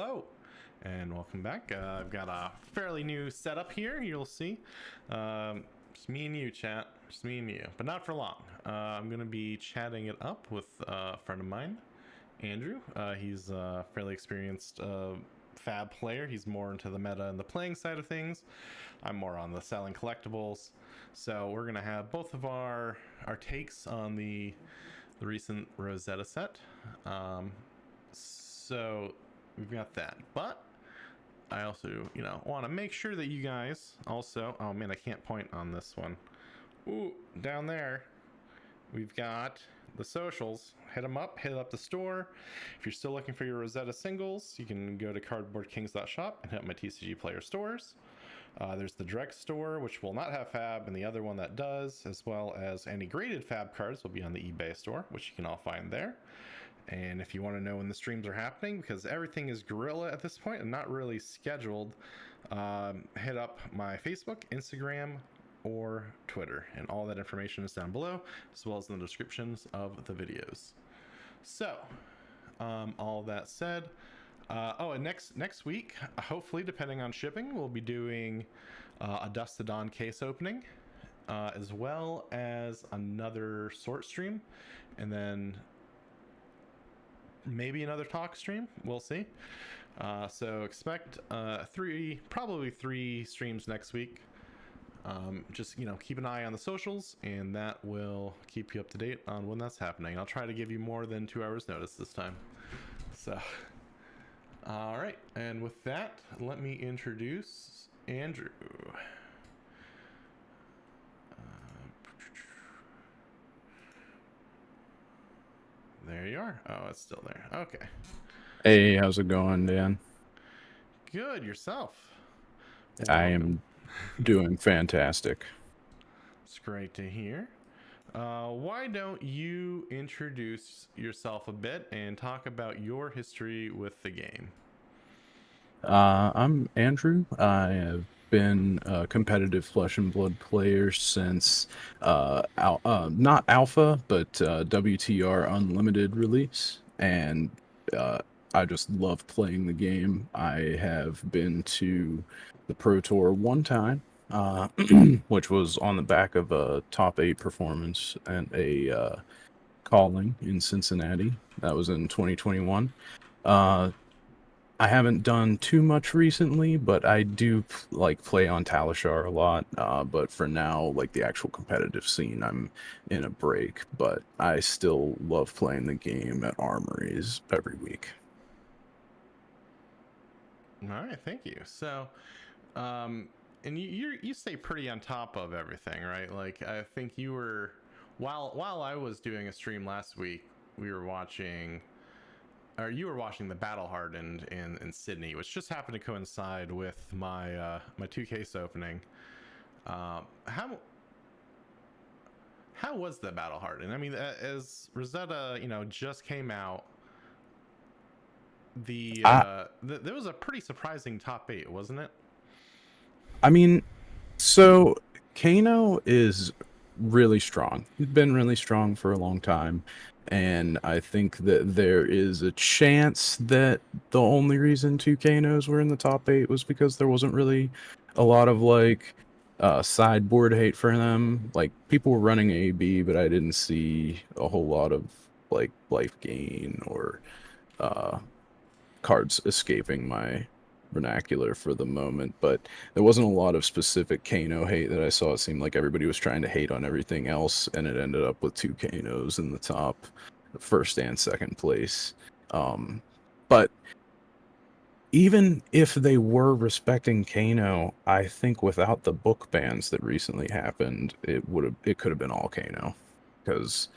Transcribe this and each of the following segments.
Hello, and welcome back. I've got a fairly new setup here. You'll see. Just me and you, chat. Just me and you, but not for long. I'm going to be chatting it up with a friend of mine, Andrew. He's a fairly experienced Fab player. He's more into the meta and the playing side of things. I'm more on the selling collectibles. So we're going to have both of our takes on the recent Rosetta set. So we've got that, but I also, want to make sure that you guys also, oh man, I can't point on this one. Ooh, down there, we've got the socials. Hit them up, hit up the store. If you're still looking for your Rosetta singles, you can go to cardboardkings.shop and hit my TCG player stores. There's the direct store, which will not have Fab, and the other one that does, as well as any graded Fab cards will be on the eBay store, which you can all find there. And if you want to know when the streams are happening, because everything is guerrilla at this point and not really scheduled, hit up my Facebook, Instagram, or Twitter. And all that information is down below, as well as in the descriptions of the videos. So, all that said, and next week, hopefully, depending on shipping, we'll be doing a Dust to Dawn case opening, as well as another sort stream, and then maybe another talk stream. We'll see. So expect probably three streams next week. Just keep an eye on the socials, and that will keep you up to date on when that's happening. I'll try to give you more than 2 hours notice this time. So all right, and with that, let me introduce Andrew. There you are. Oh, it's still there. Okay. Hey, how's it going, Dan? Good. Yourself? I am doing fantastic. It's great to hear. Why don't you introduce yourself a bit and talk about your history with the game? I'm Andrew. I have been a competitive Flesh and Blood player since not Alpha, but WTR Unlimited release, and I just love playing the game. I have been to the Pro Tour one time, which was on the back of a top 8 performance and a calling in Cincinnati. That was in 2021. I haven't done too much recently, but I do play on Talishar a lot. But for now, the actual competitive scene, I'm in a break. But I still love playing the game at Armories every week. All right, thank you. So, and you stay pretty on top of everything, right? Like I think you were while I was doing a stream last week, we were watching. Or you were watching the Battle Hardened in Sydney, which just happened to coincide with my my 2 case opening. How was the Battle Hardened? I mean, as Rosetta, just came out, there was a pretty surprising top 8, wasn't it? I mean, so Kano is really strong. He's been really strong for a long time. And I think that there is a chance that the only reason 2 Kanos were in the top 8 was because there wasn't really a lot of sideboard hate for them. People were running AB, but I didn't see a whole lot of life gain or cards escaping my vernacular for the moment, but there wasn't a lot of specific Kano hate that I saw. It seemed like everybody was trying to hate on everything else, and it ended up with 2 Kanos in the top, first and second place. But even if they were respecting Kano, I think without the book bans that recently happened, it could have been all Kano, because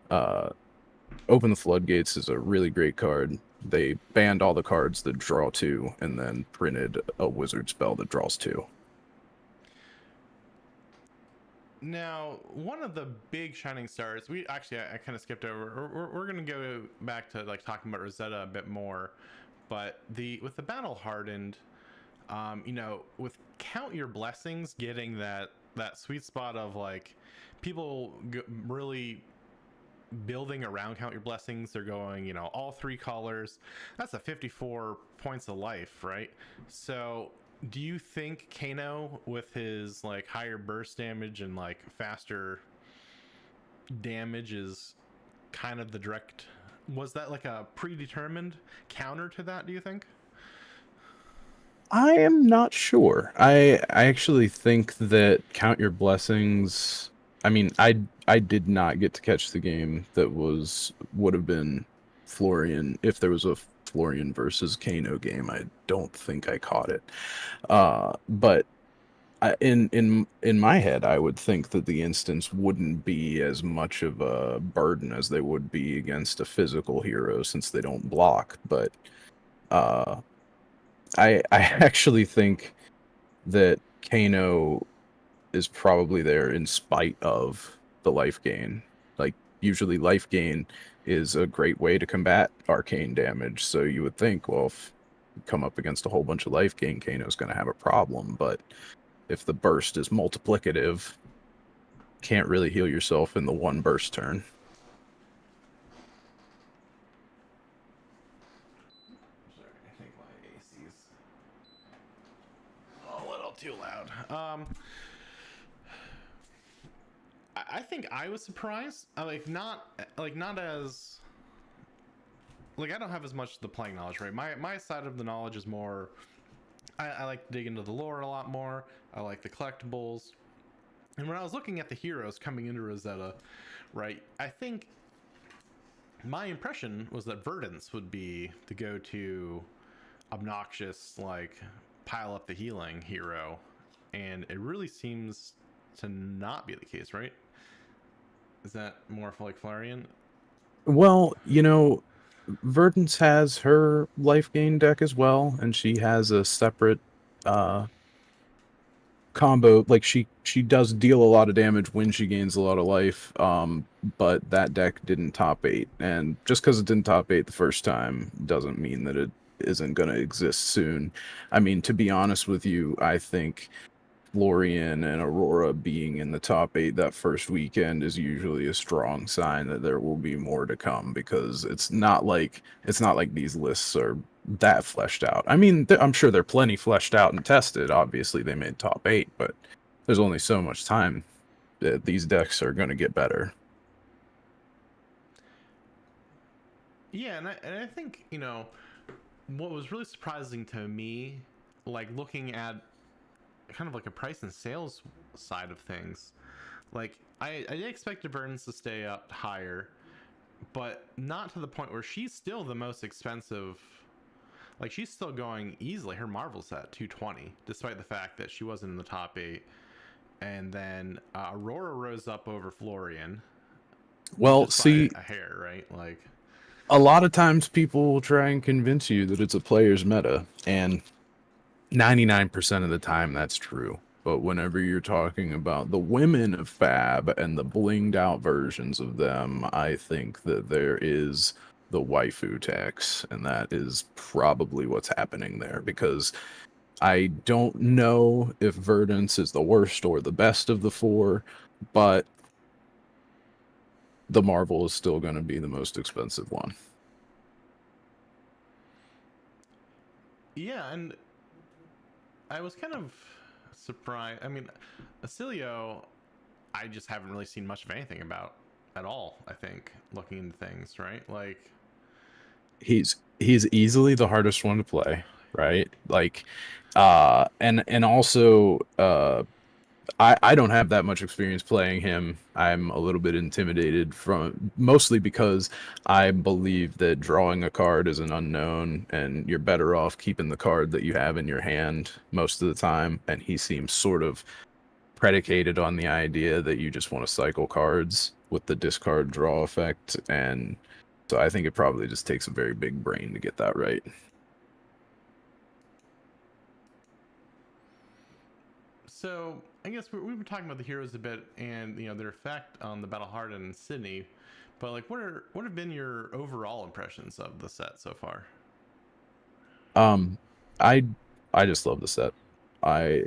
Open the Floodgates is a really great card. They banned all the cards that draw 2 and then printed a wizard spell that draws 2. Now, one of the big shining stars, I kind of skipped over. We're going to go back to talking about Rosetta a bit more, but with the Battle Hardened, with Count Your Blessings getting that sweet spot of people really building around Count Your Blessings. They're going, you know, all 3 colors. That's a 54 points of life, right? So do you think Kano, with his like higher burst damage and like faster damage, is kind of the direct, was that like a predetermined counter to that, do you think? I am not sure. I actually think that Count Your Blessings. I mean, I did not get to catch the game that would have been Florian if there was a Florian versus Kano game. I don't think I caught it. But in my head, I would think that the instance wouldn't be as much of a burden as they would be against a physical hero since they don't block. But uh, I actually think that Kano is probably there in spite of the life gain. Like, usually life gain is a great way to combat arcane damage. So you would think, well, if you come up against a whole bunch of life gain, Kano's going to have a problem. But if the burst is multiplicative, can't really heal yourself in the one burst turn. Sorry, I think my AC's a little too loud. I think I was surprised. Not as like, I don't have as much of the playing knowledge, right? My side of the knowledge is more. I like to dig into the lore a lot more. I like the collectibles. And when I was looking at the heroes coming into Rosetta, right, I think my impression was that Verdance would be the go-to obnoxious, like, pile up the healing hero. And it really seems to not be the case, right? Is that more for like Flarian? Well, Verdance has her life gain deck as well, and she has a separate uh combo. Like, she does deal a lot of damage when she gains a lot of life, but that deck didn't top 8, and just because it didn't top 8 the first time doesn't mean that it isn't going to exist soon. I mean, to be honest with you, I think Florian and Aurora being in the top 8 that first weekend is usually a strong sign that there will be more to come, because it's not like these lists are that fleshed out. I mean, I'm sure they're plenty fleshed out and tested. Obviously, they made top 8, but there's only so much time that these decks are going to get better. Yeah, and I think, you know, what was really surprising to me, like looking at kind of like a price and sales side of things, like I did expect Verdance to stay up higher, but not to the point where she's still the most expensive. Like, she's still going easily. Her Marvel's at 220, despite the fact that she wasn't in the top 8. And then Aurora rose up over Florian Well, just by see, a hair, right? Like, a lot of times people will try and convince you that it's a player's meta, and 99% of the time that's true. But whenever you're talking about the women of Fab and the blinged out versions of them, I think that there is the waifu tax, and that is probably what's happening there, because I don't know if Verdance is the worst or the best of the 4, but the Marvel is still going to be the most expensive one. yeah, and I was kind of surprised. I mean, Acilio, I just haven't really seen much of anything about at all, I think, looking into things, right? Like, He's easily the hardest one to play, right? Like, and also, I don't have that much experience playing him. I'm a little bit intimidated, from mostly because I believe that drawing a card is an unknown, and you're better off keeping the card that you have in your hand most of the time. And he seems sort of predicated on the idea that you just want to cycle cards with the discard draw effect, and so I think it probably just takes a very big brain to get that right. so I guess we've been talking about the heroes a bit, and you know, their effect on the battle hardened in Sydney. But like, what have been your overall impressions of the set so far? Um, I I just love the set. I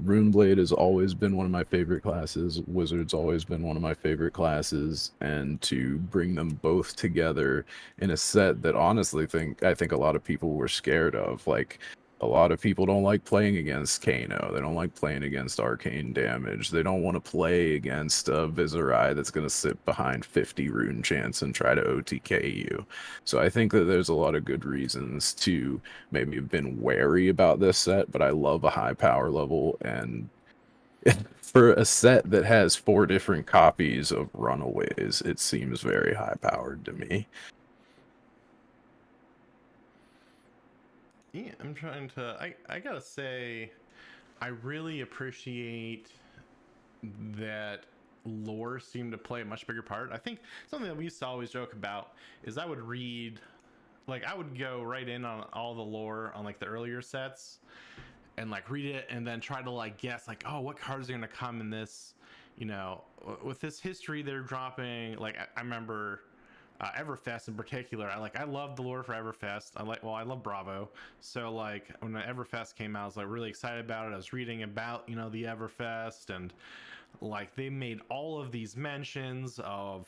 Runeblade has always been one of my favorite classes. Wizard's always been one of my favorite classes, and to bring them both together in a set that honestly I think a lot of people were scared of. Like a lot of people don't like playing against Kano. They don't like playing against arcane damage. They don't want to play against a Viserai that's going to sit behind 50 rune chants and try to OTK you. So I think that there's a lot of good reasons to maybe have been wary about this set, but I love a high power level, and for a set that has 4 different copies of Runaways, it seems very high powered to me. Yeah, I'm trying to. I gotta say, I really appreciate that lore seemed to play a much bigger part. I think something that we used to always joke about is I would read, like, I would go right in on all the lore on like the earlier sets and like read it and then try to like guess, like, oh, what cards are gonna come in this, you know, with this history they're dropping. Like, I remember Everfest in particular. I love the lore for Everfest. I love Bravo. So like when Everfest came out, I was like really excited about it. I was reading about, you know, the Everfest, and like they made all of these mentions of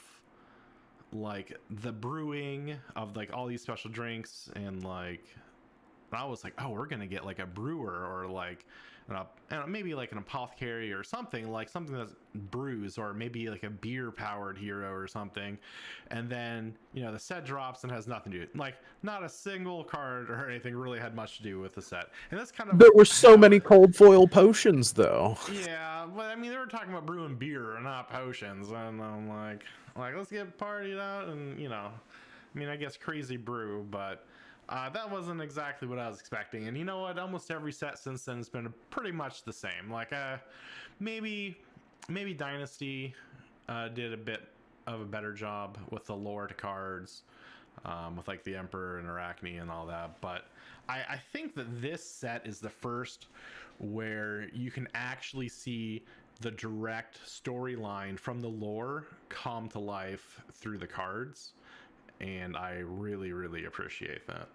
like the brewing of like all these special drinks, and like I was like, oh, we're gonna get like a brewer or like maybe like an apothecary or something, like something that brews, or maybe like a beer powered hero or something. And then, you know, the set drops and has nothing to do, like not a single card or anything really had much to do with the set. And that's kind of There were so how, many cold foil potions, though. yeah, but I mean, they were talking about brewing beer, not potions, and I'm like let's get partied out, and you know, I mean, I guess crazy brew, but that wasn't exactly what I was expecting. And you know what? Almost every set since then has been pretty much the same. Like, maybe Dynasty did a bit of a better job with the lore to cards, with like the Emperor and Arachne and all that. But I think that this set is the first where you can actually see the direct storyline from the lore come to life through the cards, and I really, really appreciate that.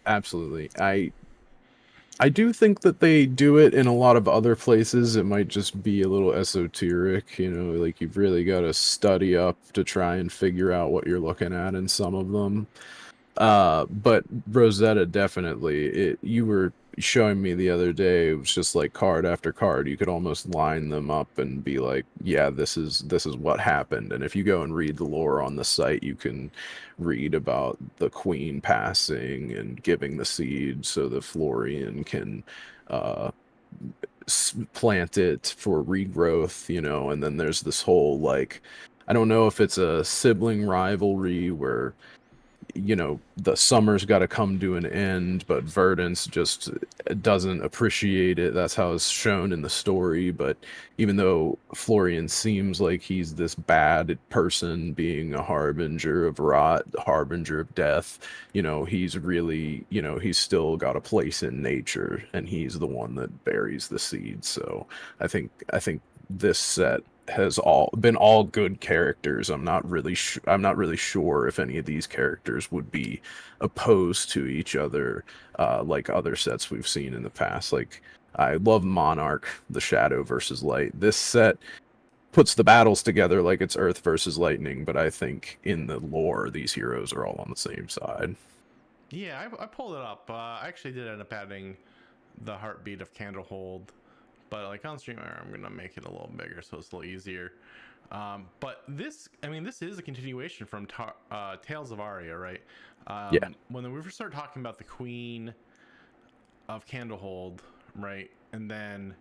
Absolutely. I do think that they do it in a lot of other places. It might just be a little esoteric, you know, like you've really got to study up to try and figure out what you're looking at in some of them. But Rosetta definitely. You were showing me the other day. It was just like card after card. You could almost line them up and be like, "Yeah, this is what happened." And if you go and read the lore on the site, you can read about the queen passing and giving the seed so the Florian can uh, plant it for regrowth. You know, and then there's this whole like, I don't know if it's a sibling rivalry where you know the summer's got to come to an end, but Verdance just doesn't appreciate it. That's how it's shown in the story. But even though Florian seems like he's this bad person, being a harbinger of rot, harbinger of death, you know, he's really, you know, he's still got a place in nature, and he's the one that buries the seed. So I think this set has all good characters. I'm not really sure if any of these characters would be opposed to each other, like other sets we've seen in the past. Like I love Monarch, the Shadow versus Light. This set puts the battles together like it's Earth versus Lightning, but I think in the lore these heroes are all on the same side. Yeah, I pulled it up. I actually did end up adding the heartbeat of Candlehold, but like on stream, I'm gonna make it a little bigger so it's a little easier. But this, I mean, this is a continuation from Tales of Aria, right? Yeah, When we first started talking about the Queen of Candlehold, right, and then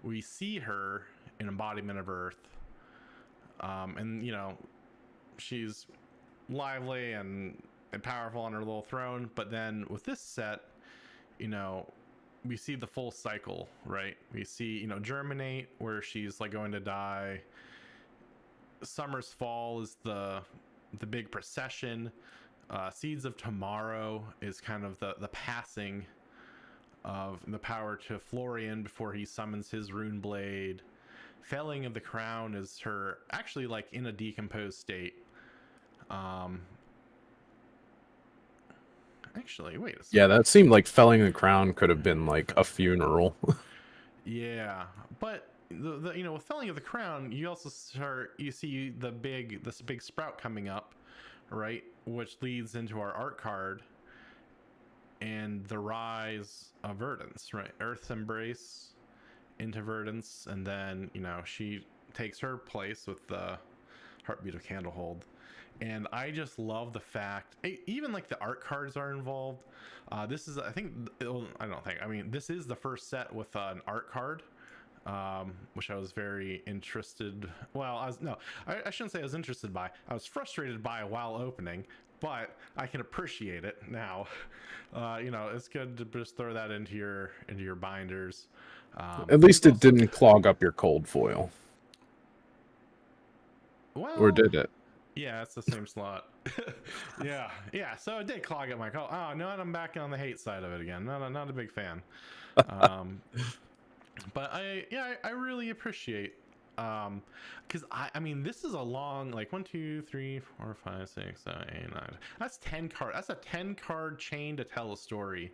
we see her in embodiment of Earth, and you know, she's lively and powerful on her little throne. But then with this set, you know, we see the full cycle, right? We see, you know, Germinate, where she's like going to die. Summer's Fall is the big procession. Seeds of Tomorrow is kind of the passing of the power to Florian before he summons his rune blade. Felling of the Crown is her actually like in a decomposed state. Um, Actually, wait a Yeah, second. that seemed like felling the crown could have been like a funeral. Yeah, but the with felling of the crown, you also you see this big sprout coming up, right, which leads into our art card and the rise of Verdance, right? Earth's embrace into Verdance, and then she takes her place with the heartbeat of Candlehold. And I just love the fact, even like the art cards are involved. This is, I think, I don't think, I mean, this is the first set with an art card, which I was very interested. Well, I was no, I shouldn't say I was interested by. I was frustrated by while opening, but I can appreciate it now. It's good to just throw that into your binders. At There's least it also, didn't clog up your cold foil. Or well, did it? yeah, it's the same slot. yeah. So it did clog up my call. Oh no, I'm back on the hate side of it again. Not a big fan. Um, but I really appreciate because I mean this is a long, like 1 2 3 4 5 6 7 8 9, that's 10 card, that's a 10 card chain to tell a story.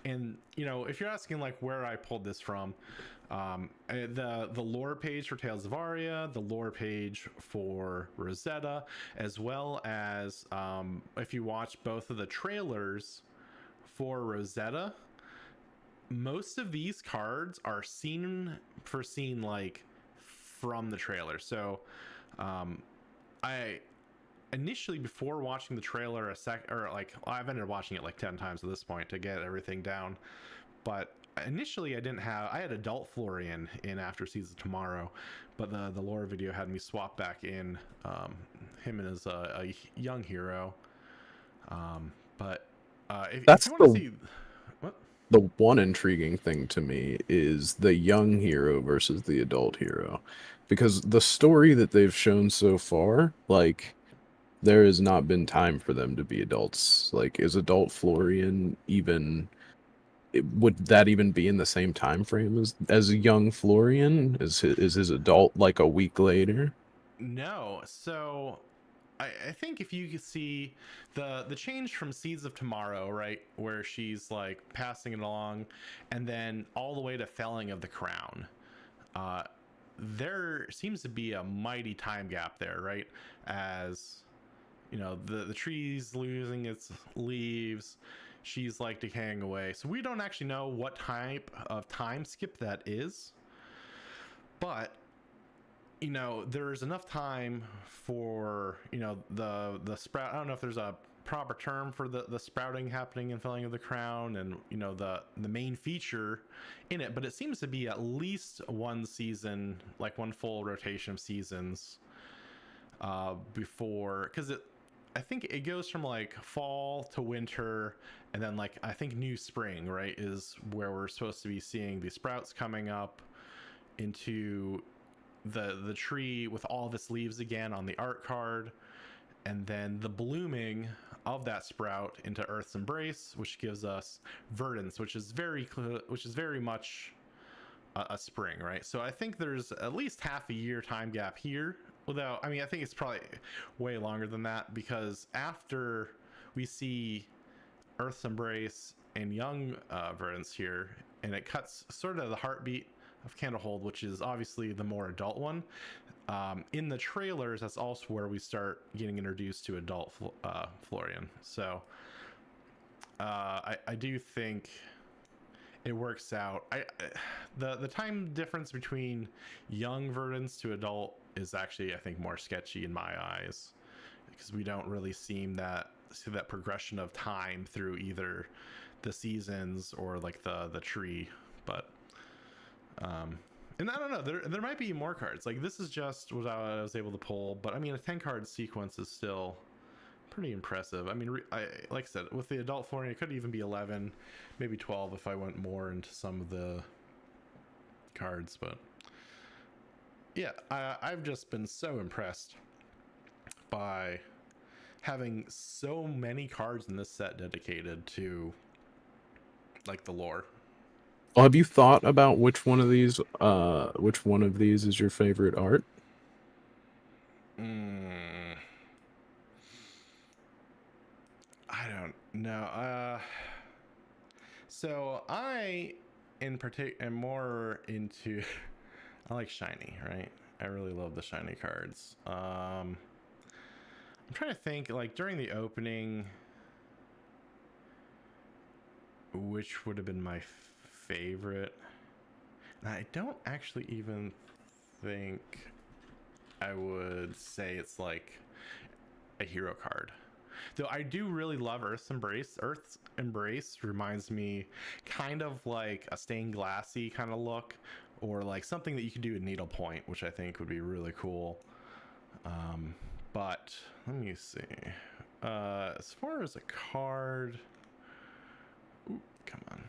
And if you're asking like where I pulled this from, the lore page for Tales of Aria, the lore page for Rosetta, as well as if you watch both of the trailers for Rosetta, most of these cards are scene for scene, like from the trailer. So I initially, before watching the trailer I've ended up watching it like 10 times at this point to get everything down. But initially I had adult Florian in After Seeds of Tomorrow, but the lore video had me swap back in him as a young hero. But if That's you want to the see what. the one intriguing thing to me is the young hero versus the adult hero. Because the story that they've shown so far, like, there has not been time for them to be adults. Like, is adult Florian even would that even be in the same time frame as a young Florian? Is his adult like a week later? No. So I think if you could see the change from Seeds of Tomorrow, right, where she's like passing it along, and then all the way to Felling of the Crown, uh, there seems to be a mighty time gap there, right? As the tree's losing its leaves, she's like decaying away. So we don't actually know what type of time skip that is, but there's enough time for the sprout. I don't know if there's a proper term for the sprouting happening in Felling of the Crown, and the main feature in it, but it seems to be at least one season, like one full rotation of seasons before, because I think it goes from like fall to winter, and then like I think new spring, right, is where we're supposed to be seeing the sprouts coming up into the tree with all of its leaves again on the art card, and then the blooming of that sprout into Earth's embrace, which gives us verdance, which is very much a spring, right? So I think there's at least half a year time gap here. Without, I mean, I think it's probably way longer than that, because after we see Earth's embrace and young verdance here, and it cuts sort of the heartbeat of Candlehold, which is obviously the more adult one. In the trailers, that's also where we start getting introduced to adult Florian. So I do think it works out. The time difference between young verdance to adult is actually, I think, more sketchy in my eyes, because we don't really see that progression of time through either the seasons or like the tree. But and I don't know, there might be more cards. Like, this is just what I was able to pull, but I mean, a 10 card sequence is still pretty impressive. I mean, like I said, with the adult Florian, it could even be 11, maybe 12 if I went more into some of the cards. But yeah, I've just been so impressed by having so many cards in this set dedicated to like the lore. Well, have you thought about which one of these is your favorite art? I don't No. So I, in particular, am more into. I like shiny, right? I really love the shiny cards. I'm trying to think, like during the opening, which would have been my favorite. And I don't actually even think I would say it's like a hero card. Though I do really love Earth's Embrace. Earth's Embrace reminds me kind of like a stained glassy kind of look, or like something that you could do at needlepoint, which I think would be really cool. But let me see. As far as a card, ooh, come on.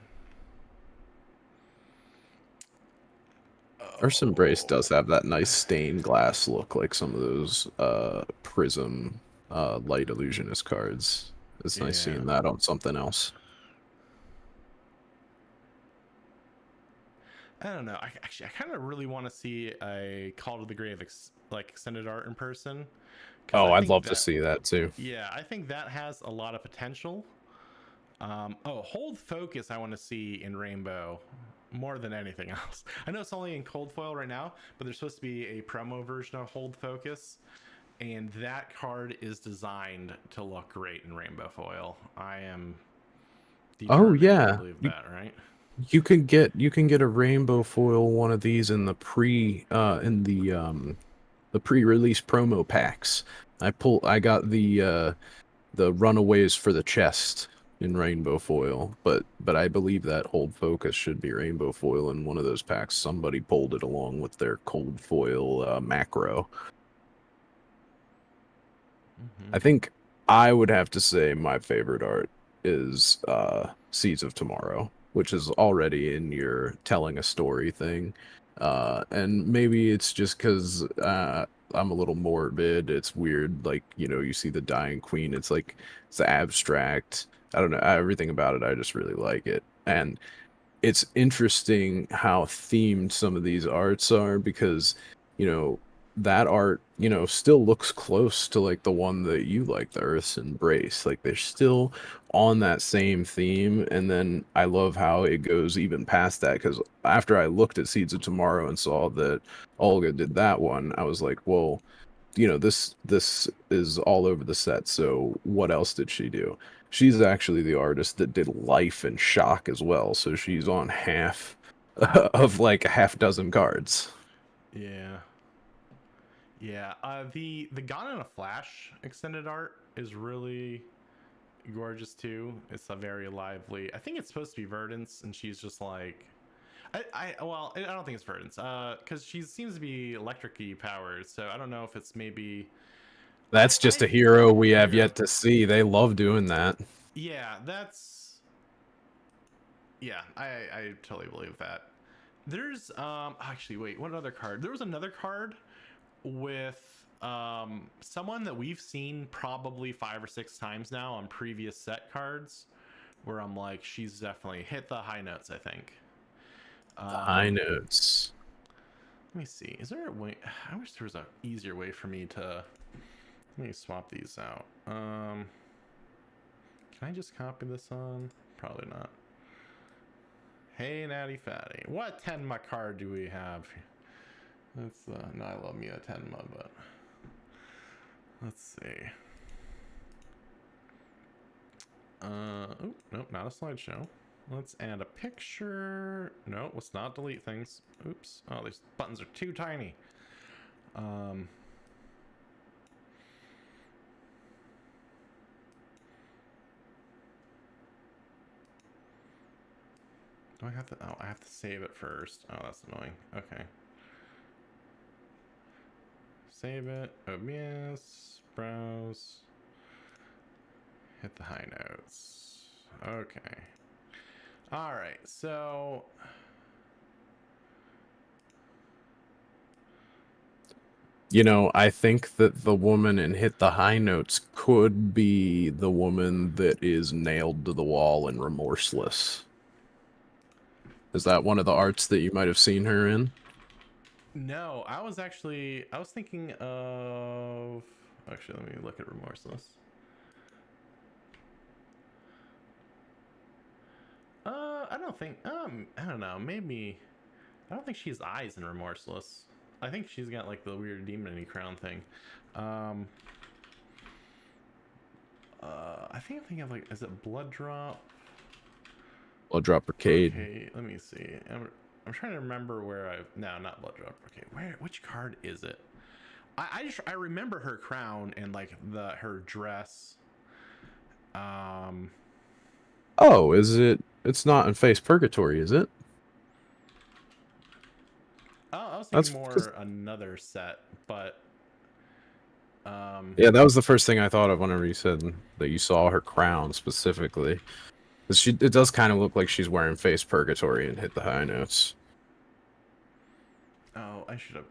Earth's Embrace Oh, does have that nice stained glass look, like some of those Prism Light Illusionist cards. It's nice yeah. seeing that on something else. I don't know. I kind of really want to see a Call to the Grave like extended art in person, because Oh, I I'd think love to that, see that too. yeah, I think that has a lot of potential. Oh, Hold Focus I want to see in Rainbow more than anything else. I know it's only in cold foil right now, but there's supposed to be a promo version of Hold Focus, and that card is designed to look great in Rainbow foil. I am Oh determined to yeah, believe that, right? you can get a rainbow foil one of these in the pre-release promo packs. I got the runaways for the chest in rainbow foil, but I believe that Hold Focus should be rainbow foil in one of those packs. Somebody pulled it along with their cold foil macro. Mm-hmm. I think I would have to say my favorite art is Seeds of Tomorrow, which is already in your telling a story thing. And maybe it's just because I'm a little morbid. It's weird, like, you know, you see the dying queen. It's like, it's abstract. I don't know. Everything about it, I just really like it. And it's interesting how themed some of these arts are because, you know, that art, you know, still looks close to like the one that you like, the Earth's Embrace. Like they're still on that same theme. And then I love how it goes even past that because after I looked at Seeds of Tomorrow and saw that Olga did that one, I was like, well, you know, this is all over the set, so what else did she do? She's actually the artist that did Life and Shock as well, so she's on half of like a half dozen cards. Yeah. Yeah, the Gone in a Flash extended art is really gorgeous too. It's a very lively. I think it's supposed to be Verdance, and she's just like, well, I don't think it's Verdance, because she seems to be electric-y powered. So I don't know if it's maybe. That's I just a hero we have hear. yet to see. They love doing that. Yeah, that's. Yeah, I totally believe that. There's actually wait, what other card? There was another card with someone that we've seen probably 5 or 6 times now on previous set cards, where I'm like, she's definitely hit the high notes, I think. The high um notes. Let me see, is there a way? I wish there was a easier way for me to, let me swap these out. Can I just copy this on? Probably not. Hey Natty Fatty, what Tenma card do we have? That's no, I love me a Tenma, but let's see. Oh, nope, not a slideshow. Let's add a picture. No, let's not delete things. Oops. Oh, these buttons are too tiny. Um, do I have to? Oh, I have to save it first. Oh, that's annoying. Okay. Save it. OBS. Browse. Hit the high notes. Okay. All right. So You know, I think that the woman in Hit the High Notes could be the woman that is nailed to the wall and remorseless. Is that one of the arts that you might have seen her in? no, I was thinking of. Actually, let me look at Remorseless. I don't think. I don't know. Maybe. I don't think she has eyes in Remorseless. I think she's got like the weird demon crown thing. Um. I think I'm thinking of like, is it Blood Drop? Blood Drop Arcade. Okay, let me see. I'm trying to remember where I've. No, not Blood Drop. Okay, which card is it? I remember her crown and like her dress. Um. Oh, is it? It's not in Face Purgatory, is it? Oh, I was thinking That's more another set, but yeah, that was the first thing I thought of whenever you said that you saw her crown specifically. It does kind of look like she's wearing Face Purgatory and hit the high notes. oh, I should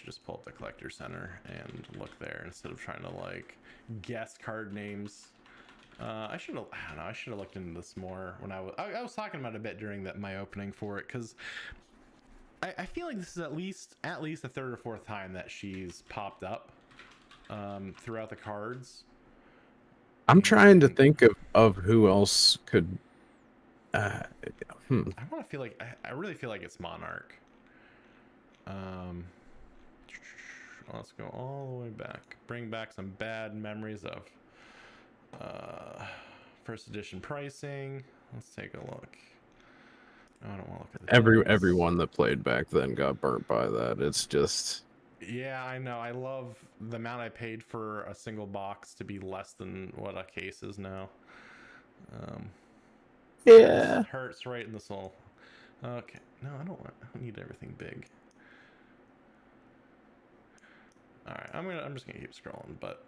just pull up the collector center and look there instead of trying to like guess card names. I should have. I don't know. I should have looked into this more when I was talking about it a bit during my opening for it, because I feel like this is at least the third or fourth time that she's popped up throughout the cards. I'm trying to And think of who else could. Uh, I want to feel like I really feel like it's Monarch. Let's go all the way back. Bring back some bad memories of first edition pricing. Let's take a look. No, I don't want to look at the Everyone that played back then got burnt by that. It's just. Yeah, I know. I love the amount I paid for a single box to be less than what a case is now. Yeah. Hurts right in the soul. Okay. No, I don't need everything big. All right, I'm just gonna keep scrolling, but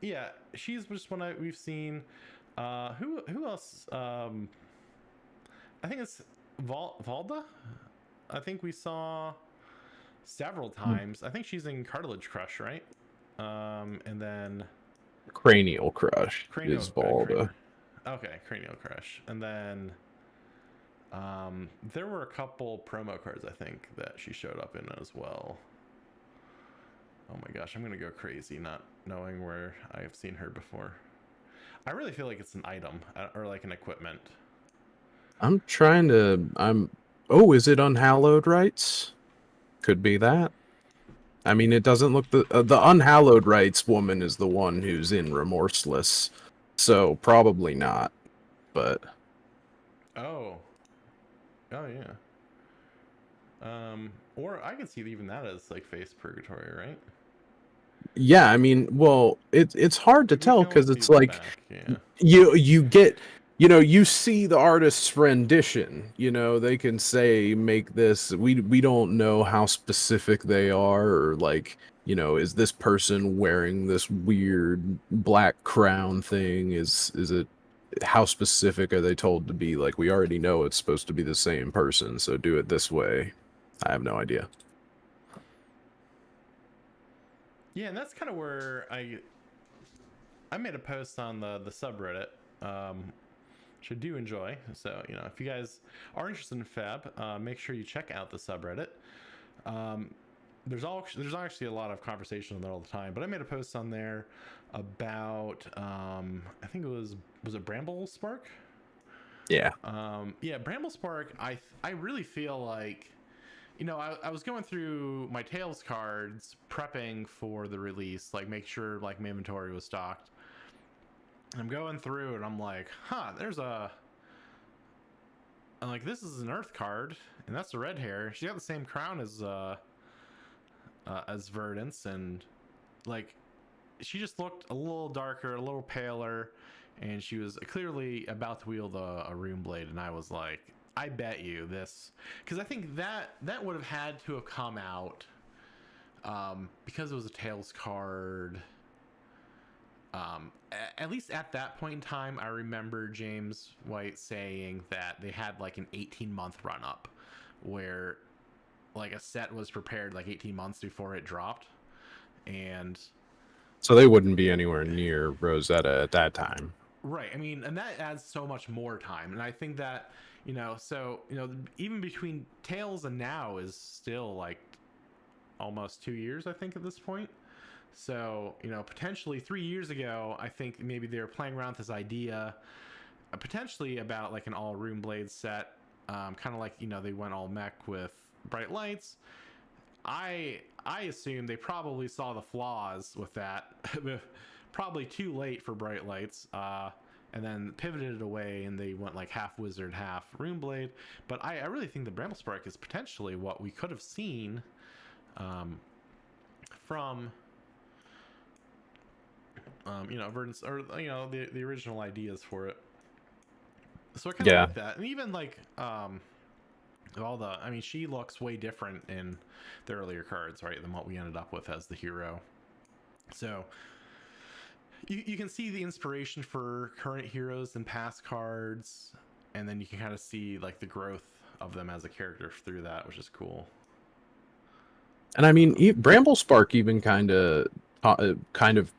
yeah, she's just one we've seen. Who else? I think it's Valda. I think we saw several times. I think she's in Cartilage Crush, right? And then Cranial Crush is Balda. Okay, Cranial Crush, and then there were a couple promo cards I think that she showed up in as well. Oh my gosh, I'm gonna go crazy not knowing where I've seen her before. I really feel like it's an item or like an equipment. I'm trying to. Oh, is it Unhallowed Rites? Could be that. I mean, it doesn't look the Unhallowed Rites woman is the one who's in Remorseless, so probably not. But Oh yeah. Or I could see even that as like Face Purgatory, right? yeah, I mean, well, it's hard to tell because it's like yeah. you get, you see the artist's rendition. They can say make this. We don't know how specific they are, or like, is this person wearing this weird black crown thing? Is it, how specific are they told to be? Like, we already know it's supposed to be the same person, so do it this way. I have no idea. Yeah, and that's kind of where I made a post on the subreddit, which I do enjoy. So if you guys are interested in Fab, make sure you check out the subreddit. There's actually a lot of conversation on there all the time, but I made a post on there about I think it was it Bramble Spark? Yeah. Yeah, Bramble Spark. I really feel like, I was going through my Tails cards, prepping for the release, like make sure like my inventory was stocked. I'm going through and I'm like, I'm like, this is an Earth card, and that's the red hair. She got the same crown as Verdance, and like, she just looked a little darker, a little paler, and she was clearly about to wield a rune blade. And I was like, I bet you this, because I think that would have had to have come out because it was a Tails card. At least at that point in time, I remember James White saying that they had like an 18-month run up where like a set was prepared like 18 months before it dropped. And so they wouldn't be anywhere near Rosetta at that time. Right. I mean, and that adds so much more time. And I think that, even between Tails and now is still like almost 2 years, I think, at this point. So, potentially 3 years ago, I think maybe they were playing around with this idea potentially about like an all Rune Blade set, kind of like, you know, they went all mech with bright lights. I assume they probably saw the flaws with that, probably too late for bright lights, and then pivoted it away, and they went like half wizard, half Rune Blade. But I really think the Bramble Spark is potentially what we could have seen from you know, Verdant's, or you know, the original ideas for it. So I kind of like that, and even like all the, I mean, she looks way different in the earlier cards, right, than what we ended up with as the hero. So you can see the inspiration for current heroes in past cards, and then you can kind of see like the growth of them as a character through that, which is cool. And I mean, Bramble Spark even kind of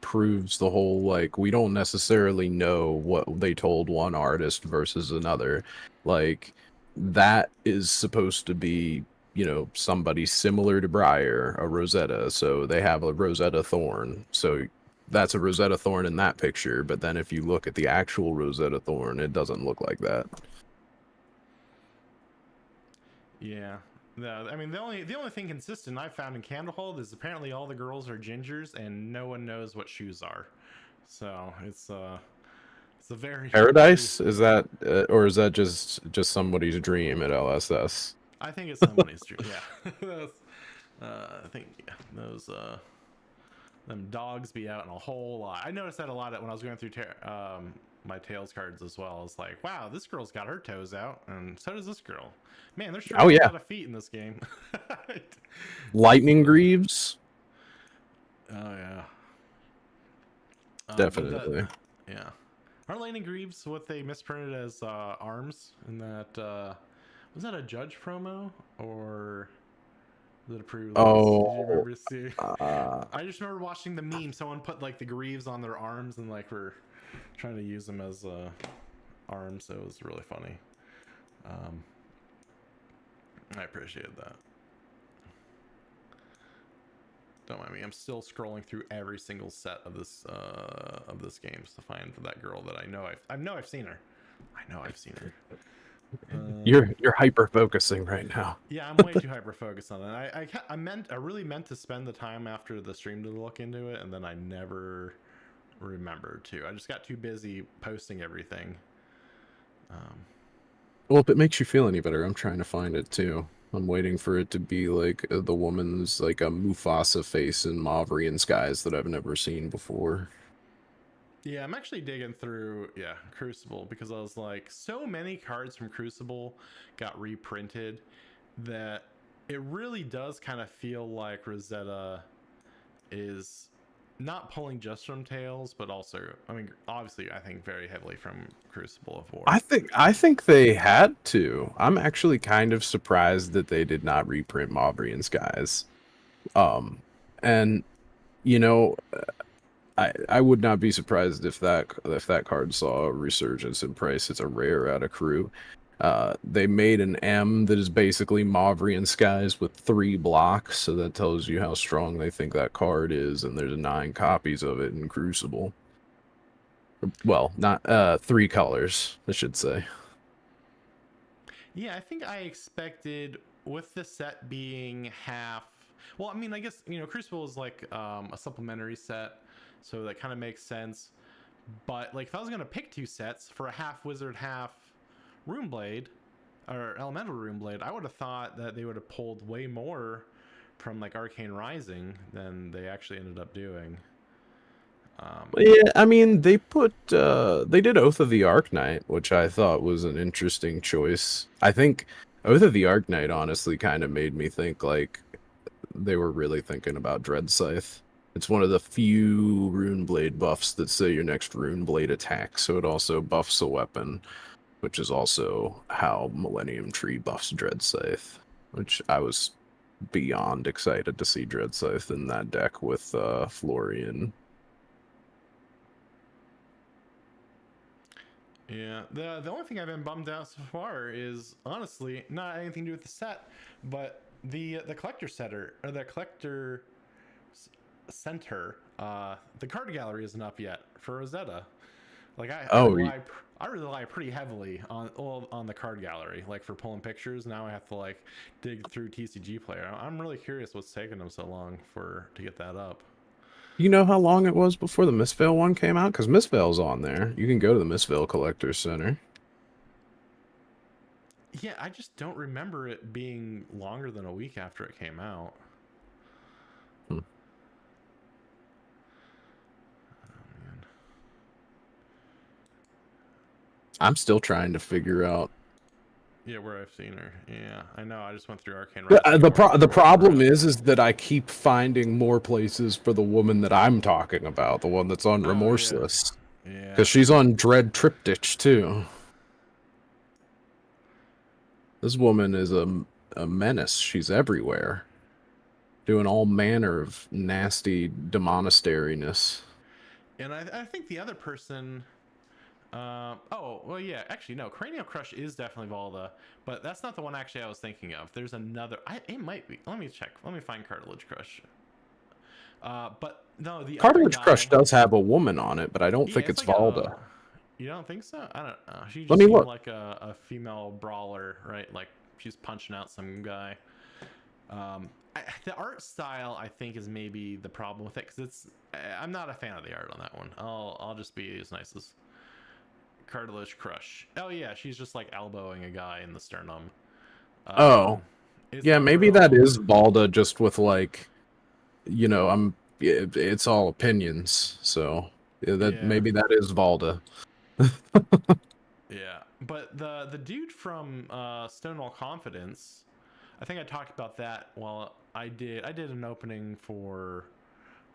proves the whole, like, we don't necessarily know what they told one artist versus another. Like, that is supposed to be, you know, somebody similar to Briar, a Rosetta. So they have a Rosetta Thorn. So that's a Rosetta Thorn in that picture. But then if you look at the actual Rosetta Thorn, it doesn't look like that. Yeah. No, I mean, the only thing consistent I've found in Candlehold is apparently all the girls are gingers and no one knows what shoes are. So it's a very Paradise, is that or is that just somebody's dream at LSS? I think it's somebody's dream. Yeah. I think, yeah, those them dogs be out in a whole lot. I noticed that a lot when I was going through my Tails cards as well. It's like, wow, this girl's got her toes out, and so does this girl. Man, there's sure a lot of feet in this game. Lightning Greaves. Oh yeah, definitely. Yeah, aren't Lightning Greaves what they misprinted as arms in that? Was that a Judge promo or? Was it a pre-release? Oh, did you remember see? I just remember watching the meme. Someone put like the greaves on their arms and like were trying to use them as arms. So it was really funny. I appreciate that. Don't mind me. I'm still scrolling through every single set of this game to find that girl that I know I've seen her. I know I've seen her. You're hyper focusing right now. Yeah, I'm way too hyper focused on it. I really meant to spend the time after the stream to look into it, and then I never remembered to. I just got too busy posting everything. Well, if it makes you feel any better, I'm trying to find it too. I'm waiting for it to be like the woman's like a Mufasa face in Mavrian skies that I've never seen before. Yeah, I'm actually digging through, Crucible, because I was like, so many cards from Crucible got reprinted that it really does kind of feel like Rosetta is not pulling just from Tails, but also, I mean, obviously, I think very heavily from Crucible of War. I think they had to. I'm actually kind of surprised that they did not reprint Mavrian Skies. And you know, I would not be surprised if that card saw a resurgence in price. It's a rare out of crew. They made an M that is basically Mavrian Skies with 3 blocks, so that tells you how strong they think that card is, and there's 9 copies of it in Crucible. Well, not 3 colors, I should say. Yeah, I think I expected, with the set being half, well, I mean, I guess, you know, Crucible is like a supplementary set, so that kind of makes sense. But like, if I was gonna pick 2 sets for a half wizard, half Rune Blade, or Elemental Rune Blade, I would have thought that they would have pulled way more from like Arcane Rising than they actually ended up doing. Yeah, I mean, they did Oath of the Arknight, which I thought was an interesting choice. I think Oath of the Arknight honestly kind of made me think like they were really thinking about Dread Scythe. It's one of the few Rune Blade buffs that say your next Rune Blade attack, so it also buffs a weapon, which is also how Millennium Tree buffs Dread Scythe, which I was beyond excited to see Dread Scythe in that deck with Florian. Yeah, the only thing I've been bummed out so far is honestly not anything to do with the set, but the collector setter, or the collector center. The card gallery isn't up yet for Rosetta. Like Oh, I rely pretty heavily on the card gallery, like for pulling pictures. Now I have to like dig through TCG Player. I'm really curious what's taking them so long to get that up. you know how long it was before the Mistvale one came out? Because Mistvale's on there. You can go to the Mistvale Collectors Center. Yeah, I just don't remember it being longer than a week after it came out. Hmm. Oh, man. I'm still trying to figure out. Yeah, where I've seen her. Yeah, I know. I just went through Arcane The, Rising. the, I went pro- the through it for problem it. is that I keep finding more places for the woman that I'm talking about, the one that's on Oh yeah, Remorseless. yeah. Because she's on Dread Triptych, too. This woman is a menace. She's everywhere. Doing all manner of nasty demonastariness. And I think the other person. Oh well, yeah. Actually, no. Cranial Crush is definitely Valda, but that's not the one actually I was thinking of. There's another. It might be. Let me check. Let me find Cartilage Crush. But no, the other Cartilage Crush guy. does have a woman on it, but I don't Yeah, think it's it's like a. Valda. You don't think so? I don't know. She Let just me seemed look. like a female brawler, right? Like she's punching out some guy. The art style I think is maybe the problem with it because I'm not a fan of the art on that one. I'll just be as nice as Cartilage Crush. Oh yeah, she's just like elbowing a guy in the sternum. Oh, It's yeah, not maybe that real. is Valda just with like, it's all opinions. So yeah, that Yeah, maybe that is Valda. yeah. But the dude from Stonewall Confidence, I think I talked about that. Well, I did an opening for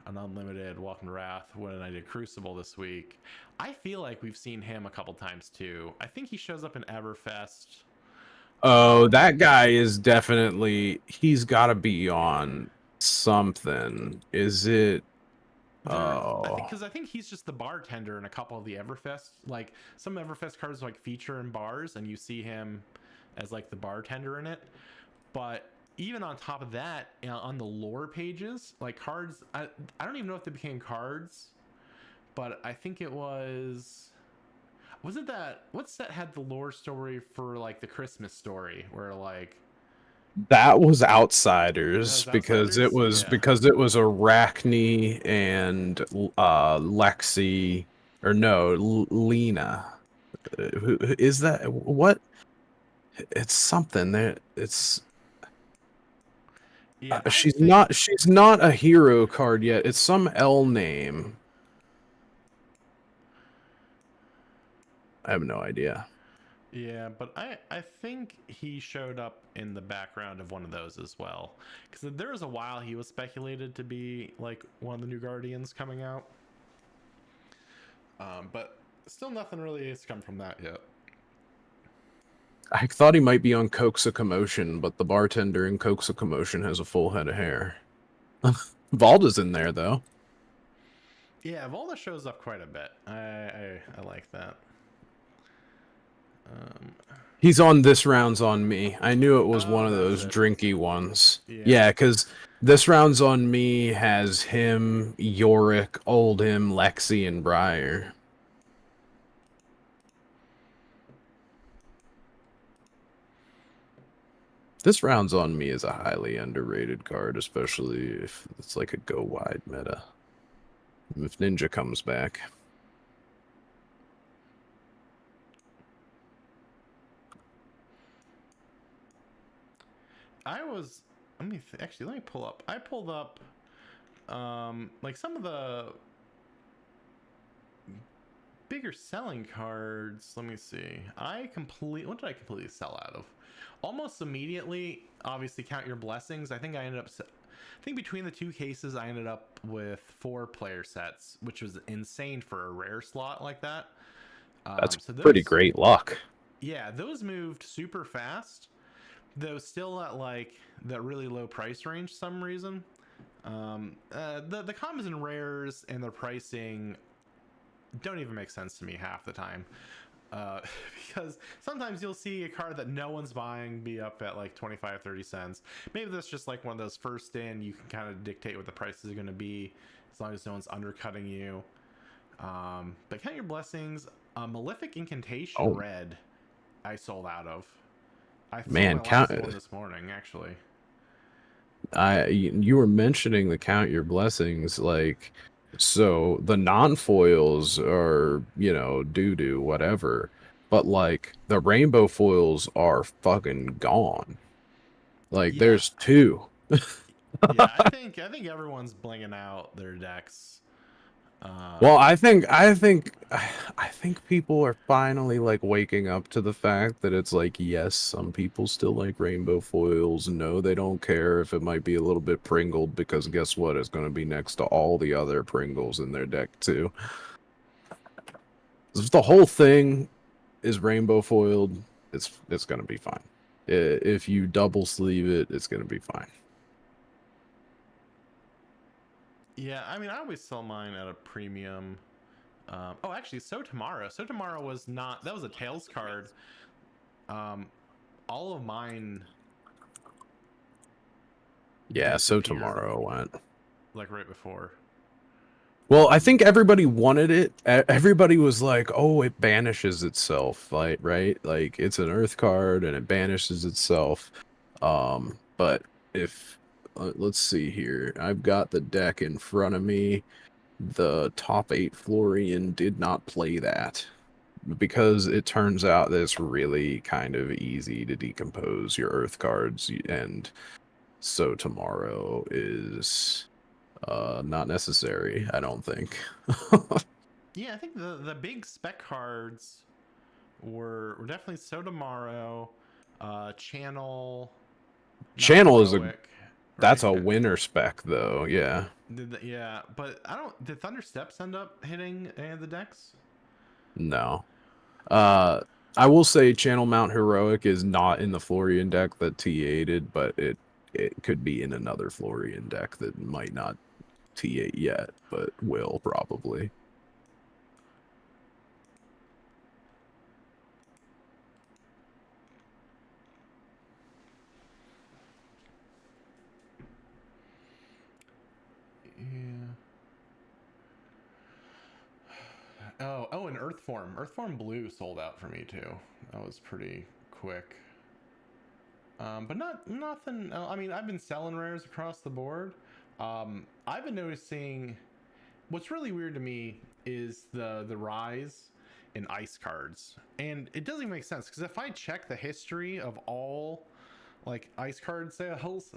an unlimited Welcome to Wrath when I did Crucible this week. I feel like we've seen him a couple times too. I think he shows up in Everfest. Oh, that guy is definitely, he's got to be on something. Is it? I think Oh, because I think he's just the bartender in a couple of the Everfest. Like some Everfest cards like feature in bars, and you see him as like the bartender in it. But even on top of that, on the lore pages, like cards, I don't even know if they became cards, but I think it was it that what set had the lore story for like the Christmas story where like that was Outsiders those outsiders? Yeah. because it was Arachne and Lexi, or no, Lena. Who is that? What? It's something that it's Yeah, I she's think not a hero card yet. It's some L name. I have no idea. yeah, but I think he showed up in the background of one of those as well. Cuz there was a while he was speculated to be like one of the new Guardians coming out. But still nothing really has come from that yet. I thought he might be on Cokes of Commotion, but the bartender in Cokes of Commotion has a full head of hair. Valda's in there though. Yeah, Volda shows up quite a bit. I like that. Um, He's on This Round's on Me. I knew it was one oh, of that's those it. drinky ones. Yeah. Yeah, because This Round's on Me has him, Yorick, Oldhim, Lexi, and Briar. This Round's on Me is a highly underrated card, especially if it's like a go wide meta. If Ninja comes back. I was actually let me pull up. I pulled up like some of the bigger selling cards. Let me see. What did I completely sell out of? Almost immediately, obviously count your blessings. I think between the two cases I ended up with 4 player sets, which was insane for a rare slot like that. That's So pretty those, great luck. yeah, those moved super fast, though still at like that really low price range for some reason. The commons and rares and their pricing don't even make sense to me half the time. Uh, because sometimes you'll see a card that no one's buying be up at like 25-30 cents. Maybe that's just like one of those first in, you can kind of dictate what the prices are going to be as long as no one's undercutting you. But count your blessings. Malefic Incantation Oh red. I sold out of. I sold man, my last one this morning, actually. you were mentioning the count your blessings, like, so the non-foils are, you know, doo-doo, whatever, but like the rainbow foils are fucking gone. Like Yeah, there's two. yeah. I think everyone's blinging out their decks. Well, Um, I think people are finally like waking up to the fact that it's like, yes, some people still like rainbow foils. No, they don't care if it might be a little bit pringled, because guess what? It's going to be next to all the other Pringles in their deck too. If the whole thing is rainbow foiled, it's going to be fine. If you double sleeve it, it's going to be fine. yeah, I mean, I always sell mine at a premium. Oh, actually, So Tomorrow. So Tomorrow was not. That was a Tails card. Um, all of mine Yeah, so disappeared tomorrow went. like right before. Well, I think everybody wanted it. Everybody was like, "Oh, it banishes itself." Like, right? Like it's an earth card and it banishes itself. But if let's see here. I've got the deck in front of me. The top 8 Florian did not play that, because it turns out that it's really kind of easy to decompose your earth cards, and so tomorrow is not necessary, I don't think. Yeah, I think the big spec cards were definitely So Tomorrow, Channel, not Channel is a Heroic, that's right? a winner spec though, yeah. Yeah, but I don't. Did Thunder Steps end up hitting any of the decks? No. Uh I will say Channel Mount Heroic is not in the Florian deck that T8'd, but it could be in another Florian deck that might not T8 yet, but will probably. Yeah. Oh, and Earthform. Earthform Blue sold out for me too. That was pretty quick. But nothing. I mean, I've been selling rares across the board. I've been noticing. What's really weird to me is the rise in ice cards, and it doesn't make sense because if I check the history of all like ice card sales,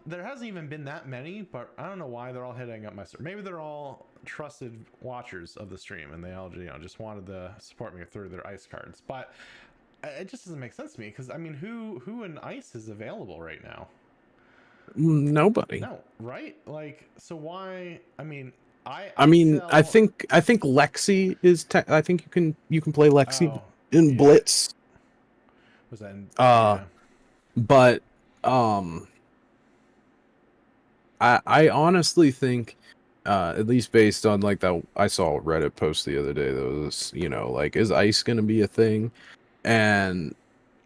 there hasn't even been that many, but I don't know why they're all hitting up my store. Maybe they're all trusted watchers of the stream and they all just wanted to support me through their ice cards. But it just doesn't make sense to me because I mean, who in ice is available right now? Nobody. No, right? Like, so why? I mean, I I mean, I sell. think I think Lexi is I think you can play Lexi Oh, in yeah. Blitz. Was that? Uh Yeah. but I honestly think, at least based on like that, I saw a Reddit post the other day that was, you know, like, is ice gonna be a thing? And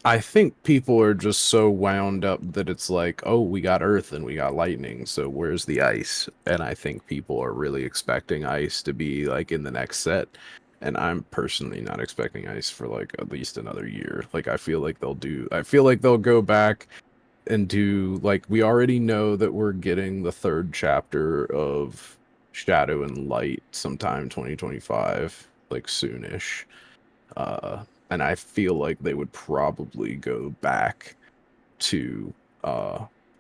I think people are just so wound up that it's like, oh, we got earth and we got lightning, so where's the ice? And I think people are really expecting ice to be like in the next set. And I'm personally not expecting ice for like at least another year. Like I feel like they'll go back and do, like, we already know that we're getting the 3rd chapter of Shadow and Light sometime 2025, like soonish. And I feel like they would probably go back to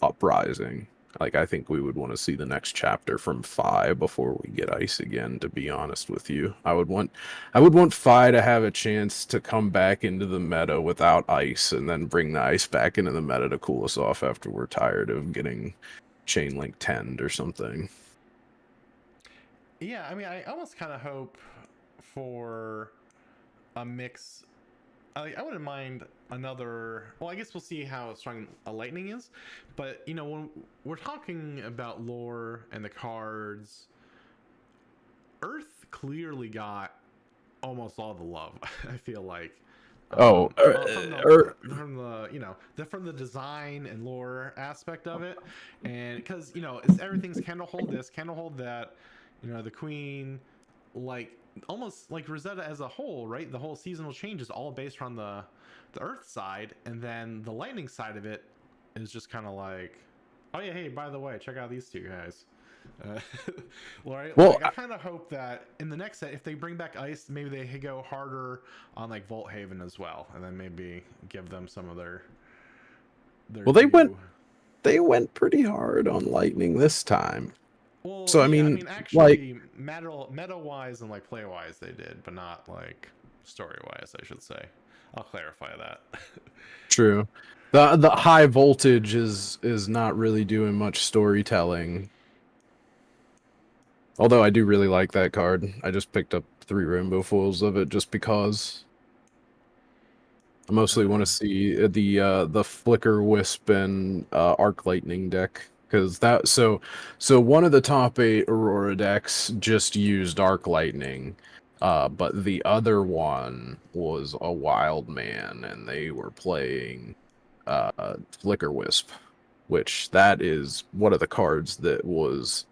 Uprising. Like, I think we would want to see the next chapter from Phi before we get Ice again, to be honest with you. I would want Phi to have a chance to come back into the meta without Ice, and then bring the Ice back into the meta to cool us off after we're tired of getting Chain Link 10'd or something. Yeah, I mean, I almost kind of hope for a mix. I wouldn't mind another. Well, I guess we'll see how strong a lightning is, but you know, when we're talking about lore and the cards, Earth clearly got almost all the love. I feel like. Oh, From the from the design and lore aspect of it, and because it's everything's candle hold this, candle hold that, the queen, like almost like Rosetta as a whole, right? The whole seasonal change is all based on the Earth side, and then the Lightning side of it is just kind of like, oh yeah, hey, by the way, check out these two guys. Uh, right? Well, Like I kind of hope that in the next set, if they bring back Ice, maybe they go harder on like Volt Haven as well, and then maybe give them some of their well, due. they went pretty hard on Lightning this time. Well, So I yeah, I mean, mean, like, actually, meta wise and like play wise, they did, but not like story wise, I should say. I'll clarify that. true. The high voltage is not really doing much storytelling. Although I do really like that card. I just picked up 3 rainbow foils of it just because. I mostly want to see the Flicker Wisp and Arc Lightning deck, because so one of the top 8 Aurora decks just used Arc Lightning, but the other one was a Wild Man, and they were playing Flicker Wisp, which that is one of the cards that was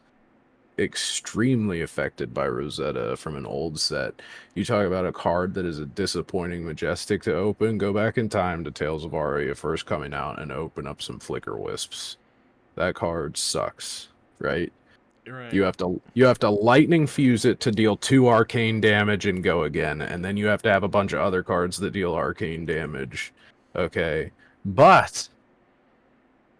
extremely affected by Rosetta from an old set. You talk about a card that is a disappointing majestic to open, go back in time to Tales of Aria first coming out and open up some Flicker Wisps. That card sucks, right? Right. You have to lightning fuse it to deal 2 arcane damage and go again, and then you have to have a bunch of other cards that deal arcane damage. Okay. But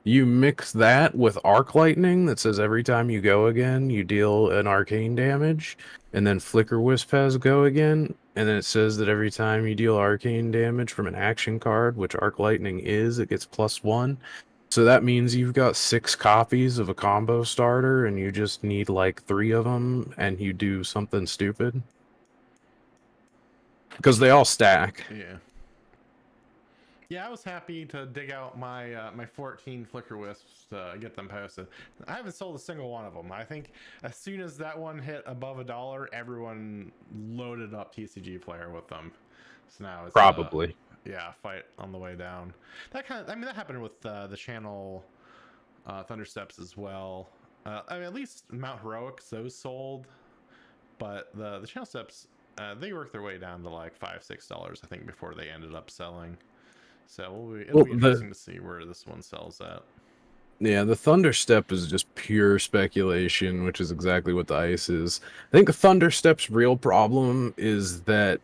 you mix that with Arc Lightning that says every time you go again, you deal an arcane damage, and then Flicker Wisp has go again, and then it says that every time you deal arcane damage from an action card, which Arc Lightning is, it gets +1. So that means you've got 6 copies of a combo starter, and you just need like 3 of them, and you do something stupid. Because they all stack. Yeah. Yeah, I was happy to dig out my 14 Flicker Wisps to get them posted. I haven't sold a single one of them. I think as soon as that one hit above $1, everyone loaded up TCG Player with them. So now it's Probably. yeah, fight on the way down. I mean, that happened with the channel Thunder Steps as well. I mean, at least Mount Heroics, those sold, but the channel steps they worked their way down to like $5-6, I think, before they ended up selling. So it'll be interesting to see where this one sells at. Yeah, the Thunderstep is just pure speculation, which is exactly what the ice is. I think Thunderstep's real problem is that,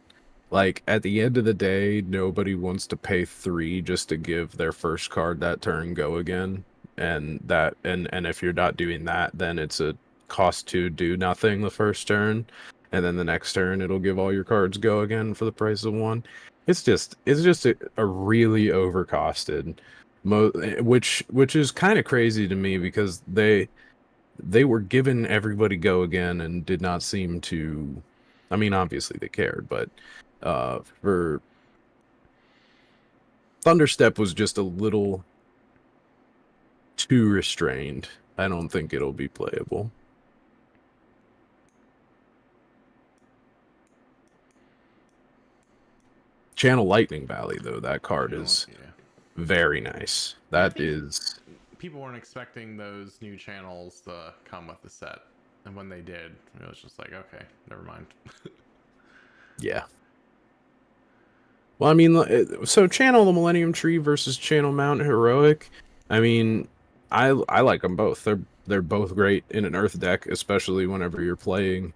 like, at the end of the day, nobody wants to pay 3 just to give their first card that turn go again. And if you're not doing that, then it's a cost to do nothing the first turn, and then the next turn it'll give all your cards go again for the price of 1. It's just a really overcosted, which is kind of crazy to me, because they were giving everybody go again and did not seem to. I mean, obviously they cared, but for Thunderstep was just a little too restrained. I don't think it'll be playable. Channel Lightning Valley, though, that card is very nice. That is. People weren't expecting those new channels to come with the set, and when they did, it was just like, okay, never mind. Yeah. Well, I mean, so Channel the Millennium Tree versus Channel Mount Heroic. I mean, I like them both. They're both great in an Earth deck, especially whenever you're playing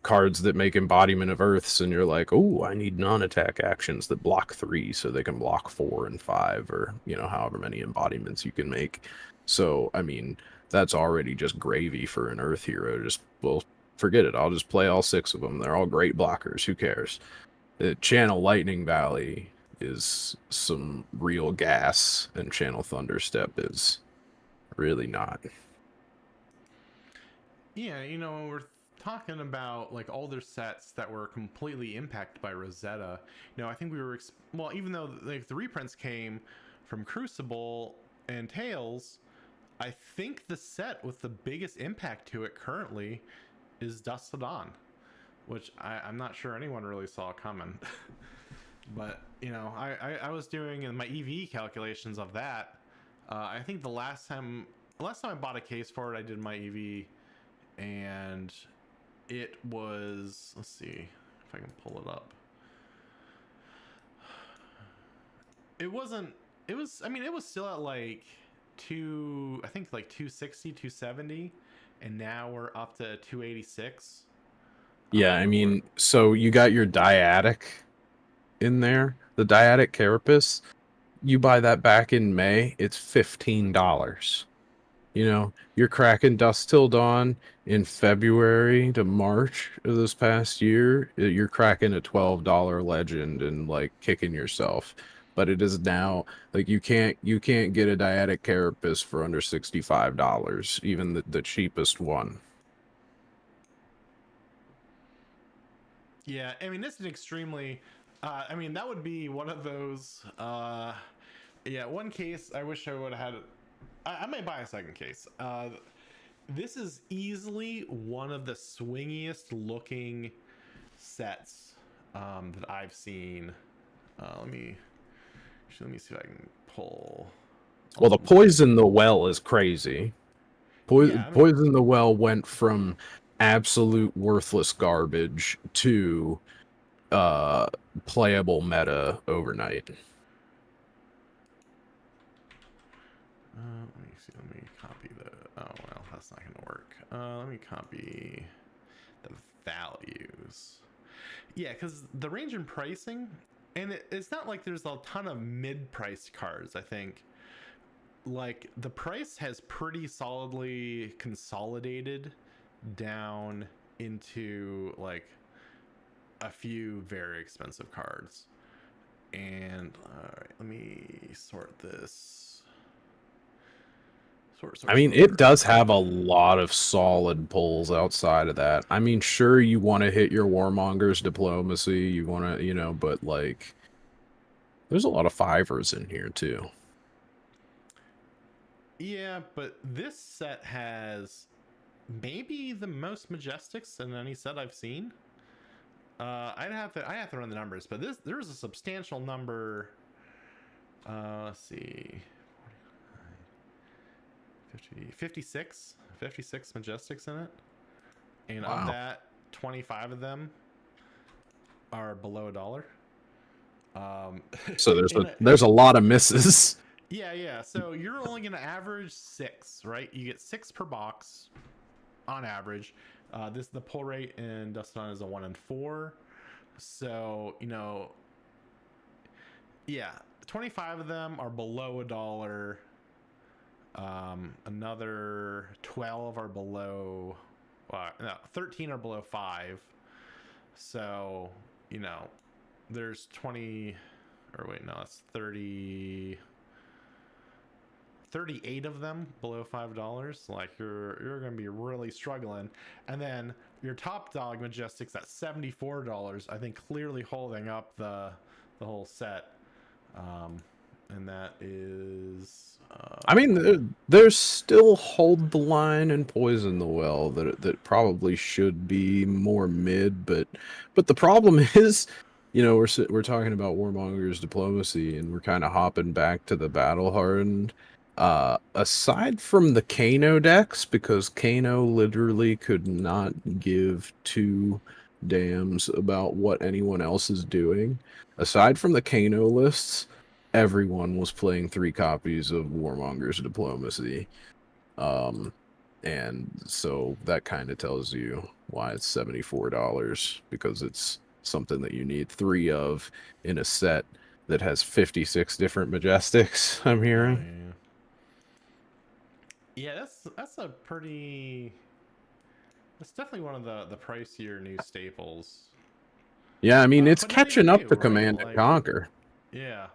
cards that make embodiment of Earths, and you're like, oh, I need non-attack actions that block 3 so they can block 4 and 5, or however many embodiments you can make. So I mean, that's already just gravy for an Earth hero. Just, well, forget it. I'll just play all 6 of them. They're all great blockers. Who cares? Channel Lightning Valley is some real gas, and Channel Thunderstep is really not. Yeah, when we're talking about like older sets that were completely impacted by Rosetta, I think we were well, even though like the reprints came from Crucible and Tales, I think the set with the biggest impact to it currently is Dust to Dawn, which I'm not sure anyone really saw coming. But I was doing in my EV calculations of that. I think the last time I bought a case for it, I did my EV, and it was, let's see if I can pull it up. It wasn't, it was, I mean, it was still at like I think like 260, 270, and now we're up to 286. Yeah, I mean, so you got your dyadic in there, the dyadic carapace. You buy that back in May, it's $15. You know, you're cracking Dust Till Dawn in February to March of this past year. You're cracking a $12 legend and like kicking yourself. But it is now like you can't get a dyadic carapace for under $65, even the cheapest one. Yeah, I mean, this is an extremely, I mean, that would be one of those, yeah, one case I wish I would have had. I may buy a second case. This is easily one of the swingiest looking sets that I've seen. Let me see if I can pull. Well, the Poison the Well is crazy. Yeah, I mean, Poison the Well went from absolute worthless garbage to playable meta overnight. let me see. Let me copy the. Oh well, that's not gonna work. Let me copy the values. Yeah, because the range in pricing, and it's not like there's a ton of mid-priced cards. I think like the price has pretty solidly consolidated down into like a few very expensive cards. And all right, let me sort this. I mean, it does have a lot of solid pulls outside of that. I mean, sure, you want to hit your Warmonger's Diplomacy, you want to, but like, there's a lot of fivers in here too. Yeah, but this set has maybe the most Majestics in any set I've seen. I have to run the numbers, but there's a substantial number. Let's see. 56 Majestics in it. And Wow. of that, 25 of them are below $1. So there's a lot of misses. Yeah. So you're only going to average 6, right? You get 6 per box on average. The pull rate in Dust Till Dawn is a 1 in 4. So, yeah, 25 of them are below $1. Another 12 are below, no, 13 are below 5. So, there's 20, or wait, no, it's 38 of them below $5. Like you're going to be really struggling. And then your top dog Majestics at $74, I think clearly holding up the whole set. And that is I mean, there's still Hold the Line and Poison the Well that probably should be more mid, but the problem is, we're talking about Warmonger's Diplomacy, and we're kind of hopping back to the Battle Hardened. Aside from the Kano decks, because Kano literally could not give two damns about what anyone else is doing. Aside from the Kano lists, everyone was playing 3 copies of Warmonger's Diplomacy. And so that kind of tells you why it's $74, because it's something that you need 3 of in a set that has 56 different Majestics, I'm hearing. Yeah, that's a pretty. That's definitely one of the pricier new staples. Yeah, I mean, it's catching up to Command and Conquer. Yeah.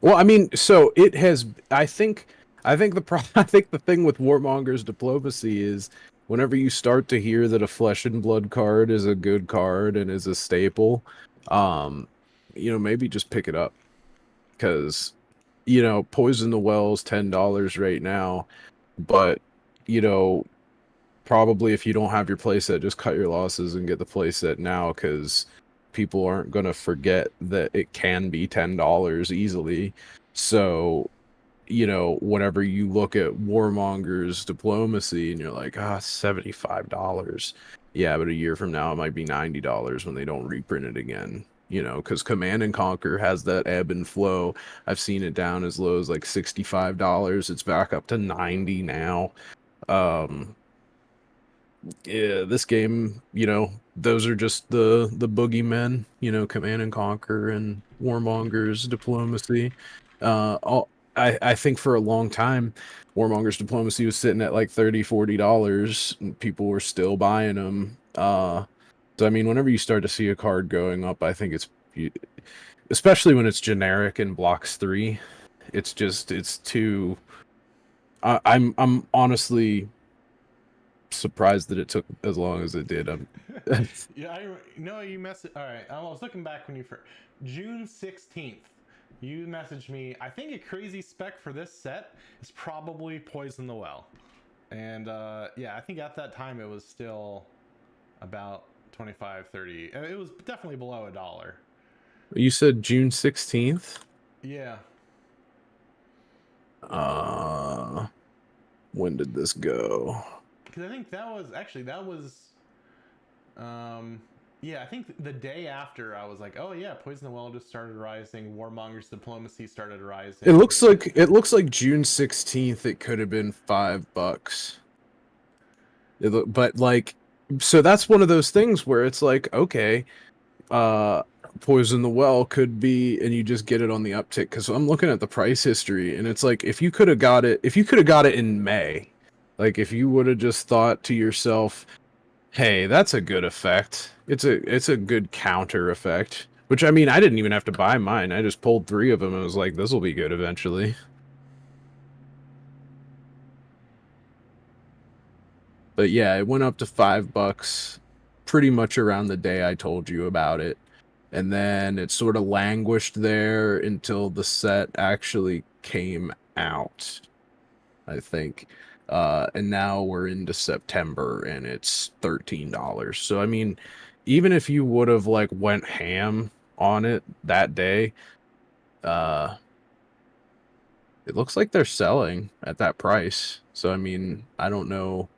Well, I mean, so it has. I think the thing with Warmonger's Diplomacy is whenever you start to hear that a Flesh and Blood card is a good card and is a staple, maybe just pick it up, because Poison the Well's $10 right now, but probably if you don't have your playset, just cut your losses and get the playset now, because people aren't going to forget that it can be $10 easily. So, whenever you look at Warmonger's Diplomacy and you're like, $75, Yeah, but a year from now it might be $90 when they don't reprint it again. You know, because Command and Conquer has that ebb and flow. I've seen it down as low as like $65. It's back up to 90 now. Um, yeah, this game, you know, those are just the boogeymen, you know, Command and Conquer and Warmonger's Diplomacy. All I think for a long time, Warmonger's Diplomacy was sitting at like $30, $40, and people were still buying them. So I mean, whenever you start to see a card going up, I think especially when it's generic and blocks 3, it's too. I'm honestly surprised that it took as long as it did. Yeah, I know you messaged. All right, I was looking back when you first June 16th. You messaged me. I think a crazy spec for this set is probably Poison the Well, and yeah, I think at that time it was still about 25, 30. It was definitely below $1. You said June 16th? Yeah. When did this go? Because I think that was yeah, I think the day after I was like, oh yeah, Poison the Well just started rising, Warmonger's Diplomacy started rising. It looks like June 16th it could have been $5. But like, so that's one of those things where it's like, okay, Poison the Well could be, and you just get it on the uptick. Because I'm looking at the price history, and it's like if you could have got it in May, like if you would have just thought to yourself, hey, that's a good effect. It's a good counter effect. Which I mean, I didn't even have to buy mine. I just pulled 3 of them and was like, this will be good eventually. But yeah, it went up to $5 pretty much around the day I told you about it. And then it sort of languished there until the set actually came out, I think. And now we're into September and it's $13. So I mean, even if you would have like went ham on it that day, it looks like they're selling at that price. So I mean, I don't know.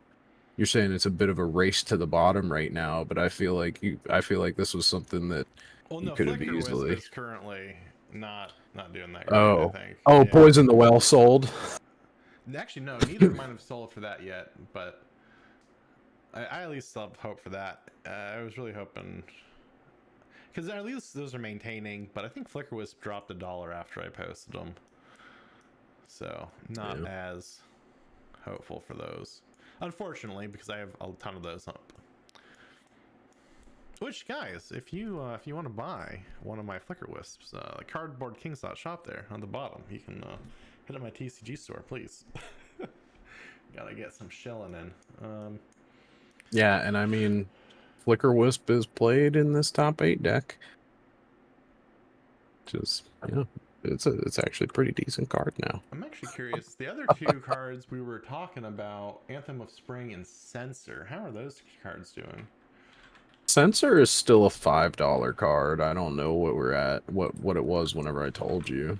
You're saying it's a bit of a race to the bottom right now, but I feel like this was something that Well, you no, could have Flicker Wisp easily. is currently not doing that great. I Oh, think. oh, Yeah. Poison the Well sold. Actually, no, neither of mine have sold for that yet, but I at least still have hope for that. I was really hoping because at least those are maintaining, but I think Flicker Wisp dropped $1 after I posted them, so not as hopeful for those, unfortunately, because I have a ton of those up. Which, guys, if you want to buy one of my Flicker Wisps, Cardboard King's shop there on the bottom, you can hit up my TCG store, please. Gotta get some shilling in. Yeah, and I mean, Flicker Wisp is played in this top 8 deck. Just, yeah, it's actually a pretty decent card now. I'm actually curious. The other 2 cards we were talking about, Anthem of Spring and Censor, how are those cards doing? Censor is still a $5 card. I don't know what we're at, what it was whenever I told you.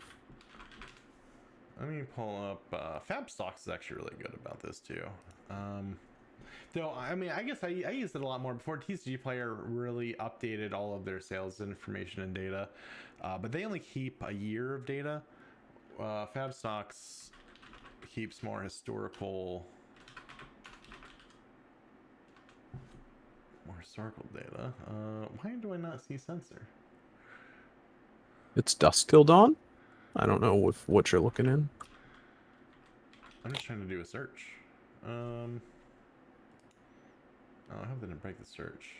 Let me pull up. FABTCG is actually really good about this too. Though, I mean, I guess I used it a lot more before TCG Player really updated all of their sales information and data. But they only keep a year of data. FABTCG keeps more historical data. Why do I not see Censor? It's Dusk Till Dawn? I don't know what you're looking in. I'm just trying to do a search. Oh, I hope they didn't break the search.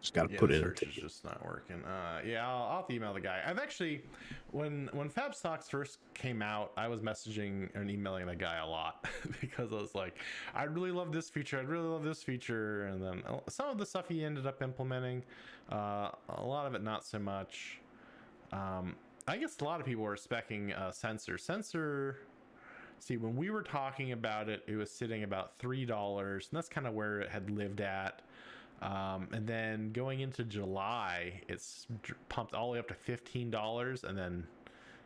Just gotta put it in. Search is just not working. Yeah, I'll have to email the guy. I've actually, when FABTCG first came out, I was messaging and emailing the guy a lot because I was like, I really love this feature. I'd really love this feature, and then some of the stuff he ended up implementing, a lot of it not so much. I guess a lot of people were speccing Censor. Censor. See, when we were talking about it, it was sitting about $3, and that's kind of where it had lived at. And then going into July, it's pumped all the way up to $15, and then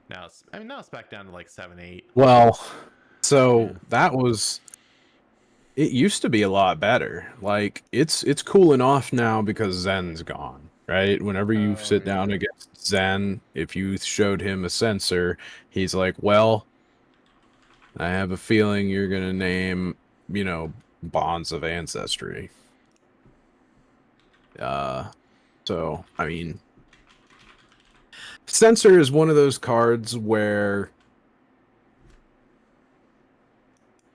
Now it's, I mean, now it's back down to like 7, 8. Well, Yeah. so that was it used to be a lot better. Like it's cooling off now because Zen's gone, right? Whenever you Oh sit down yeah. against Zen, if you showed him a sensor, he's like, "Well, I have a feeling you're gonna name, bonds of ancestry." Uh, so I mean, sensor is one of those cards where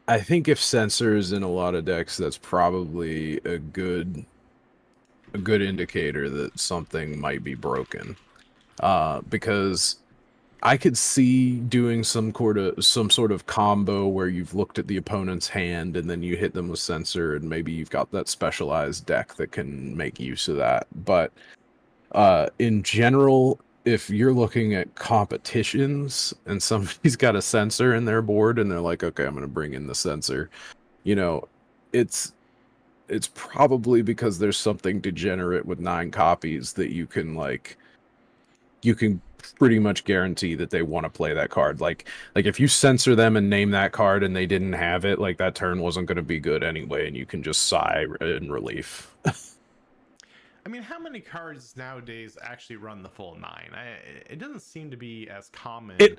I think if sensor is in a lot of decks, that's probably a good indicator that something might be broken. Because I could see doing some sort of combo where you've looked at the opponent's hand and then you hit them with sensor, and maybe you've got that specialized deck that can make use of that. But in general, if you're looking at competitions and somebody's got a sensor in their board and they're like, okay, I'm going to bring in the sensor, you know, it's it's probably because there's something degenerate with 9 copies that you can pretty much guarantee that they want to play that card. Like if you censor them and name that card and they didn't have it, like that turn wasn't going to be good anyway, and you can just sigh in relief. I mean, how many cards nowadays actually run the full 9? It doesn't seem to be as common. It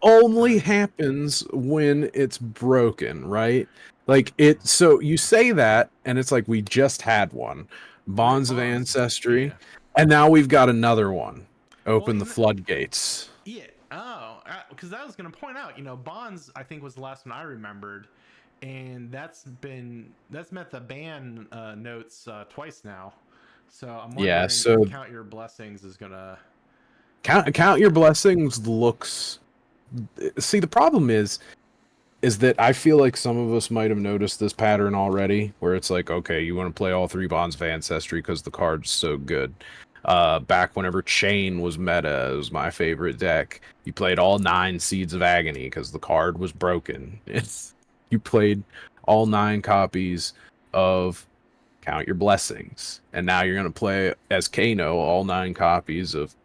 only Uh, happens when it's broken, right? Like it. So you say that, and it's like we just had one, right, Bonds of bonds. Ancestry, Yeah. and now we've got another one. Well, Open the floodgates. yeah. Oh, because I was going to point out, bonds. I think was the last one I remembered, and that's met the ban notes twice now. So I'm Yeah. wondering if So count your blessings is gonna. count your blessings looks. See, the problem is that I feel like some of us might have noticed this pattern already, where it's like, okay, you want to play all 3 Bonds of Ancestry because the card's so good. Back whenever Chain was meta, it was my favorite deck. You played all 9 Seeds of Agony because the card was broken. You played all 9 copies of Count Your Blessings, and now you're gonna play as Kano all 9 copies of,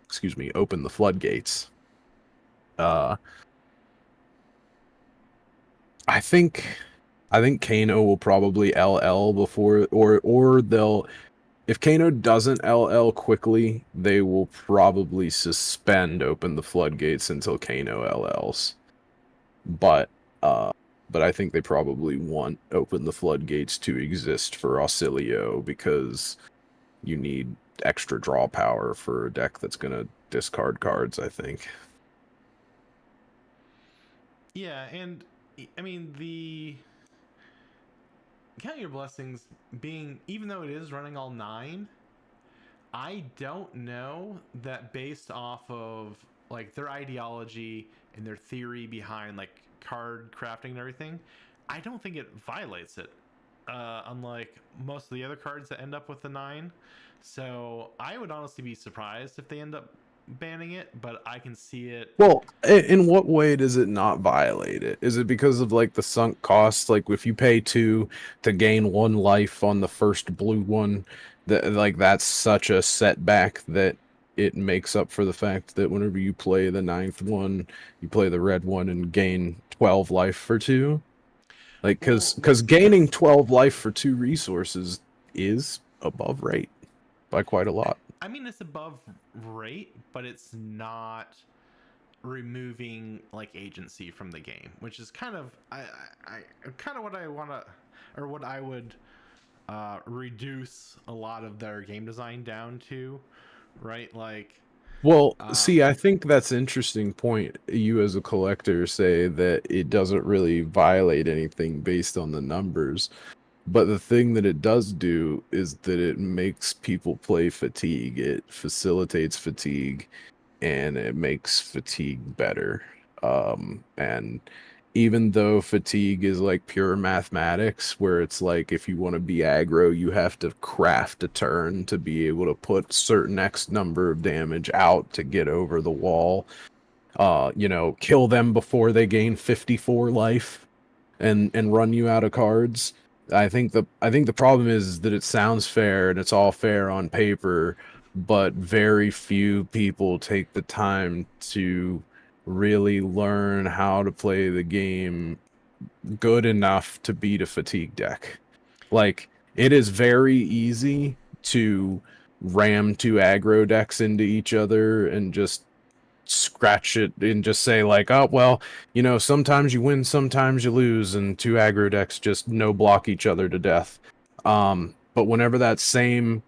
excuse me, Open the Floodgates. Uh, I think Kano will probably LL before, or they'll, if Kano doesn't LL quickly, they will probably suspend Open the Floodgates until Kano LLs. But uh but I think they probably want Open the Floodgates to exist for Auxilio because you need extra draw power for a deck that's gonna discard cards, I think. Yeah, and I mean the count your blessings being, even though it is running all 9, I don't know that based off of like their ideology and their theory behind like card crafting and everything, I don't think it violates it. Unlike most of the other cards that end up with the 9. So I would honestly be surprised if they end up banning it, but I can see it. Well, in what way does it not violate it? Is it because of like the sunk costs? Like if you pay 2 to gain 1 life on the first blue one, that like that's such a setback that it makes up for the fact that whenever you play the 9th one, you play the red one and gain 12 life for 2. Like Well, because gaining 12 life for 2 resources is above rate by quite a I, lot. I mean, it's above rate, but it's not removing like agency from the game, which is kind of kind of what I want to, or what I would reduce a lot of their game design down to, right? Like, Well, um, see, I think that's an interesting point. You as a collector say that it doesn't really violate anything based on the numbers. But the thing that it does do is that it makes people play fatigue. It facilitates fatigue and it makes fatigue better. And even though fatigue is like pure mathematics, where it's like if you want to be aggro, you have to craft a turn to be able to put certain X number of damage out to get over the wall. Kill them before they gain 54 life and run you out of cards. I think the problem is that it sounds fair and it's all fair on paper, but very few people take the time to really learn how to play the game good enough to beat a fatigue deck. Like, it is very easy to ram two aggro decks into each other and just scratch it and just say like, oh well, sometimes you win, sometimes you lose, and two aggro decks just no block each other to death. But whenever that same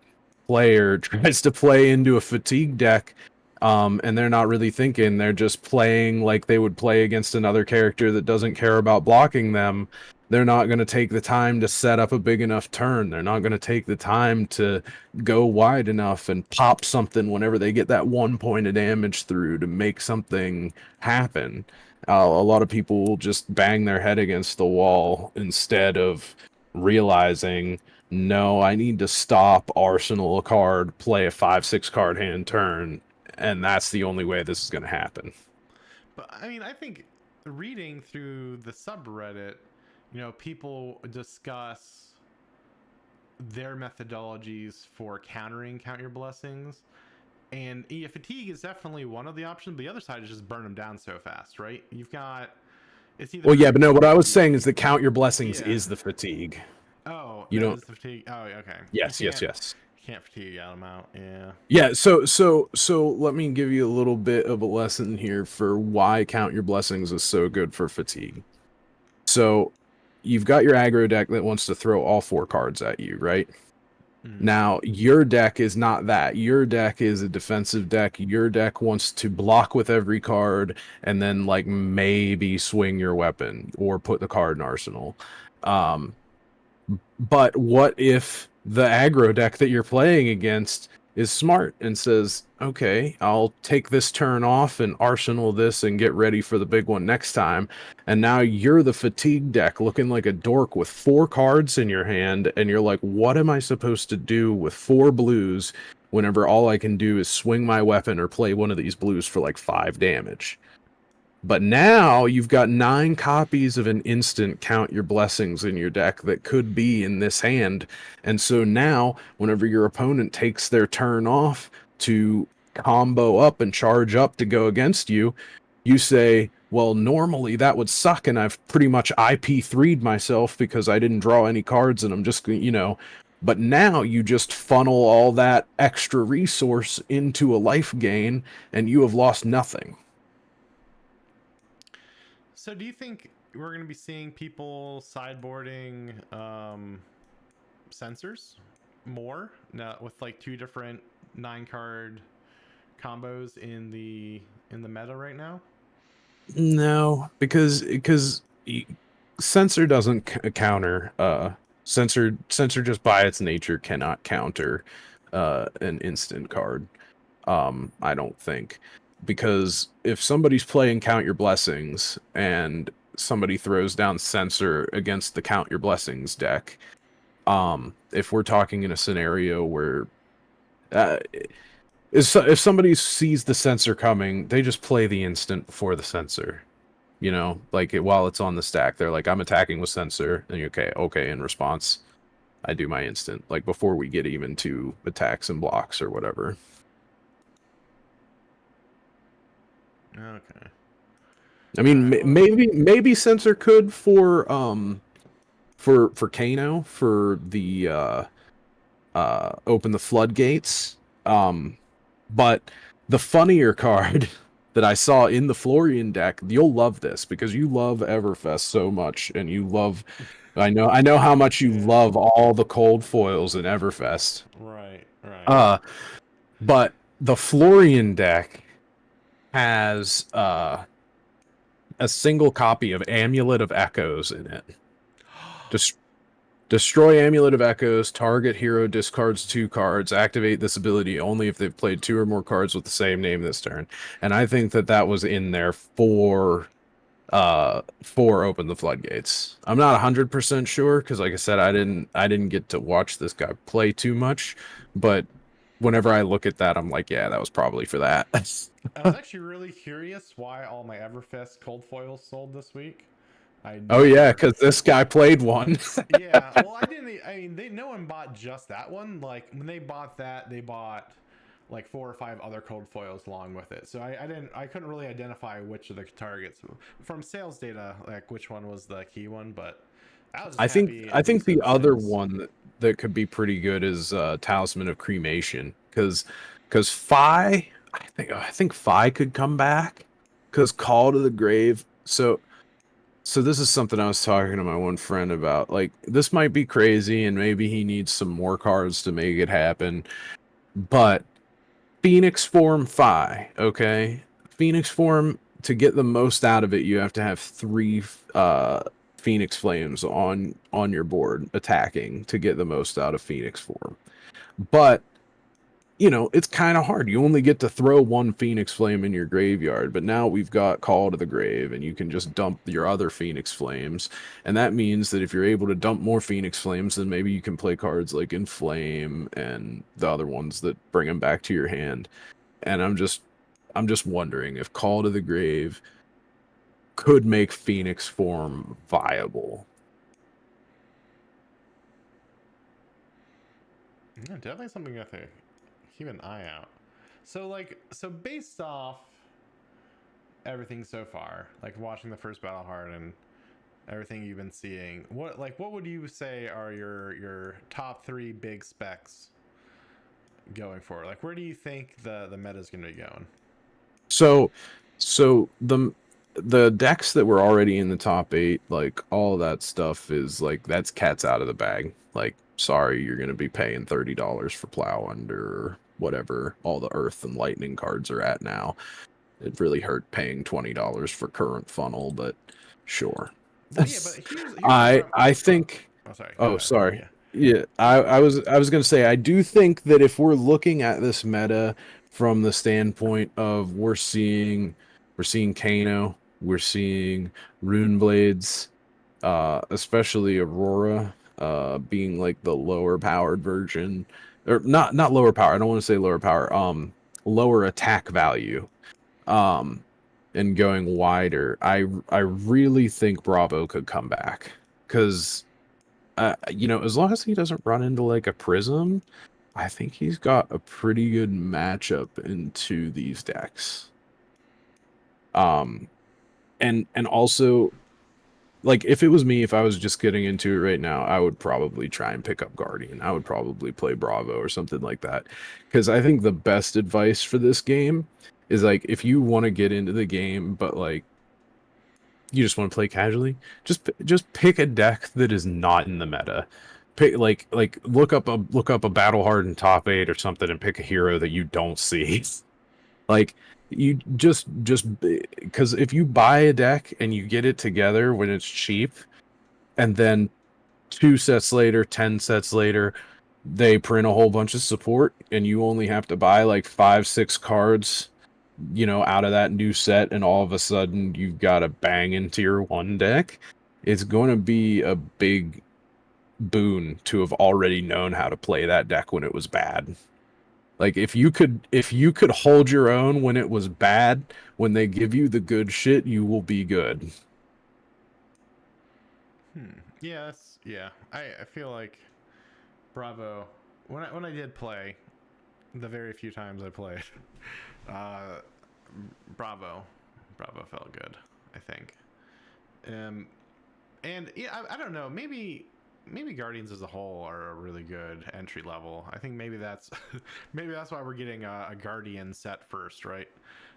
player tries to play into a fatigue deck, and they're not really thinking, they're just playing like they would play against another character that doesn't care about blocking them. They're not going to take the time to set up a big enough turn. They're not going to take the time to go wide enough and pop something whenever they get that 1 point of damage through to make something happen. A lot of people will just bang their head against the wall instead of realizing, no, I need to stop, arsenal a card, play a 5-6 card hand turn, and that's the only way this is going to happen. But I mean, I think reading through the subreddit, people discuss their methodologies for countering Count Your Blessings. And yeah, fatigue is definitely one of the options, but the other side is just burn them down so fast, right? You've got, it's either. Well, yeah, but no, what I was saying is that Count Your Blessings is the fatigue. Oh, You that don't. is the fatigue. Oh, okay. Yes. Can't fatigue out them out. Yeah. Yeah, so let me give you a little bit of a lesson here for why Count Your Blessings is so good for fatigue. So, you've got your aggro deck that wants to throw all 4 cards at you, right? Now, your deck is not that. Your deck is a defensive deck. Your deck wants to block with every card and then like maybe swing your weapon or put the card in arsenal. But what if the aggro deck that you're playing against is smart and says, okay, I'll take this turn off and arsenal this and get ready for the big one next time. And now you're the fatigue deck looking like a dork with 4 cards in your hand. And you're like, what am I supposed to do with 4 blues whenever all I can do is swing my weapon or play one of these blues for like 5 damage? But now you've got 9 copies of an instant Count Your Blessings in your deck that could be in this hand. And so now, whenever your opponent takes their turn off to combo up and charge up to go against you, you say, well, normally that would suck, and I've pretty much IP3'd myself because I didn't draw any cards, and I'm just, but now you just funnel all that extra resource into a life gain, and you have lost nothing. So do you think we're going to be seeing people sideboarding sensors more now with like 2 different 9-card combos in the meta right now? No, because Censor doesn't counter. Censor just by its nature cannot counter an instant card. I don't think, because if somebody's playing Count Your Blessings and somebody throws down Censor against the Count Your Blessings deck, if we're talking in a scenario where if somebody sees the Censor coming, they just play the instant before the Censor. Like while it's on the stack, they're like, I'm attacking with Censor, and you're okay, in response, I do my instant, like before we get even to attacks and blocks or whatever. Okay. I mean, maybe Censor could for Kano for the open the floodgates. But the funnier card that I saw in the Florian deck, you'll love this because you love Everfest so much, and you love. I know how much you love all the cold foils in Everfest. Right. But the Florian deck has a single copy of Amulet of Echoes in it. Destroy Amulet of Echoes, target hero discards 2 cards, activate this ability only if they've played 2 or more cards with the same name this turn. And I think that was in there for Open the Floodgates. I'm not 100% sure because, like I said, I didn't get to watch this guy play too much, but whenever I look at that, I'm like, yeah, that was probably for that. I was actually really curious why all my Everfest cold foils sold this week. Oh yeah, because this guy played one. Yeah, well, I didn't. I mean, no one bought just that one. Like when they bought that, they bought like 4 or 5 other cold foils along with it. So I couldn't really identify which of the targets from sales data, like which one was the key one, but I was just happy I at think least the with other sales. one that could be pretty good is Talisman of Cremation, because Phi, I think Phi could come back, because Call to the Grave. So this is something I was talking to my one friend about. Like, this might be crazy, and maybe he needs some more cards to make it happen. But Phoenix Form Phi, okay? Phoenix Form, to get the most out of it, you have to have 3 Phoenix Flames on your board attacking to get the most out of Phoenix Form. But you know, it's kind of hard. You only get to throw 1 Phoenix Flame in your graveyard, but now we've got Call to the Grave, and you can just dump your other Phoenix Flames. And that means that if you're able to dump more Phoenix Flames, then maybe you can play cards like Inflame and the other ones that bring them back to your hand. And I'm just wondering if Call to the Grave could make Phoenix Form viable. Yeah, definitely something you have to keep an eye out. So based off everything so far, like watching the first Battle Hard and everything you've been seeing, what would you say are your top 3 big specs going forward? Like, where do you think the meta is going to be going? So, so the decks that were already in the top 8, like all that stuff is like that's cat's out of the bag. Like, sorry, you're gonna be paying $30 for Plow under whatever all the Earth and Lightning cards are at now. It really hurt paying $20 for current funnel, but sure. Well, yeah, but here's where I'm. I think. Oh, sorry. Go Oh, ahead. sorry. Yeah. Yeah, I was gonna say I do think that if we're looking at this meta from the standpoint of we're seeing Kano, we're seeing Rune Blades, especially Aurora, being like the lower powered version, or not lower power. I don't want to say lower power. Lower attack value. Um, and going wider. I really think Bravo could come back because you know, as long as he doesn't run into like a prism, I think he's got a pretty good matchup into these decks. Um, and also, like, if it was me, if I was just getting into it right now, I would probably try and pick up Guardian. I would probably play Bravo or something like that, because I think the best advice for this game is like if you want to get into the game, but like you just want to play casually, just pick a deck that is not in the meta. Pick look up a battle hardened top 8 or something and pick a hero that you don't see. Like you just because if you buy a deck and you get it together when it's cheap, and then 2 sets later, 10 sets later, they print a whole bunch of support, and you only have to buy like 5, 6 cards, you know, out of that new set, and all of a sudden you've got a bang in tier 1 deck. It's going to be a big boon to have already known how to play that deck when it was bad. Like if you could hold your own when it was bad, when they give you the good shit, you will be good. Yeah. Yeah. I feel like Bravo. When I did play, the very few times I played, uh, Bravo, Bravo felt good. I think. Um, and yeah, I don't know. Maybe Guardians as a whole are a really good entry level. I think maybe that's maybe that's why we're getting a Guardian set first, right?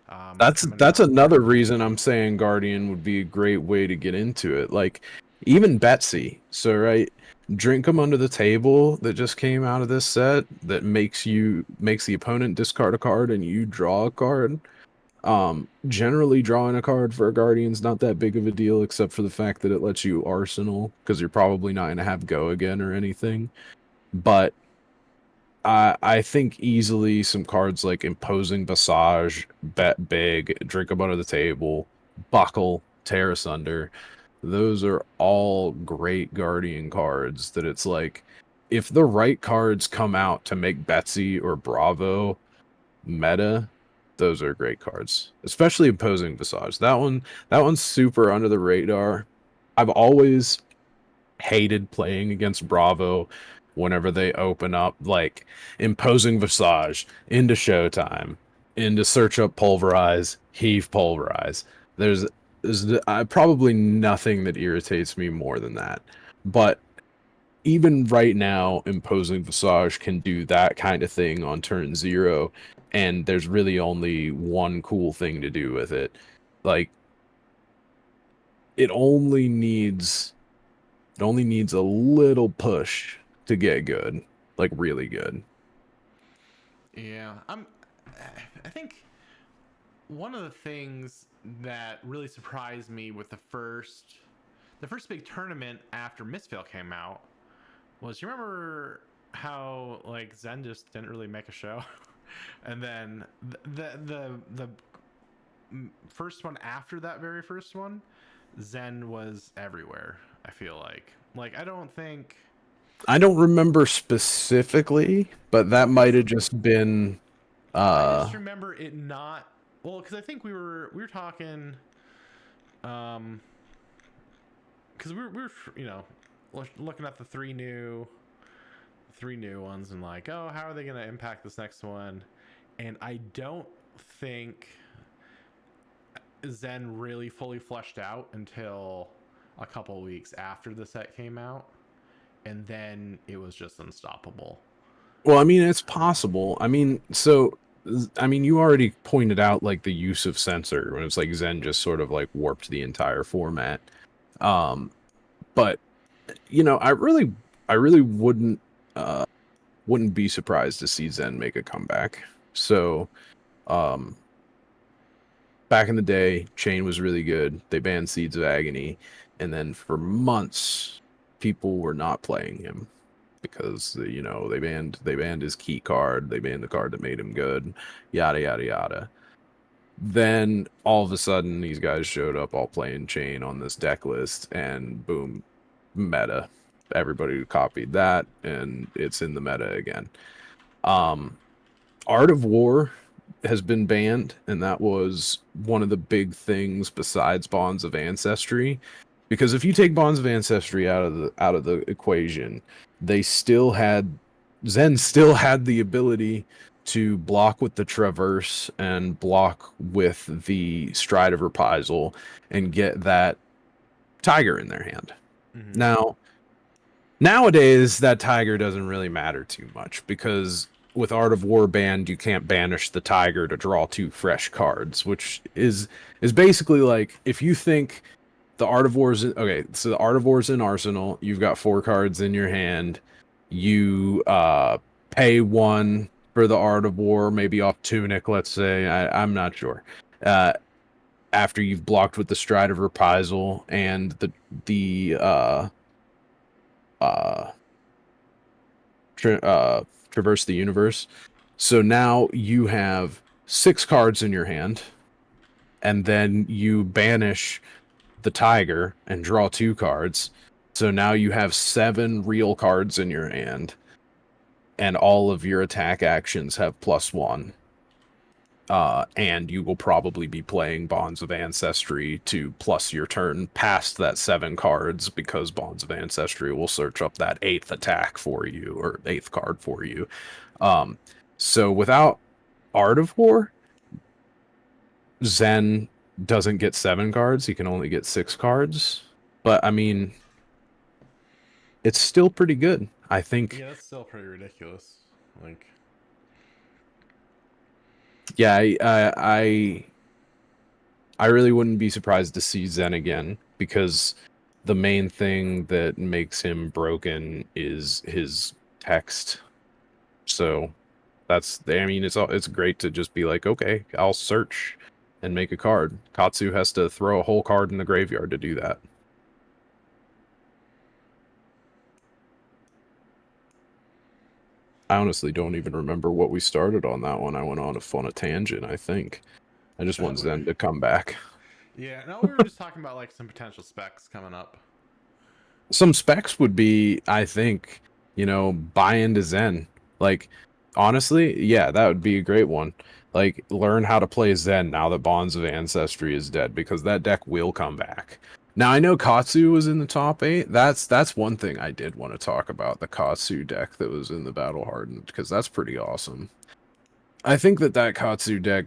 Coming That's out. another reason I'm saying Guardian would be a great way to get into it. Like even Betsy. So right, Drink 'em Under the Table that just came out of this set that makes the opponent discard a card and you draw a card. Generally drawing a card for a Guardian's not that big of a deal, except for the fact that it lets you arsenal because you're probably not gonna have go again or anything. But I think easily some cards like Imposing Visage, Bet Big, Drink 'em Under the Table, Buckle, Tear Asunder. Those are all great Guardian cards that it's like, if the right cards come out to make Betsy or Bravo meta, those are great cards. Especially Imposing Visage. That one's super under the radar. I've always hated playing against Bravo whenever they open up like imposing visage into showtime, into search up pulverize, heave pulverize. There's probably nothing that irritates me more than that. But even right now, imposing visage can do that kind of thing on turn 0, and there's really only one cool thing to do with it. Like it only needs a little push to get good, like really good. Yeah, I think one of the things that really surprised me with the first big tournament after Mistveil came out was, you remember how like Zen just didn't really make a show, and then the first one after that very first one, Zen was everywhere. I feel like I don't remember specifically, but that might have just been I just uh remember it not well, because I think we were talking, um, because we were looking at the three new ones and like, oh, how are they going to impact this next one? And I don't think Zen really fully fleshed out until a couple weeks after the set came out, and then it was just unstoppable. well, I mean, it's possible. I mean, you already pointed out like the use of censor when it's like Zen just sort of like warped the entire format. Um, but I really wouldn't be surprised to see Zen make a comeback. So, um, back in the day, Chain was really good. They banned Seeds of Agony, and then for months, people were not playing him because they banned his key card, they banned the card that made him good, yada yada yada. Then all of a sudden, these guys showed up all playing Chain on this deck list, and boom, meta. Everybody copied that, and it's in the meta again. Um, Art of War has been banned, and that was one of the big things besides Bonds of Ancestry. Because if you take Bonds of Ancestry out of the equation, they still had Zen still had the ability to block with the Traverse and block with the Stride of Reprisal and get that Tiger in their hand. Mm-hmm. Now, nowadays, that Tiger doesn't really matter too much because with Art of War banned, you can't banish the Tiger to draw 2 fresh cards, which is basically like if you think the Art of War is okay, so the Art of War is in Arsenal, you've got 4 cards in your hand, you pay 1 for the Art of War, maybe off Tunic, let's say, I'm not sure. After you've blocked with the Stride of Reprisal and the uh traverse the universe. So now you have 6 cards in your hand, and then you banish the tiger and draw 2 cards. So now you have 7 real cards in your hand, and all of your attack actions have +1. And you will probably be playing Bonds of Ancestry to plus your turn past that 7 cards because Bonds of Ancestry will search up that 8th attack for you or 8th card for you. Um, so without Art of War, Zen doesn't get 7 cards. He can only get 6 cards. But I mean, it's still pretty good. I think. Yeah, that's still pretty ridiculous. Like, Yeah, I really wouldn't be surprised to see Zen again because the main thing that makes him broken is his text. So I mean, it's great to just be like, okay, I'll search and make a card. Katsu has to throw a whole card in the graveyard to do that. I honestly don't even remember what we started on that one. I went on a tangent, I think. I just want Zen to come back. yeah, no, we were just talking about like some potential specs coming up. Some specs would be, I think, buy into Zen. Like, honestly, yeah, that would be a great one. Like, learn how to play Zen now that Bonds of Ancestry is dead, because that deck will come back. Now I know Katsu was in the top 8. That's one thing I did want to talk about, the Katsu deck that was in the Battle Hardened, because that's pretty awesome. I think that Katsu deck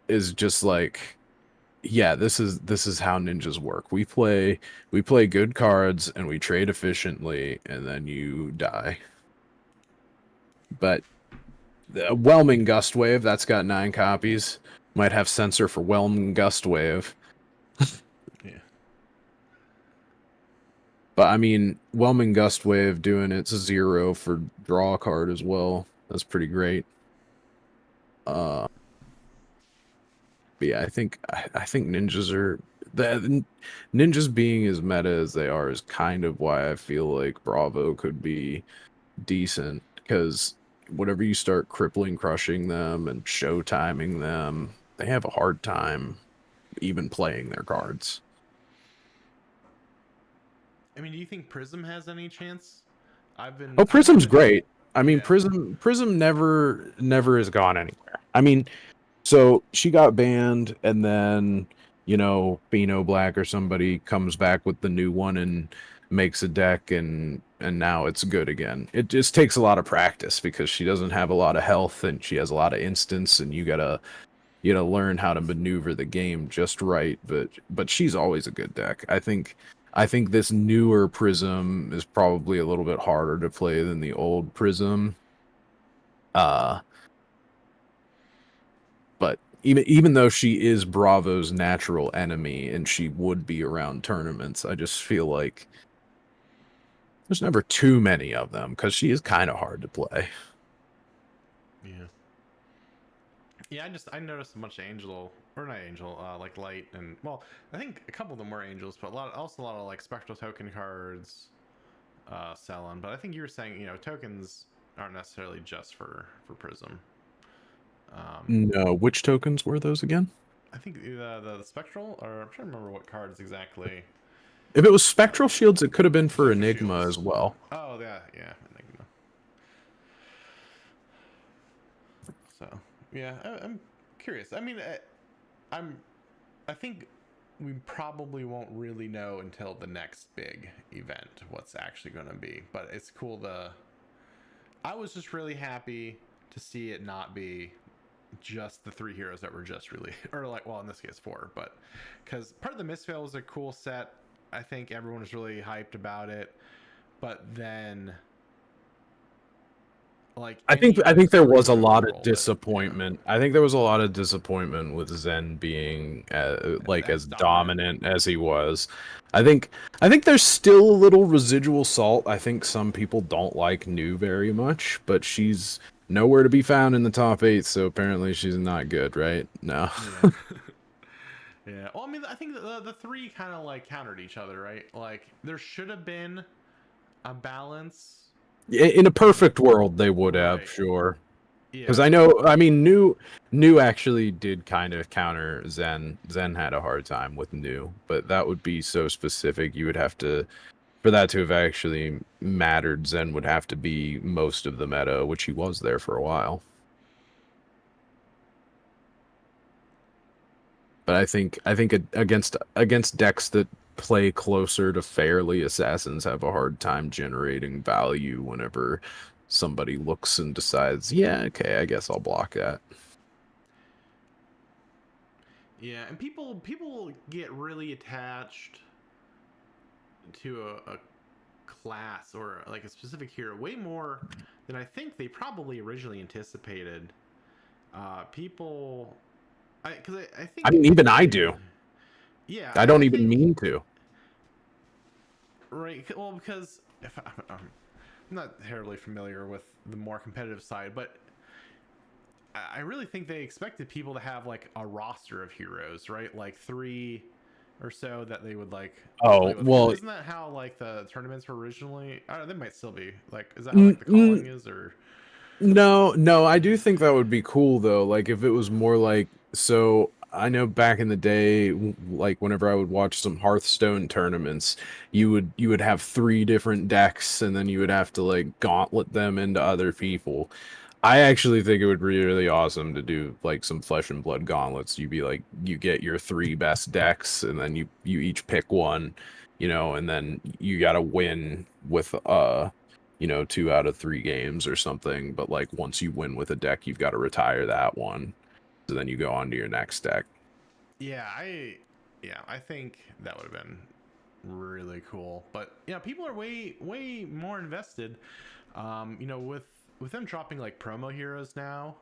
is just like, yeah, this is how ninjas work. We play good cards and we trade efficiently, and then you die. But the Whelming Gust Wave, that's got 9 copies. Might have censor for Whelming Gust Wave. Yeah. But I mean, Whelming Gust Wave doing it's a 0 for draw a card as well. That's pretty great. Uh, but yeah, I think ninjas are the ninjas being as meta as they are is kind of why I feel like Bravo could be decent, because whatever you start crippling crushing them and show timing them, they have a hard time even playing their cards. I mean, do you think Prism has any chance? Oh, I've Prism's been, great. I mean, yeah, Prism never has gone anywhere. I mean, so she got banned, and then Bino Black or somebody comes back with the new one and makes a deck, and now it's good again. It just takes a lot of practice because she doesn't have a lot of health and she has a lot of instance, and you gotta learn how to maneuver the game just right. But she's always a good deck. I think this newer Prism is probably a little bit harder to play than the old Prism. Uh, but even though she is Bravo's natural enemy and she would be around tournaments, I just feel like there's never too many of them because she is kind of hard to play. yeah, yeah. I noticed a bunch of Angel or not Angel, like Light and well, I think a couple of them were Angels, but also a lot of like Spectral token cards, selling. But I think you were saying tokens aren't necessarily just for Prism. Um, No, which tokens were those again? I think the Spectral, or I'm trying to remember what cards exactly. If it was Spectral Shields, it could have been for Spectral Enigma as Shields. well. Oh yeah, yeah, Enigma. So yeah, I'm curious. I mean, I'm I think we probably won't really know until the next big event what's actually going to be. But it's cool to. I was just really happy to see it not be just the 3 heroes that were just really, or like, well, in this case 4, but because part of the Mistveil was a cool set. I think everyone was really hyped about it, but then like I any think I other think there was a superhero lot could of roll it. Yeah, disappointment. I think there was a lot of disappointment with Zen being like as as dominant. dominant as he was. I think I think there's still a little residual salt. I think some people don't like New very much, but she's nowhere to be found in the top 8, so apparently she's not good, right? No. Yeah. Yeah. Well, I mean, I think the 3 kind of like countered each other, right? Like there should have been a balance. In a perfect world they would have, Right. sure. Because Yeah. I know, I mean, New actually did kind of counter Zen. Zen had a hard time with New, but that would be so specific. You would have to, for that to have actually mattered, Zen would have to be most of the meta, which he was there for a while. But I think against decks that play closer to fairly, assassins have a hard time generating value whenever somebody looks and decides, yeah, okay, I guess I'll block that. Yeah, and people get really attached to a class or like a specific hero way more than I think they probably originally anticipated. People, because I I think, mean, even I do. yeah, I don't I even think mean to. right. Well, because if I'm not terribly familiar with the more competitive side, but I really think they expected people to have like a roster of heroes, right? Like 3 or so that they would like Oh, play with. Because well, isn't that how like the tournaments were originally? I don't know, they might still be. Like, is that how like the calling is, or no, no, I do think that would be cool though. Like if it was more like, so I know back in the day, like whenever I would watch some Hearthstone tournaments, you would have 3 different decks and then you would have to like gauntlet them into other people. I actually think it would be really awesome to do like some Flesh and Blood gauntlets. You be like, you get your three best decks, and then you each pick one, and then you got to win with 2 out of 3 games or something. But like once you win with a deck, you've got to retire that one, so then you go on to your next deck. Yeah, I think that would have been really cool. But people are way more invested. With them dropping like promo heroes now,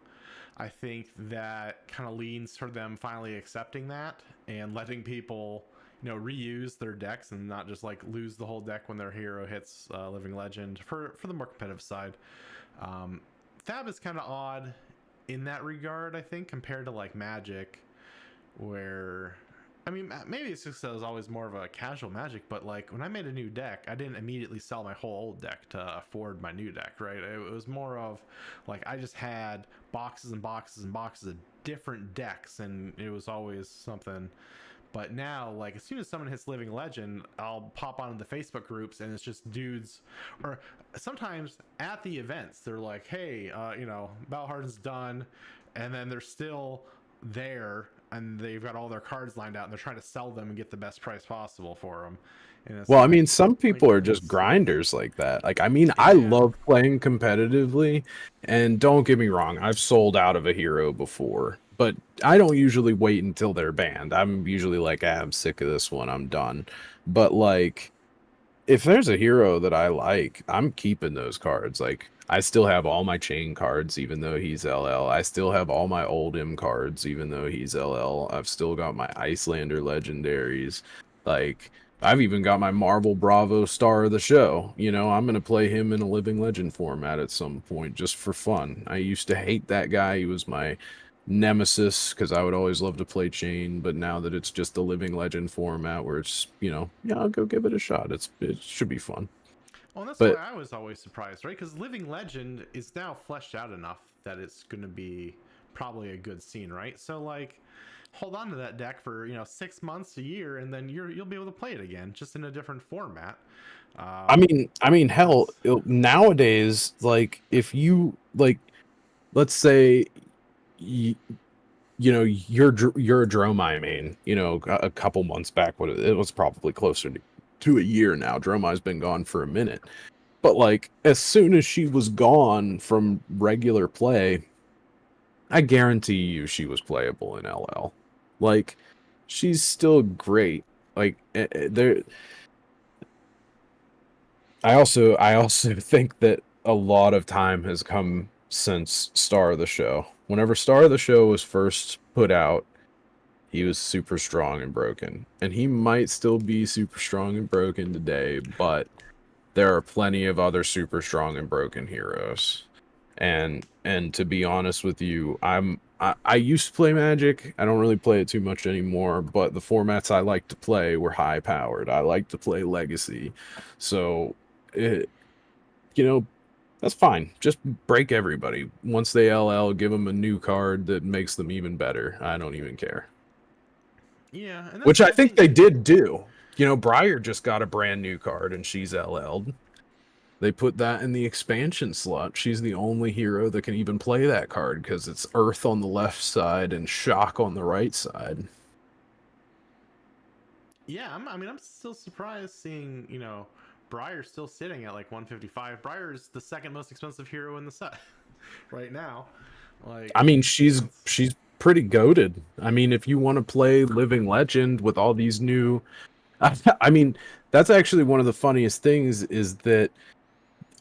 I think that kind of leans toward them finally accepting that and letting people reuse their decks and not just like lose the whole deck when their hero hits Living Legend for the more competitive side. Fab is kind of odd in that regard, I think, compared to like Magic, where I mean, maybe it's just that I was always more of a casual Magic, but like when I made a new deck, I didn't immediately sell my whole old deck to afford my new deck, right? It was more of like I just had boxes and boxes and boxes of different decks, and it was always something. But now, like as soon as someone hits Living Legend, I'll pop onto the Facebook groups, and it's just dudes, or sometimes at the events, they're like, "Hey, Battle Harden's done," and then they're still there and they've got all their cards lined out and they're trying to sell them and get the best price possible for them. And it's Well, I like, mean, some people are just guys, grinders like that. Like, I mean, I yeah, love playing competitively, and don't get me wrong, I've sold out of a hero before, but I don't usually wait until they're banned. I'm usually like, I'm sick of this one, I'm done. But like, if there's a hero that I like, I'm keeping those cards. Like, I still have all my chain cards, even though he's LL. I still have all my old M cards, even though he's LL. I've still got my Icelander legendaries. Like, I've even got my Marvel Bravo star of the show. I'm going to play him in a Living Legend format at some point just for fun. I used to hate that guy. He was my nemesis because I would always love to play chain, but now that it's just the Living Legend format where it's yeah, I'll go give it a shot. It should be fun. well, that's why But I was always surprised, right? Because Living Legend is now fleshed out enough that it's going to be probably a good scene, right? So like, hold on to that deck for 6 months, a year, and then you'll be able to play it again, just in a different format. I mean, hell, That's nowadays, like if you like, let's say you, you're a Dromai main. A couple months back, it was probably closer to a year now. Dromai's been gone for a minute. But like as soon as she was gone from regular play, I guarantee you she was playable in LL. Like she's still great. Like there I also think that a lot of time has come since Star of the Show. Whenever Star of the Show was first put out, he was super strong and broken. And he might still be super strong and broken today, but there are plenty of other super strong and broken heroes. And to be honest with you, I used to play Magic. I don't really play it too much anymore, but the formats I like to play were high powered. I like to play Legacy. So it, you know, that's fine. Just break everybody. Once they LL, give them a new card that makes them even better. I don't even care. yeah, and that's Which why I I think think they did do. Briar just got a brand new card and she's LL'd. They put that in the expansion slot. She's the only hero that can even play that card because it's Earth on the left side and Shock on the right side. yeah, I'm still surprised seeing Briar's still sitting at like 155. Briar's the second most expensive hero in the set right now. Like I mean, she's that's she's pretty goated. I mean, if you want to play Living Legend with all these new, I mean, that's actually one of the funniest things is that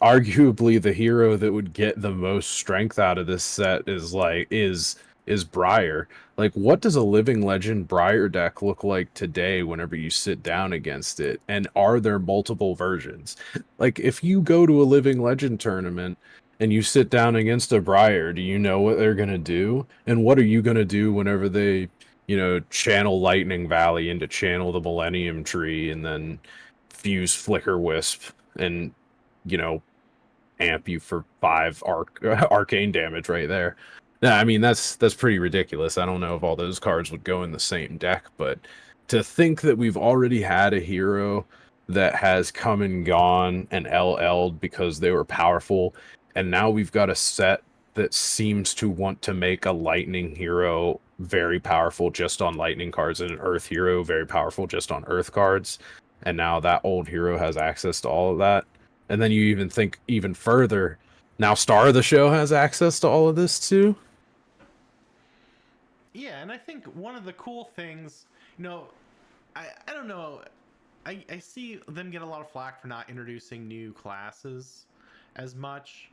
arguably the hero that would get the most strength out of this set is Briar. Like, what does a Living Legend Briar deck look like today whenever you sit down against it? And are there multiple versions? Like, if you go to a Living Legend tournament and you sit down against a Briar, do you know what they're gonna do? And what are you gonna do whenever they, channel Lightning Valley into channel the Millennium Tree and then fuse Flicker Wisp and you know amp you for 5 arcane damage right there. Yeah, I mean that's pretty ridiculous. I don't know if all those cards would go in the same deck, but to think that we've already had a hero that has come and gone and LL'd because they were powerful, and now we've got a set that seems to want to make a lightning hero very powerful just on lightning cards and an earth hero very powerful just on earth cards. And now that old hero has access to all of that. And then you even think even further, now Star of the Show has access to all of this too. Yeah, and I think one of the cool things, you know, I don't know, I see them get a lot of flack for not introducing new classes as much,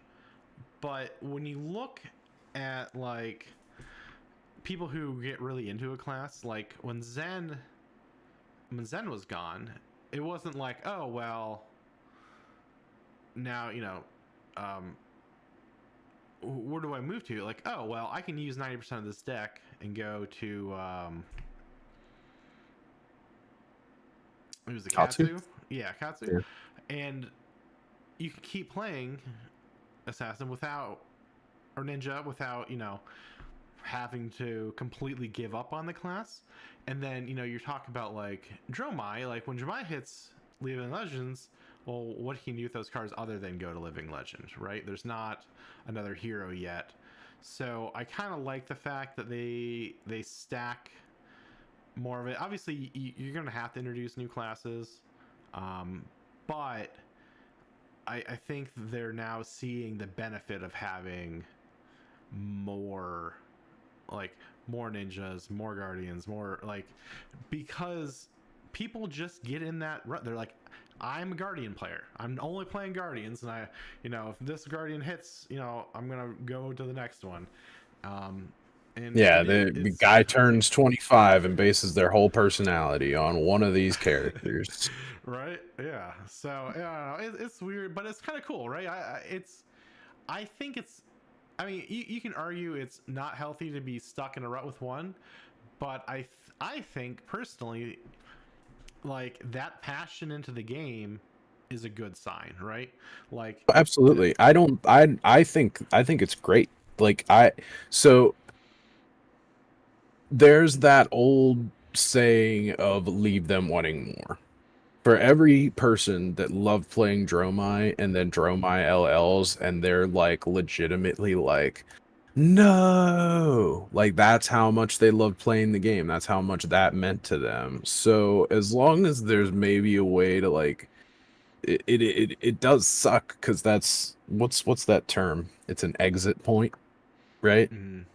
but when you look at like people who get really into a class, like when Zen was gone, it wasn't like, oh well, now where do I move to? Like, oh well, I can use 90% of this deck and go to it was the Katsu. Yeah, Katsu. Yeah. And you can keep playing Assassin without, or Ninja without, having to completely give up on the class. And then, you're talking about like Dromai, like when Dromai hits Living Legends, well, what can you do with those cards other than go to Living Legend, right? There's not another hero yet. So I kind of like the fact that they stack more of it. Obviously, you're going to have to introduce new classes, but I think they're now seeing the benefit of having more, like more ninjas, more guardians, more like, because people just get in that rut. They're like, I'm a guardian player. I'm only playing guardians, and if this guardian hits, I'm gonna go to the next one. And yeah, the guy turns 25 and bases their whole personality on one of these characters. Right? Yeah. So yeah, it's weird, but it's kind of cool, right? I think it's. I mean, you can argue it's not healthy to be stuck in a rut with one, but I think personally, like that passion into the game is a good sign, right? Like Absolutely. I think it's great. So there's that old saying of leave them wanting more. For every person that loved playing Dromai and then Dromai LLs and they're like legitimately like, no, like that's how much they loved playing the game. That's how much that meant to them. So as long as there's maybe a way to like it does suck because that's what's that term? It's an exit point, right? mm,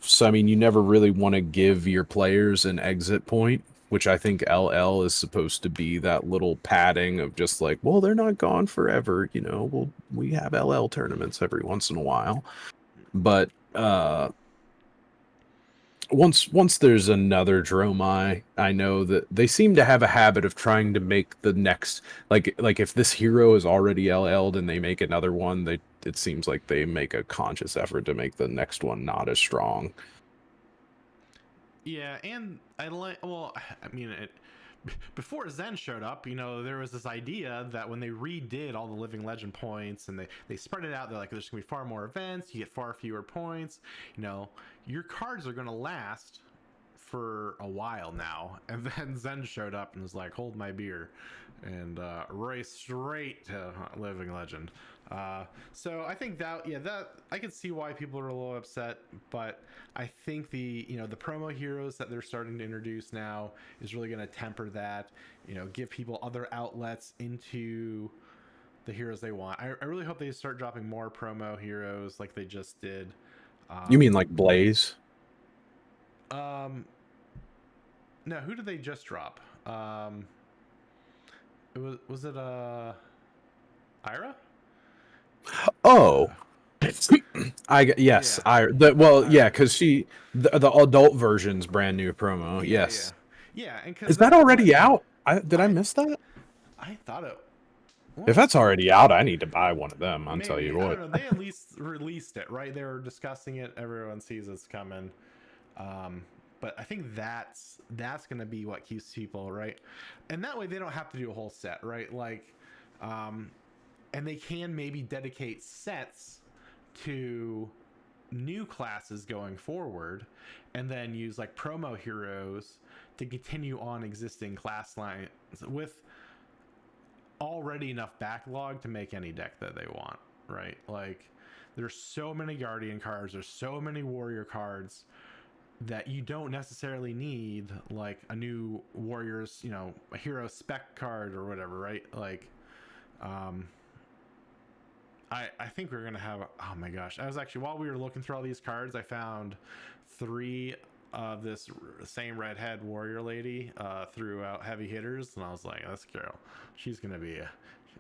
So I mean, you never really want to give your players an exit point, which I think LL is supposed to be that little padding of just like, well, they're not gone forever, we have LL tournaments every once in a while. But once there's another Dromai, I know that they seem to have a habit of trying to make the next like if this hero is already LL'd and they make another one, it seems like they make a conscious effort to make the next one not as strong. yeah, and I like. Well, I mean, before Zen showed up, there was this idea that when they redid all the Living Legend points and they spread it out, they're like, there's gonna be far more events, you get far fewer points. Your cards are gonna last for a while now. And then Zen showed up and was like, hold my beer, and race straight to Living Legend. So I think that I can see why people are a little upset, but I think the promo heroes that they're starting to introduce now is really going to temper that. Give people other outlets into the heroes they want. I really hope they start dropping more promo heroes like they just did. You mean like Blaze? No, who did they just drop? Was it Ira? Oh, yes, Ira. because the adult version's brand new promo. Yes, Yeah, and because is that already out? Did I miss that? I thought it If was. that's already out, I need to buy one of them. I'll tell Maybe, you I what. don't know. They at least released it, right? They were discussing it. Everyone sees it's coming. But I think that's going to be what keeps people, right? And that way they don't have to do a whole set, right? Like, and they can maybe dedicate sets to new classes going forward, and then use like promo heroes to continue on existing class lines with already enough backlog to make any deck that they want, right? Like there's so many Guardian cards, there's so many Warrior cards that you don't necessarily need like a new Warriors, a hero spec card or whatever, right? Like, um, I think we're gonna have. Oh my gosh! I was actually, while we were looking through all these cards, I found 3 of this same redhead warrior lady throughout heavy hitters, and I was like, this girl, she's gonna be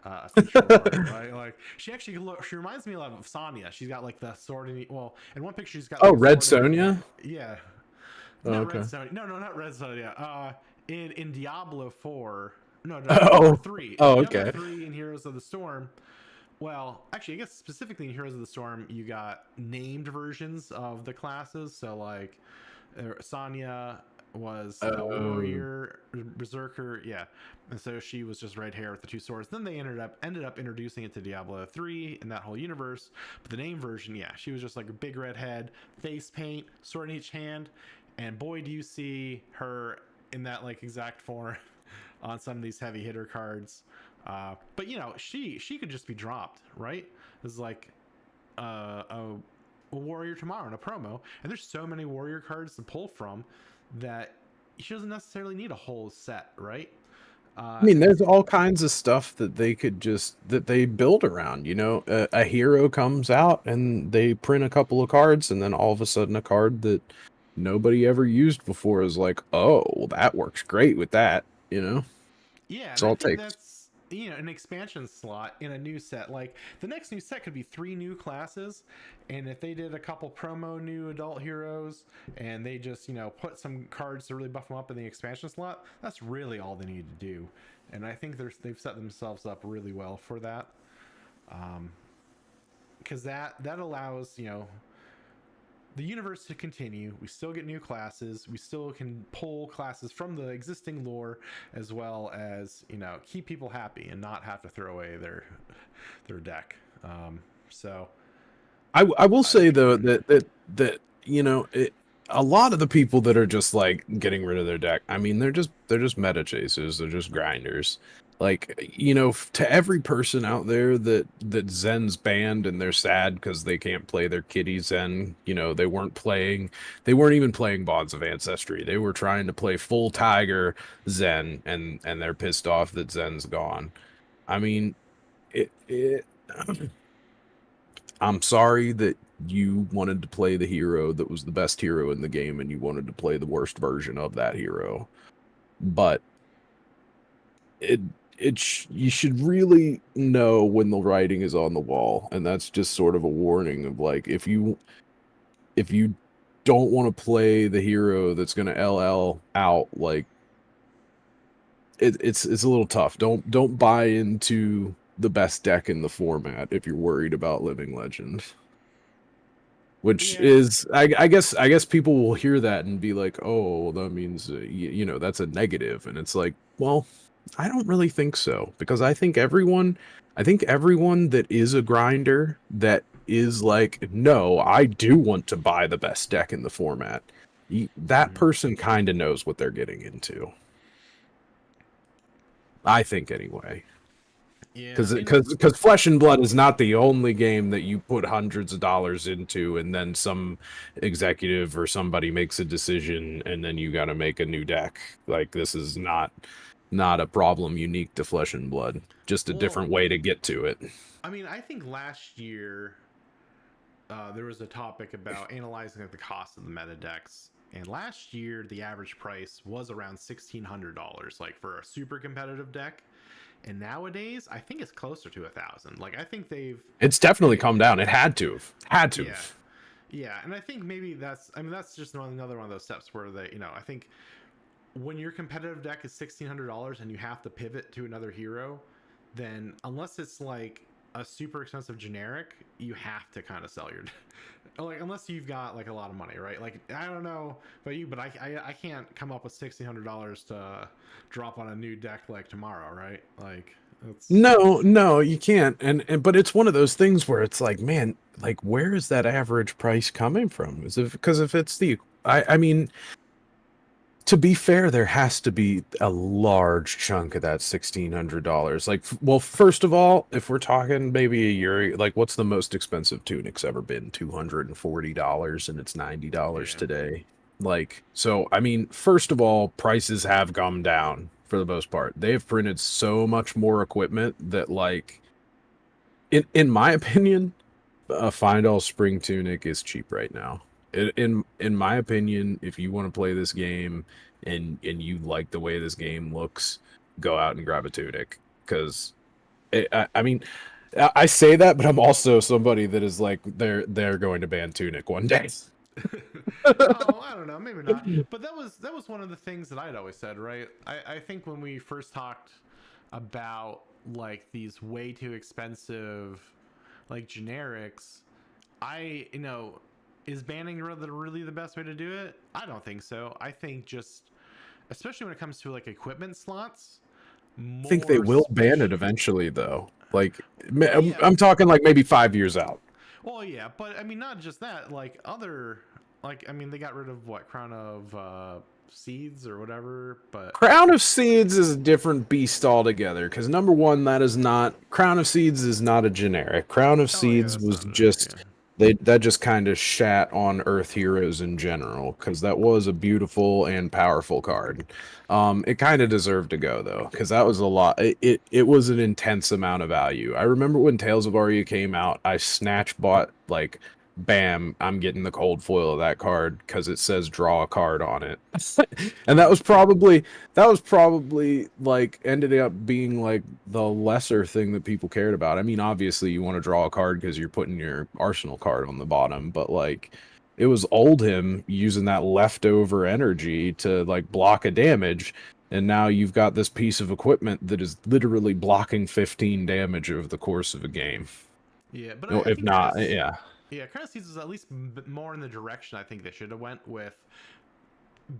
a future warrior, right? Like, she reminds me a lot of Sonya. She's got like the sword in, well, in one picture she's got Oh, like a Red sword in her Sonja. hand. Yeah, Oh, not Red okay. Sonya. No, not Red Sonya. In Diablo 4. No, Diablo Oh. 3. Oh, Diablo okay. 3 in Heroes of the Storm. Well, actually, I guess specifically in Heroes of the Storm, you got named versions of the classes. So, like, Sonya was a Oh. warrior, berserker, yeah, and so she was just red hair with the 2 swords. Then they ended up introducing it to Diablo 3 and that whole universe. But the name version, yeah, she was just like a big red head, face paint, sword in each hand, and boy, do you see her in that like exact form on some of these heavy hitter cards. But she could just be dropped, right? It's like a warrior tomorrow in a promo, and there's so many warrior cards to pull from that she doesn't necessarily need a whole set, right? I mean, there's all kinds of stuff that they build around. A hero comes out and they print a couple of cards, and then all of a sudden, a card that nobody ever used before is like, oh, well, that works great with that. Yeah, It's and I all it think takes. that's an expansion slot in a new set. Like the next new set could be 3 new classes, and if they did a couple promo new adult heroes and they just put some cards to really buff them up in the expansion slot, that's really all they need to do. And I think they've set themselves up really well for that, because that allows the universe to continue. We still get new classes. We still can pull classes from the existing lore, as well as keep people happy and not have to throw away their deck. So I will say though that a lot of the people that are just like getting rid of their deck, I mean, they're just meta chasers. They're just grinders. Like, to every person out there that Zen's banned and they're sad because they can't play their kitty Zen. They weren't even playing Bonds of Ancestry. They were trying to play full Tiger Zen, and they're pissed off that Zen's gone. I mean, it I'm sorry that you wanted to play the hero that was the best hero in the game, and you wanted to play the worst version of that hero. But you should really know when the writing is on the wall, and that's just sort of a warning of like, if you don't want to play the hero that's going to LL out, like it's a little tough. Don't buy into the best deck in the format if you're worried about Living Legend. Which yeah, is, I guess people will hear that and be like, oh, that means that's a negative, and it's like, well, I don't really think so, because I think everyone that is a grinder that is like, no, I do want to buy the best deck in the format, that mm-hmm. person kind of knows what they're getting into. I think anyway. Yeah, Because Flesh and Blood is not the only game that you put hundreds of dollars into, and then some executive or somebody makes a decision, and then you got to make a new deck. Like, this is not a problem unique to Flesh and Blood. Just a well, different way to get to it. I mean, I think last year there was a topic about analyzing like the cost of the meta decks. And last year, the average price was around $1,600, like for a super competitive deck. And nowadays, I think it's closer to 1,000. Like I think It's definitely come down. It had to have. Had to yeah, have. yeah. And I think maybe that's just another one of those steps where I think when your competitive deck is $1,600 and you have to pivot to another hero, then unless it's like a super expensive generic, you have to kind of sell your like, unless you've got like a lot of money, right? Like, I don't know about you, but I can't come up with $1,600 to drop on a new deck like tomorrow, right? Like, it's No, you can't. And but it's one of those things where it's like, man, like, where is that average price coming from? Is it because if it's the I mean, to be fair, there has to be a large chunk of that $1,600. Like, well, first of all, if we're talking maybe a year, like, what's the most expensive tunic's ever been? $240, and it's $90 Yeah. today. Like, so I mean, first of all, prices have come down for the most part. They've printed so much more equipment that, like, in my opinion, a Find All Spring Tunic is cheap right now. In my opinion, if you want to play this game and you like the way this game looks, go out and grab a Tunic. Because I mean, I say that, but I'm also somebody that is like they're going to ban Tunic one day. Oh, I don't know, maybe not. But that was one of the things that I'd always said, right? I think when we first talked about like these way too expensive like generics, is banning really the best way to do it? I don't think so. I think just, especially when it comes to like equipment slots, I think they more will ban special. it eventually, though. Like, Well, yeah. I'm talking like maybe 5 years out. Well, yeah, but I mean, not just that. Like other, like I mean, they got rid of what Crown of Seeds or whatever. But Crown of Seeds is a different beast altogether. Because number one, that is not Crown of Seeds is not a generic. Crown of oh yeah, Seeds that's was not generic. just that just kind of shat on Earth Heroes in general. Because that was a beautiful and powerful card. It kind of deserved to go though, because that was a lot. It was an intense amount of value. I remember when Tales of Aria came out, I snatch bought like bam, I'm getting the cold foil of that card because it says draw a card on it. And that was probably like ended up being like the lesser thing that people cared about. I mean, obviously you want to draw a card because you're putting your arsenal card on the bottom, but like it was Oldhim using that leftover energy to like block a damage, and now you've got this piece of equipment that is literally blocking 15 damage over the course of a game. Yeah, but No, I if think Crown of not, yeah. yeah, Crown of Seeds is at least more in the direction I think they should have went with,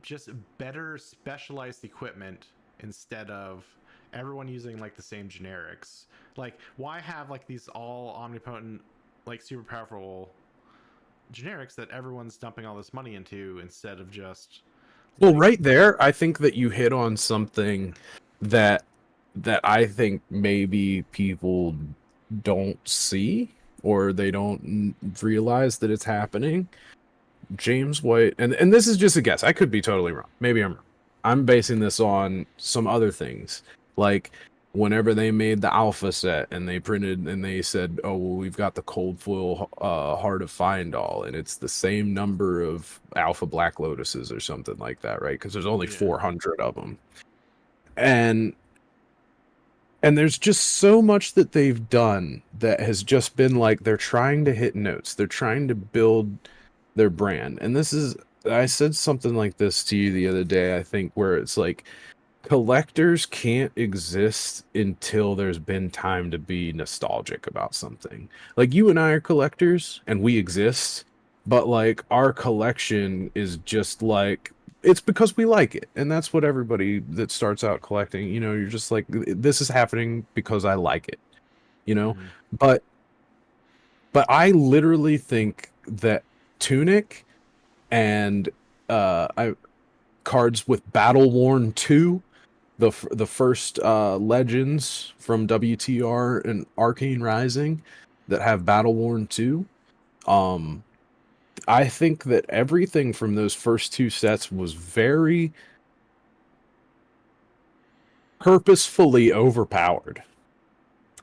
just better specialized equipment instead of everyone using like the same generics. Like, why have like these all omnipotent, like super powerful generics that everyone's dumping all this money into instead of just Well, like, right there, I think that you hit on something that I think maybe people don't see or they don't realize that it's happening. James White, and this is just a guess. I could be totally wrong. Maybe I'm wrong. I'm basing this on some other things. Like whenever they made the alpha set and they printed and they said, "Oh, well, we've got the cold foil Heart of Find All, and it's the same number of alpha Black Lotuses or something like that, right? Because there's only yeah, 400 of them." And there's just so much that they've done that has just been like they're trying to hit notes. They're trying to build their brand. And this is I said something like this to you the other day, I think, where it's like collectors can't exist until there's been time to be nostalgic about something. Like you and I are collectors and we exist, but like our collection is just like it's because we like it. And that's what everybody that starts out collecting, you're just like this is happening because I like it, you know? mm-hmm. But I literally think that Tunic and I cards with Battle Worn 2, the first legends from WTR and Arcane Rising that have Battle Worn 2. Um I think that everything from those first two sets was very purposefully overpowered.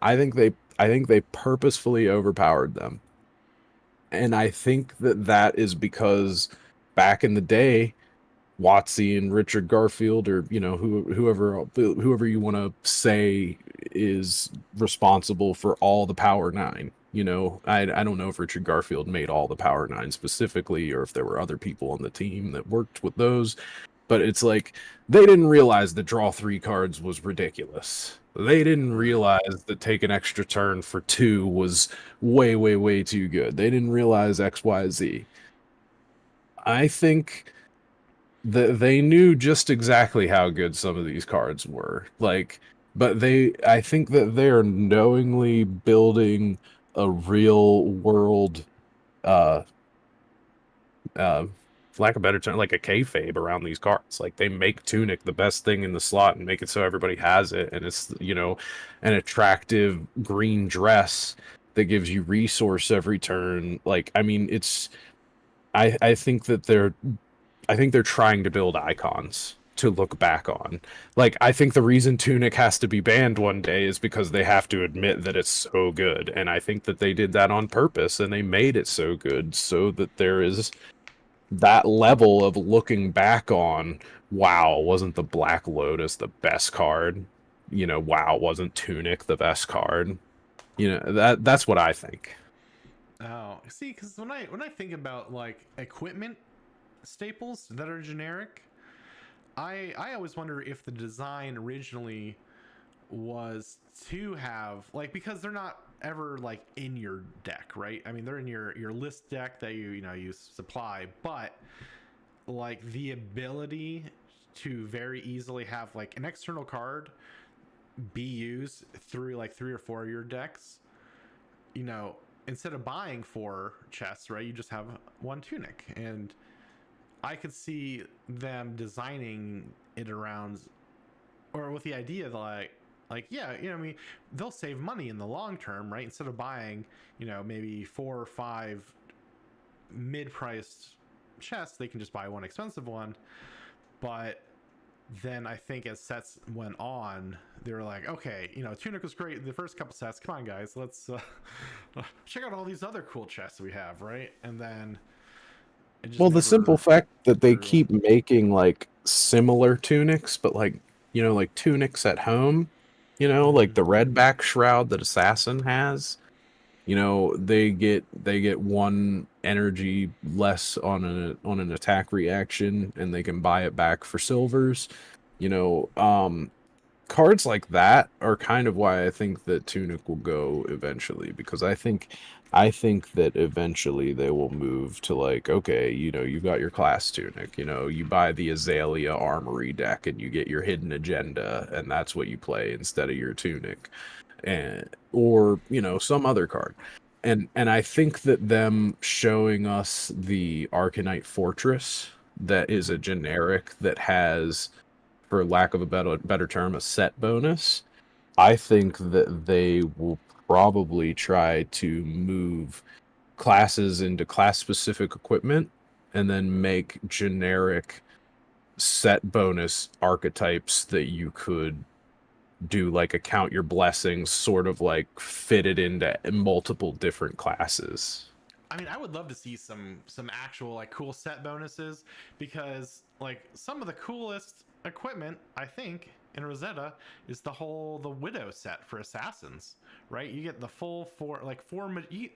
I think they purposefully overpowered them. And I think that that is because back in the day, Watsy and Richard Garfield, or whoever you want to say is responsible for all the Power Nine. I don't know if Richard Garfield made all the Power Nine specifically, or if there were other people on the team that worked with those. But it's like they didn't realize that draw three cards was ridiculous. They didn't Right. realize that take an extra turn for two was way, way, way too good. They didn't realize XYZ. I think that they knew just exactly how good some of these cards were. Like, but I think that they are knowingly building a real world uh, uh, for lack of a better term, like a kayfabe around these cards. Like they make Tunic the best thing in the slot and make it so everybody has it, and it's an attractive green dress that gives you resource every turn. Like I mean, it's I think that they're trying to build icons to look back on. Like I think the reason Tunic has to be banned one day is because they have to admit that it's so good, and I think that they did that on purpose and they made it so good so that there is that level of looking back on, wow, wasn't the Black Lotus the best card? Wow, wasn't Tunic the best card? That's what I think. Oh, see, because when I think about like equipment staples that are generic, I always wonder if the design originally was to have like, because they're not ever like in your deck, right? I mean, they're in your list deck that you supply, but like the ability to very easily have like an external card be used through like three or four of your decks, you know, instead of buying four chests, right? You just have one Tunic. And I could see them designing it around, or with the idea that yeah, I mean, they'll save money in the long term, right? Instead of buying, maybe 4 or 5 mid-priced chests, they can just buy one expensive one. But then I think as sets went on, they were like, okay, Tunic was great the first couple sets. Come on, guys, let's check out all these other cool chests we have, right? And then it just Well, the simple never fact that they grew. keep making like similar tunics, but like like tunics at home, like Mm-hmm. the red back shroud that Assassin has, they get one energy less on an attack reaction, and they can buy it back for silvers. You know, cards like that are kind of why I think that Tunic will go eventually, because I think that eventually they will move to like, okay, you've got your class Tunic, you buy the Azalea Armory deck and you get your hidden agenda, and that's what you play instead of your Tunic, and or some other card. And I think that them showing us the Arcanite Fortress, that is a generic that has, for lack of a better term, a set bonus. I think that they will probably try to move classes into class specific equipment and then make generic set bonus archetypes that you could do like a count your blessings, sort of like fit it into multiple different classes. I mean, I would love to see some actual like cool set bonuses, because like some of the coolest equipment I think in Rosetta is the Widow set for assassins, right? You get the full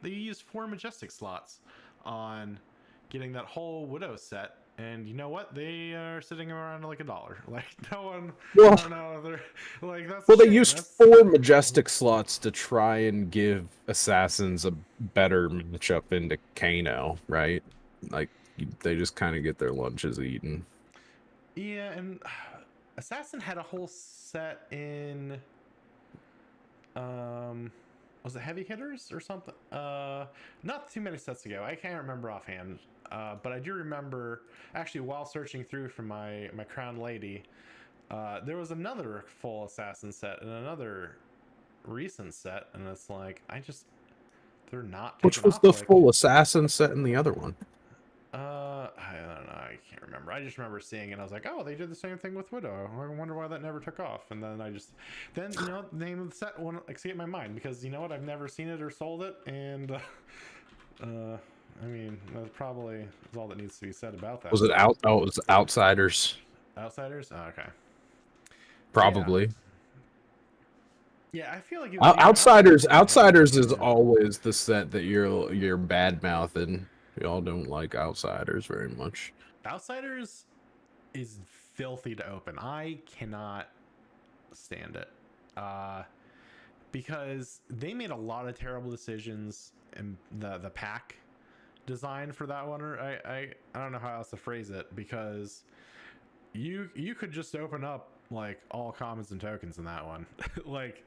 they use 4 majestic slots on getting that whole Widow set, and you know what? They are sitting around like $1. Like no one, I Well, don't know. They're like, that's a Well, they shame. used That's 4 majestic slots to try and give assassins a better matchup into Kano, right? Like they just kind of get their lunches eaten. yeah, and Assassin had a whole set in um was it heavy hitters or something? Not too many sets ago. I can't remember offhand. But I do remember actually while searching through for my crown lady, there was another full assassin set and another recent set, and it's like they're not Which taking was off the like. full assassin set in the other one? I don't know. I can't remember. I just remember seeing it. I was like, oh, they did the same thing with Widow. I wonder why that never took off. And then the name of the set won't escape my mind, because you know what? I've never seen it or sold it, and I mean, that probably is all that needs to be said about that Was it set. out? Oh, it was Outsiders, Outsiders. Oh, okay. Yeah. probably. Yeah. I feel like Outsiders, Outsiders had a Outsiders is decent. always the set that you're bad mouthing. Y'all don't like Outsiders very much. Outsiders is filthy to open. I cannot stand it. Uh, because they made a lot of terrible decisions in the pack design for that one. Or I don't know how else to phrase it, because you could just open up like all commons and tokens in that one. Like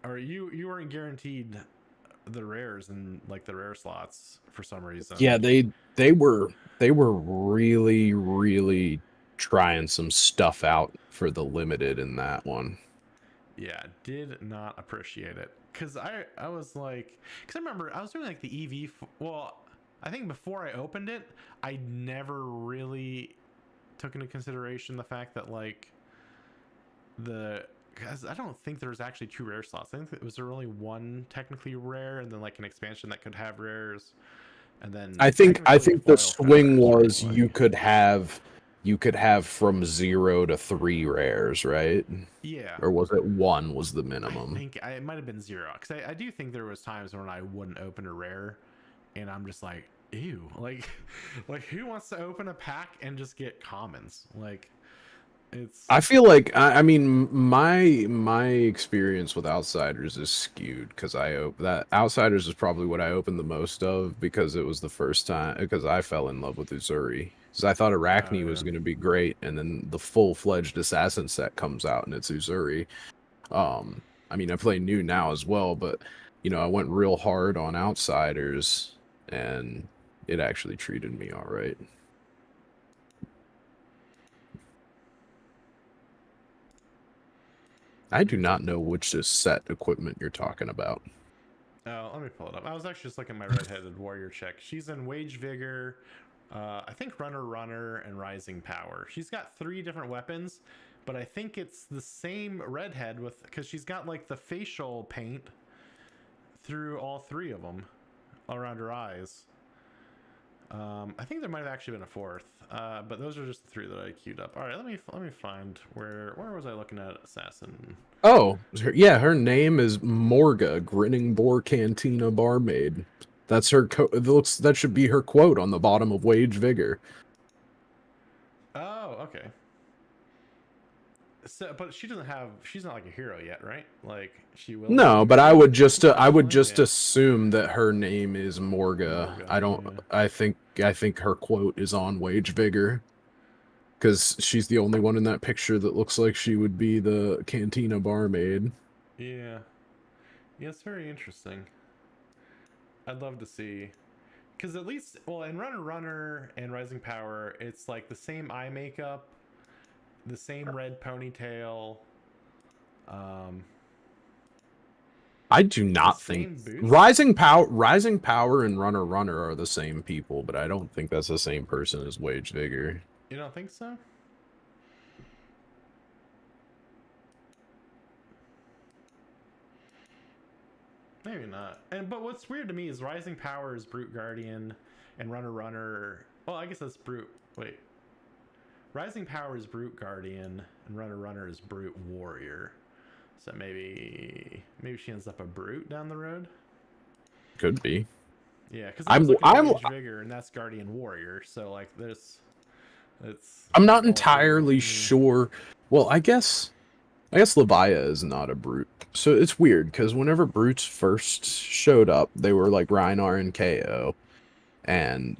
or you weren't guaranteed the rares and like the rare slots for some reason. Yeah, they were really trying some stuff out for the limited in that one. Yeah, did not appreciate it because I was like, because I remember I was doing like the well, I think before I opened it, I never really took into consideration the fact that like because I don't think there was actually two rare slots. I think it was there only one technically rare, and then like an expansion that could have rares, and then I technically a think the foil for swing rares, right? was Like, you could have from 0 to 3 rares, right? yeah, Or was it 1 was the I minimum? think it might have been 0 because I do think there was times when I wouldn't open a rare, and I'm just like, ew, like, like who wants to open a pack and just get commons? Like, it's I feel like I mean my experience with Outsiders is skewed because that Outsiders is probably what I opened the most of because it was the first time because I fell in love with Uzuri because I thought oh Arachne was yeah, going to be great and then the full-fledged assassin set comes out and it's Uzuri. I mean I play new now as well, but you know I went real hard on Outsiders and it actually treated me all right. I do not know which set equipment you're talking about. oh, let me pull it up. I was actually just looking at my redheaded warrior check. She's in Wage Vigor, I think Runner, and Rising Power. She's got 3 different weapons, but I think it's the same redhead with because she's got like the facial paint through all 3 of them around her eyes. I think there might have actually been a 4th, but those are just the 3 that I queued up. All right, let me find where was I looking at assassin? Oh, yeah, her name is Morga, Grinning Boar Cantina Barmaid. That's her. That should be her quote on the bottom of Wage Vigor. Oh, okay. So, but she doesn't have. She's not like a hero yet, right? Like she will be a No, but hero I would eventually. just Yeah, assume that her name is Morga. Morga. I don't. Yeah, I think her quote is on Wage Vigor because she's the only one in that picture that looks like she would be the Cantina Barmaid. yeah, yeah. It's very interesting. I'd love to see because at least, well, in Runner and Rising Power, it's like the same eye makeup, the same red ponytail, um, I do the not think same boots. Rising Power and Runner are the same people, but I don't think that's the same person as Wage Vigor. You don't think so? Maybe not. And but what's weird to me is Rising Power is Brute Guardian, and Runner. Well, I guess that's Brute. Wait, Rising Power is Brute Guardian, and Runner is Brute Warrior. So maybe she ends up a Brute down the road. Could be. Yeah, because I was looking at Wage Vigor, and that's Guardian Warrior. So like this, I'm it's not all 3. entirely Yeah. sure. Well, I guess Leviah is not a brute. So it's weird because whenever brutes first showed up, they were like Rhinar and KO, and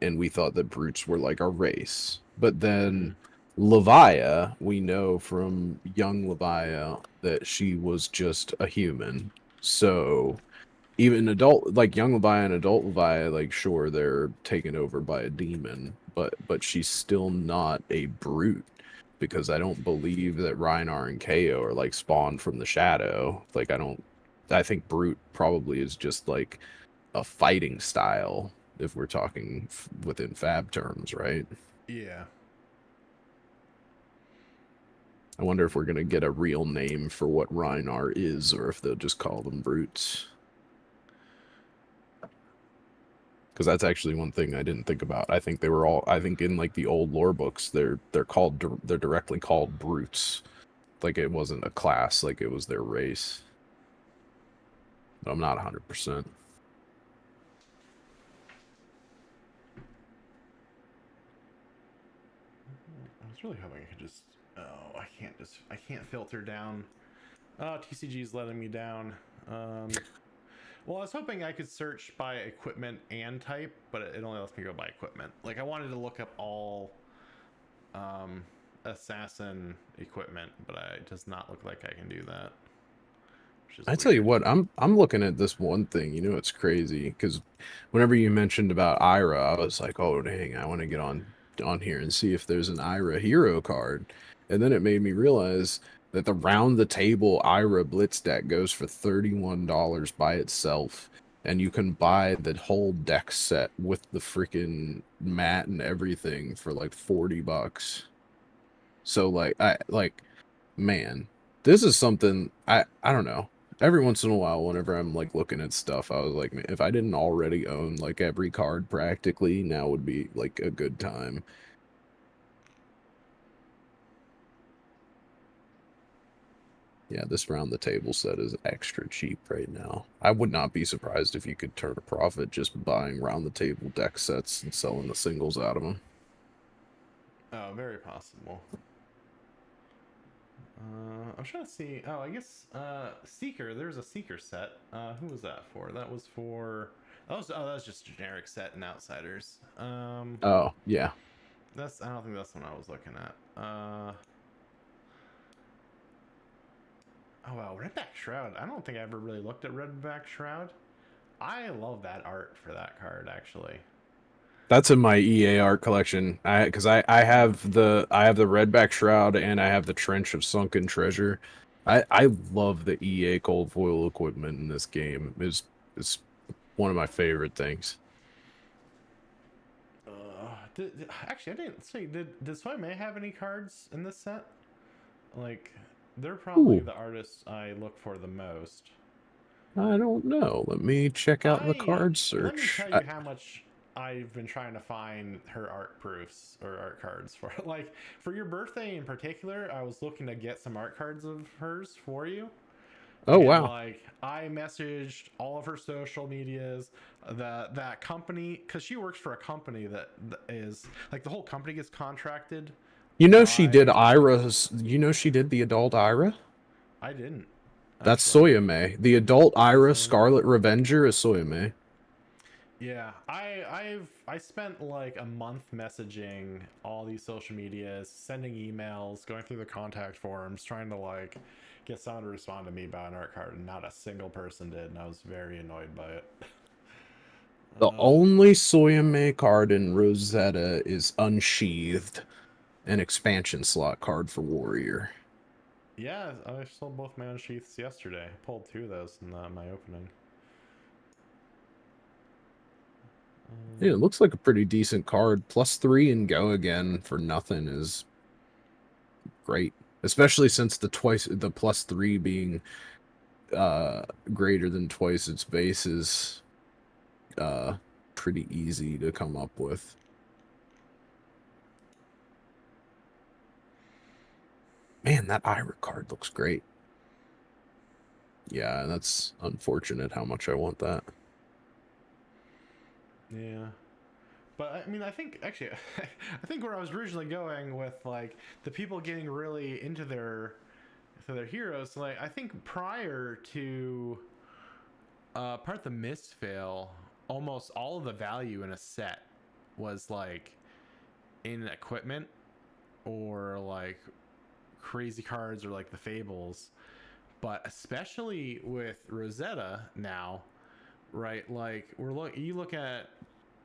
we thought that brutes were like a race. But then Mm-hmm. Leviah, we know from young Leviah that she was just a human. So even adult, like young Leviah and adult Leviah, like sure they're taken over by a demon, but she's still not a brute because I don't believe that Rhinar and KO are like spawned from the shadow. Like I think brute probably is just like a fighting style if we're talking within fab terms, right? Yeah. I wonder if we're gonna get a real name for what Rhinar is, or if they'll just call them brutes. Because that's actually one thing I didn't think about. I think they were all. I think in like the old lore books, they're directly called brutes. Like it wasn't a class, like it was their race. But I'm not 100%. I was really hoping I could just. Oh, I can't filter down. Oh, TCG is letting me down. Well, I was hoping I could search by equipment and type, but it only lets me go by equipment. Like I wanted to look up all assassin equipment, but it does not look like I can do that. which is I tell you weird. what, I'm looking at this one thing. You know, it's crazy because whenever you mentioned about Ira, I was like, oh dang, I want to get on here and see if there's an Ira hero card. And then it made me realize that the round the table Ira Blitz deck goes for $31 by itself. And you can buy the whole deck set with the freaking mat and everything for like $40. So man, this is something I don't know. Every once in a while, whenever I'm like looking at stuff, I was like, man, if I didn't already own like every card practically, now would be like a good time. Yeah, this round the table set is extra cheap right now. I would not be surprised if you could turn a profit just buying round the table deck sets and selling the singles out of them. Oh, very possible. I'm trying to see. Oh, I guess Seeker. There's a Seeker set. Who was that for? That was for. That was just a generic set in Outsiders. Oh, yeah. That's. I don't think that's the one I was looking at. Oh wow, Redback Shroud. I don't think I ever really looked at Redback Shroud. I love that art for that card actually. That's in my EA art collection. I have the Redback Shroud and I have the Trench of Sunken Treasure. I love the EA cold foil equipment in this game. Is one of my favorite things. Actually, I didn't see. Did Soy May have any cards in this set? Like, they're probably Ooh, the artists I look for the most. I don't know. Let me check out the I card Let me search. tell you how much I've been trying to find her art proofs or art cards for. Like for your birthday in particular, I was looking to get some art cards of hers for you. Oh And wow. like I messaged all of her social medias, that company, because she works for a company that is like the whole company gets contracted You know she did by. Ira's. You know she did the adult Ira. I didn't That's actually. Soyame. The adult Ira So Scarlet Revenger is Soyame. yeah, I spent like a month messaging all these social medias, sending emails, going through the contact forums, trying to like get someone to respond to me about an art card, and not a single person did, and I was very annoyed by it. The Uh, only Soyame card in Rosetta is Unsheathed, an expansion slot card for Warrior. yeah, I sold both my own sheaths yesterday. I pulled two of those in my opening. Yeah, it Um, looks like a pretty decent card. +3 and go again for nothing is great. Especially since the +3 being uh greater than twice its base is uh pretty easy to come up with. Man, that Ira card looks great. Yeah, that's unfortunate how much I want that. yeah. But I mean, I think actually, I think where I was originally going with like the people getting really into their heroes, like I think prior to part of the mist fail, almost all of the value in a set was like in equipment or like crazy cards or like the fables. But especially with Rosetta now, right? Like you look at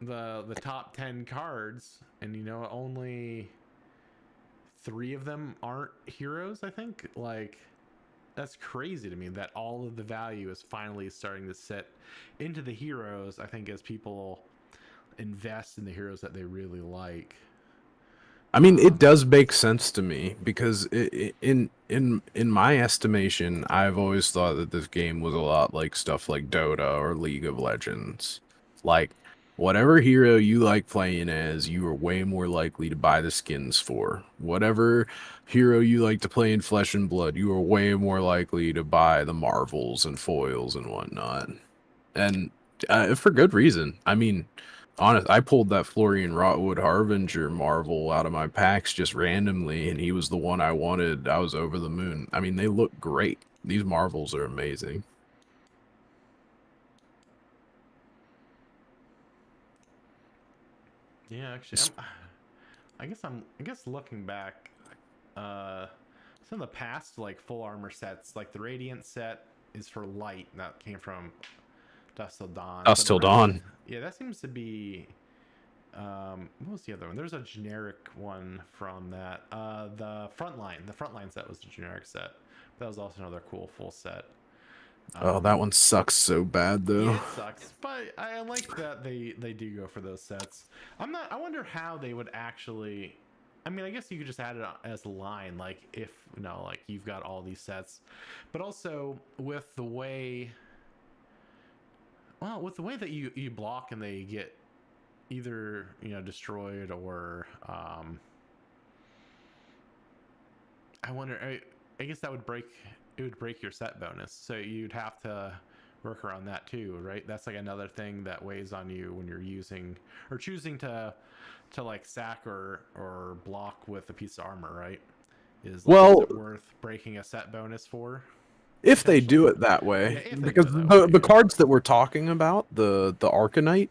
the top 10 cards and you know only 3 of them aren't heroes, I think. Like that's crazy to me that all of the value is finally starting to set into the heroes, I think, as people invest in the heroes that they really like. I mean, it does make sense to me because in my estimation, I've always thought that this game was a lot like stuff like Dota or League of Legends. Like, whatever hero you like playing as, you are way more likely to buy the skins for. Whatever hero you like to play in Flesh and Blood, you are way more likely to buy the marvels and foils and whatnot. And for good reason. I mean, honest, I pulled that Florian Rotwood Harbinger Marvel out of my packs just randomly, and he was the one I wanted. I was over the moon. I mean, they look great. These Marvels are amazing. Yeah, actually, S- I guess looking back, uh, some of the past like full armor sets, like the Radiant set. is for light. That came from Dust Till Dawn. Us But the till rest, dawn. yeah, that seems to be. What was the other one? There's a generic one from that. The Frontline set was a generic set. That was also another cool full set. Oh, that one sucks so bad Yeah, though. it sucks, but I like that they do go for those sets. I wonder how they would actually. I mean, I guess you could just add it as a line, like if like you've got all these sets, but also with the way. Well, with the way that you block and they get either destroyed or I wonder. I guess that would break. It would break your set bonus, so you'd have to work around that too, right? That's like another thing that weighs on you when you're using or choosing to like sack or block with a piece of armor, right? Is like, is Well, it worth breaking a set bonus for? if they Potentially. do it that Yeah, way, if they do because it that way, the yeah. cards that we're talking about, the Arcanite,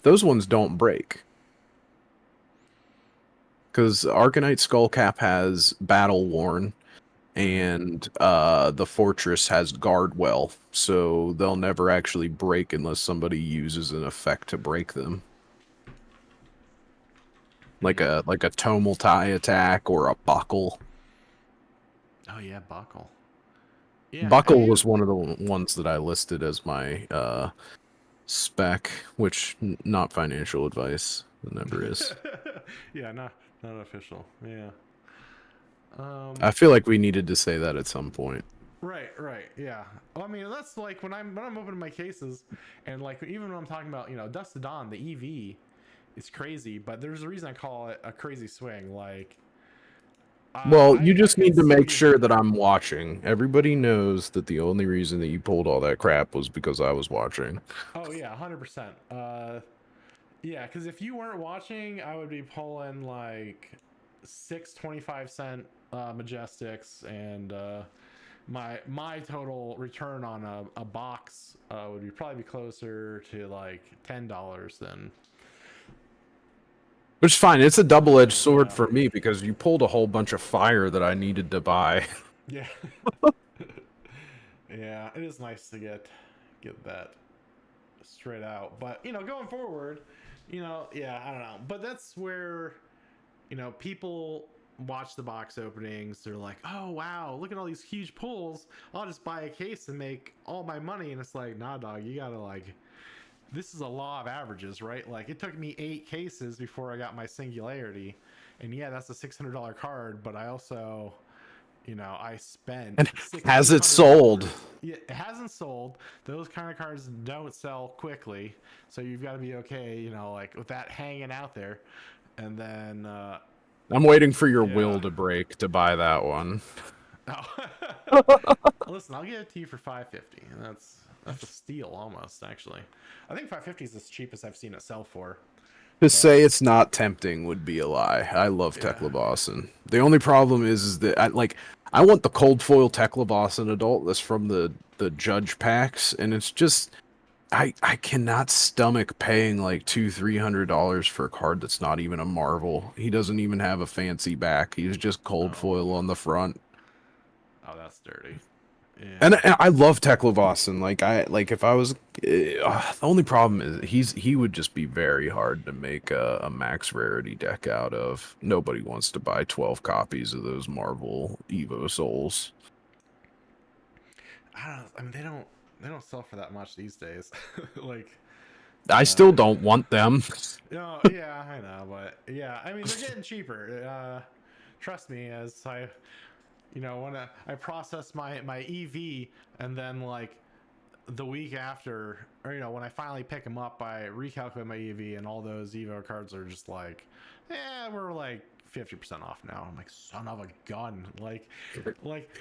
those ones don't break. Because Arcanite Skullcap has Battle Worn, and the Fortress has Guardwell, so they'll never actually break unless somebody uses an effect to break them. Like a Tomal Tie attack or a Buckle. Oh yeah, Buckle. Yeah, I Buckle mean, was one of the ones that I listed as my spec, which not financial advice. It never is. yeah, not official. Yeah. I feel like we needed to say that at some point. Right, yeah. Well, I mean, that's like when I'm opening my cases, and like even when I'm talking about Dust to Dawn, the EV is crazy, but there's a reason I call it a crazy swing. Like, Well, you I just could need to make see. sure that I'm watching. Everybody knows that the only reason that you pulled all that crap was because I was watching. Oh yeah, 100%. Yeah, because if you weren't watching, I would be pulling like 6 25-cent Majestics, and my total return on a box would probably be closer to like $10 than. Which is fine. It's a double-edged sword Yeah. for me because you pulled a whole bunch of fire that I needed to buy. Yeah. Yeah, it is nice to get that straight out. But going forward, yeah, I don't know. But that's where people watch the box openings. They're like, oh wow, look at all these huge pulls. I'll just buy a case and make all my money. And it's like, nah, dog, you gotta like. This is a law of averages, right? Like it took me 8 cases before I got my singularity, and yeah, that's a $600 card. But I also, I spent And has it $1,600. sold? Yeah, it hasn't sold. Those kind of cards don't sell quickly, so you've got to be okay, like with that hanging out there. And then, I'm waiting for your yeah. will to break to buy that one. Oh. Listen, I'll give it to you for $550. That's a steal almost, actually. I think $550 is the cheapest I've seen it sell for. To say it's not tempting would be a lie. I love Yeah. Teclabossin. The only problem is that I want the cold foil Teclabossin adult that's from the judge packs, and it's just I cannot stomach paying like $200-300 for a card that's not even a Marvel. He doesn't even have a fancy back. He's just cold foil on the front. Oh, that's dirty. Yeah. And I love Teclabossin. Like if I was, the only problem is he would just be very hard to make a max rarity deck out of. Nobody wants to buy 12 copies of those Marvel Evo Souls. I mean, they don't sell for that much these days. Like, I still don't want them. no, yeah, I know, but yeah, I mean, they're getting cheaper. Trust me, as when I process my EV, and then like the week after, or when I finally pick them up, I recalculate my EV, and all those Evo cards are just like, we're like 50% off now. I'm like, son of a gun, like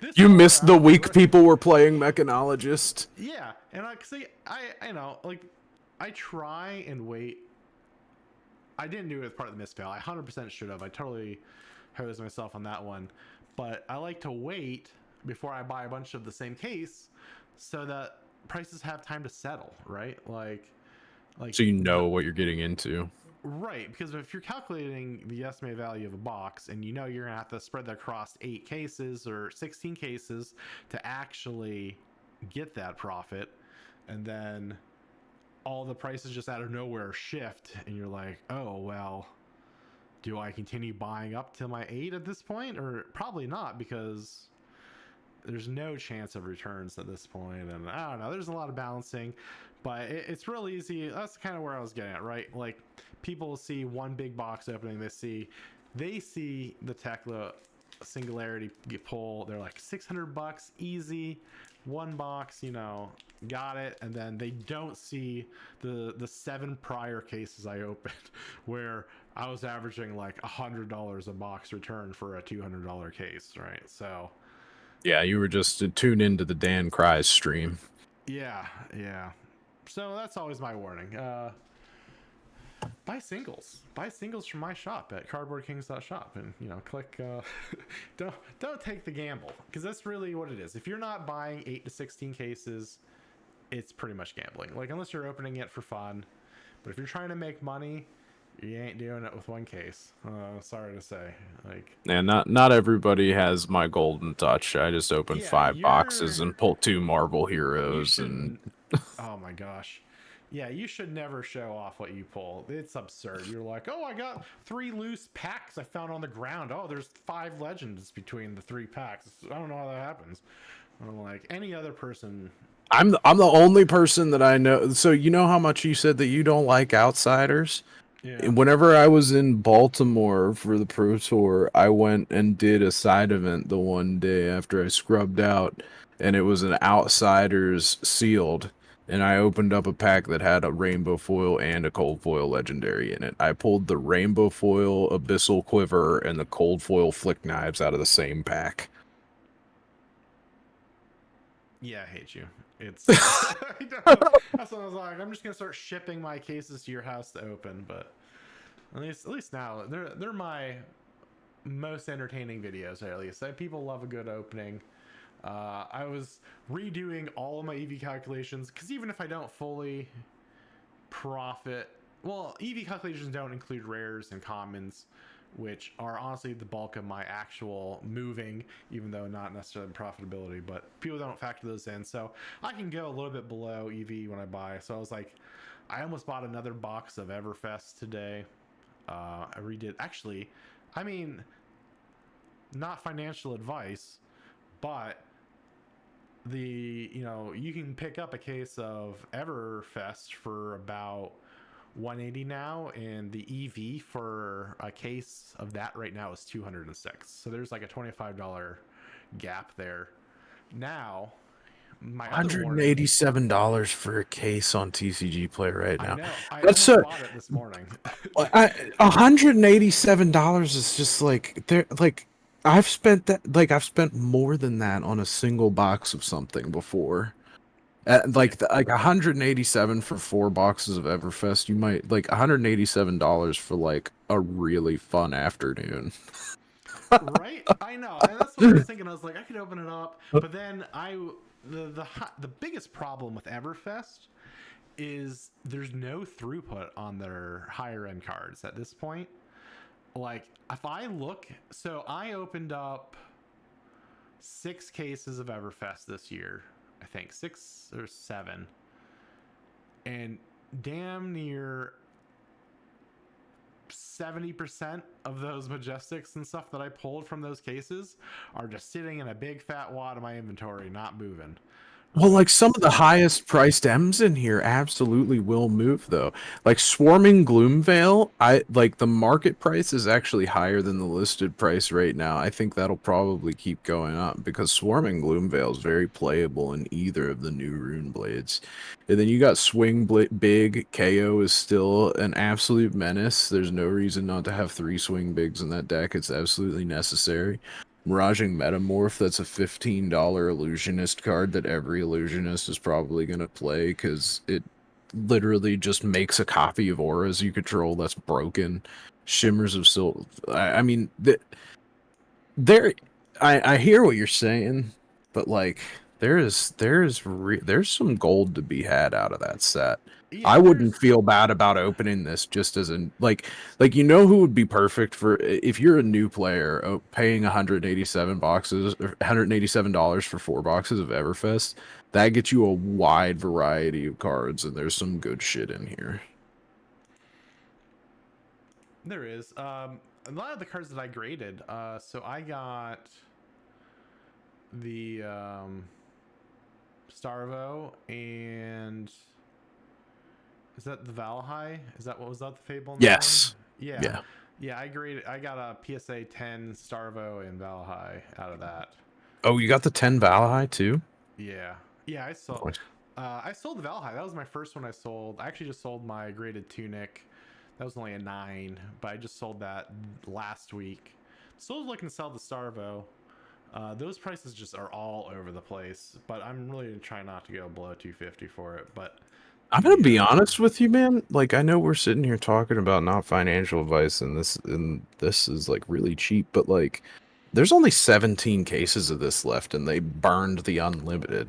this. You missed the week people were playing Mechanologist. Yeah, and like, see, I like, I try and wait. I didn't do it as part of the misfail. I 100% should have. I totally hosed myself on that one. But I like to wait before I buy a bunch of the same case, so that prices have time to settle, right? Like So you know what you're getting into. Right, because if you're calculating the estimated value of a box, and you're gonna have to spread that across 8 cases or 16 cases to actually get that profit, and then all the prices just out of nowhere shift, and you're like, oh well, do I continue buying up to my 8 at this point, or probably not, because there's no chance of returns at this point. And I don't know, there's a lot of balancing, but it's real easy. That's kind of where I was getting at, right? Like, people see one big box opening, they see the Tekla Singularity pull, they're like $600 easy, one box, you know, got it. And then they don't see the 7 prior cases I opened where I was averaging like $100 a box return for a $200 case, right? So Yeah, you were just tuned into the Dan Cries stream. yeah, yeah. So that's always my warning. Buy singles from my shop at cardboardkings.shop, and you know, click don't take the gamble, because that's really what it is. If you're not buying 8 to 16 cases, it's pretty much gambling, like, unless you're opening it for fun. But if you're trying to make money, you ain't doing it with one case. Sorry to say. Like, And not everybody has my golden touch. I just opened yeah, 5 boxes and pulled 2 Marvel Heroes, and oh my gosh. Yeah, you should never show off what you pull. It's absurd. You're like, oh, I got 3 loose packs I found on the ground. Oh, there's 5 legends between the 3 packs. I don't know how that happens. I'm like, any other person. I'm the only person that I know. So you know how much you said that you don't like outsiders? Yeah. Whenever I was in Baltimore for the Pro Tour, I went and did a side event the one day after I scrubbed out, and it was an Outsiders sealed, and I opened up a pack that had a rainbow foil and a cold foil legendary in it. I pulled the rainbow foil Abyssal Quiver and the cold foil Flick Knives out of the same pack. Yeah, I hate you. It's that's what I was like. I'm just gonna start shipping my cases to your house to open, but at least now they're my most entertaining videos. At least people love a good opening. I was redoing all of my EV calculations, because even if I don't fully profit, well, EV calculations don't include rares and commons, which are honestly the bulk of my actual moving, even though not necessarily profitability, but people don't factor those in. So I can go a little bit below EV when I buy. So I was like, I almost bought another box of Everfest today. I redid, actually, I mean, not financial advice, but you can pick up a case of Everfest for about 180 now, and the EV for a case of that right now is 206. So there's like a $25 gap there. Now, my $187 for a case on TCG Play right now. I know. I That's bought it this morning. $187 is just like I've spent more than that on a single box of something before. Like 187 for 4 boxes of Everfest, you might like $187 for like a really fun afternoon. Right? I know. And that's what I was thinking. I was like, I could open it up, but then the biggest problem with Everfest is there's no throughput on their higher end cards at this point. Like, if I look, so I opened up 6 cases of Everfest this year. I think 6 or 7, and damn near 70% of those Majestics and stuff that I pulled from those cases are just sitting in a big fat wad of my inventory, not moving. Well, like some of the highest priced M's in here absolutely will move though. Like Swarming Gloomveil, I like the market price is actually higher than the listed price right now. I think that'll probably keep going up because Swarming Gloomveil is very playable in either of the new rune blades. And then you got Big, KO is still an absolute menace. There's no reason not to have 3 Swing Bigs in that deck. It's absolutely necessary. Miraging Metamorph, that's a $15 illusionist card that every illusionist is probably going to play because it literally just makes a copy of auras you control that's broken. Shimmers of Silver. I mean, I hear what you're saying, but like there's some gold to be had out of that set. I Yeah, wouldn't there's feel bad about opening this just as an like you know who would be perfect for if you're a new player paying 187 boxes or $187 for 4 boxes of Everfest. That gets you a wide variety of cards, and there's some good shit in here. there is a lot of the cards that I graded. So I got the Starvo, and is that the Valhai? Is that what was that the Fable 9? Yes. Yeah. Yeah. Yeah, I got a PSA 10 Starvo and Valhai out of that. Oh, you got the 10 Valhai too? Yeah. Yeah, I sold the Valhai. That was my first one I sold. I actually just sold my graded Tunic. That was only a 9, but I just sold that last week. Still looking to sell the Starvo. Those prices just are all over the place, but I'm really trying not to go below 250 for it. But I'm gonna be honest with you, man. Like, I know we're sitting here talking about not financial advice, and this is like really cheap, but like, there's only 17 cases of this left, and they burned the unlimited.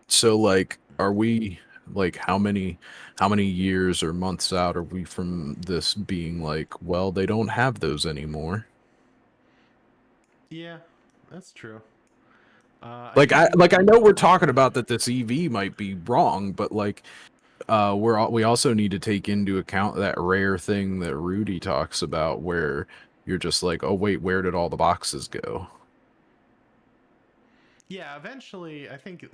So, like, are we like how many years or months out are we from this being like, well, they don't have those anymore? yeah, that's true. I Like, I do. know we're talking about that this EV might be wrong, but like we also need to take into account that rare thing that Rudy talks about where you're just like, oh wait, where did all the boxes go? Yeah, eventually, I think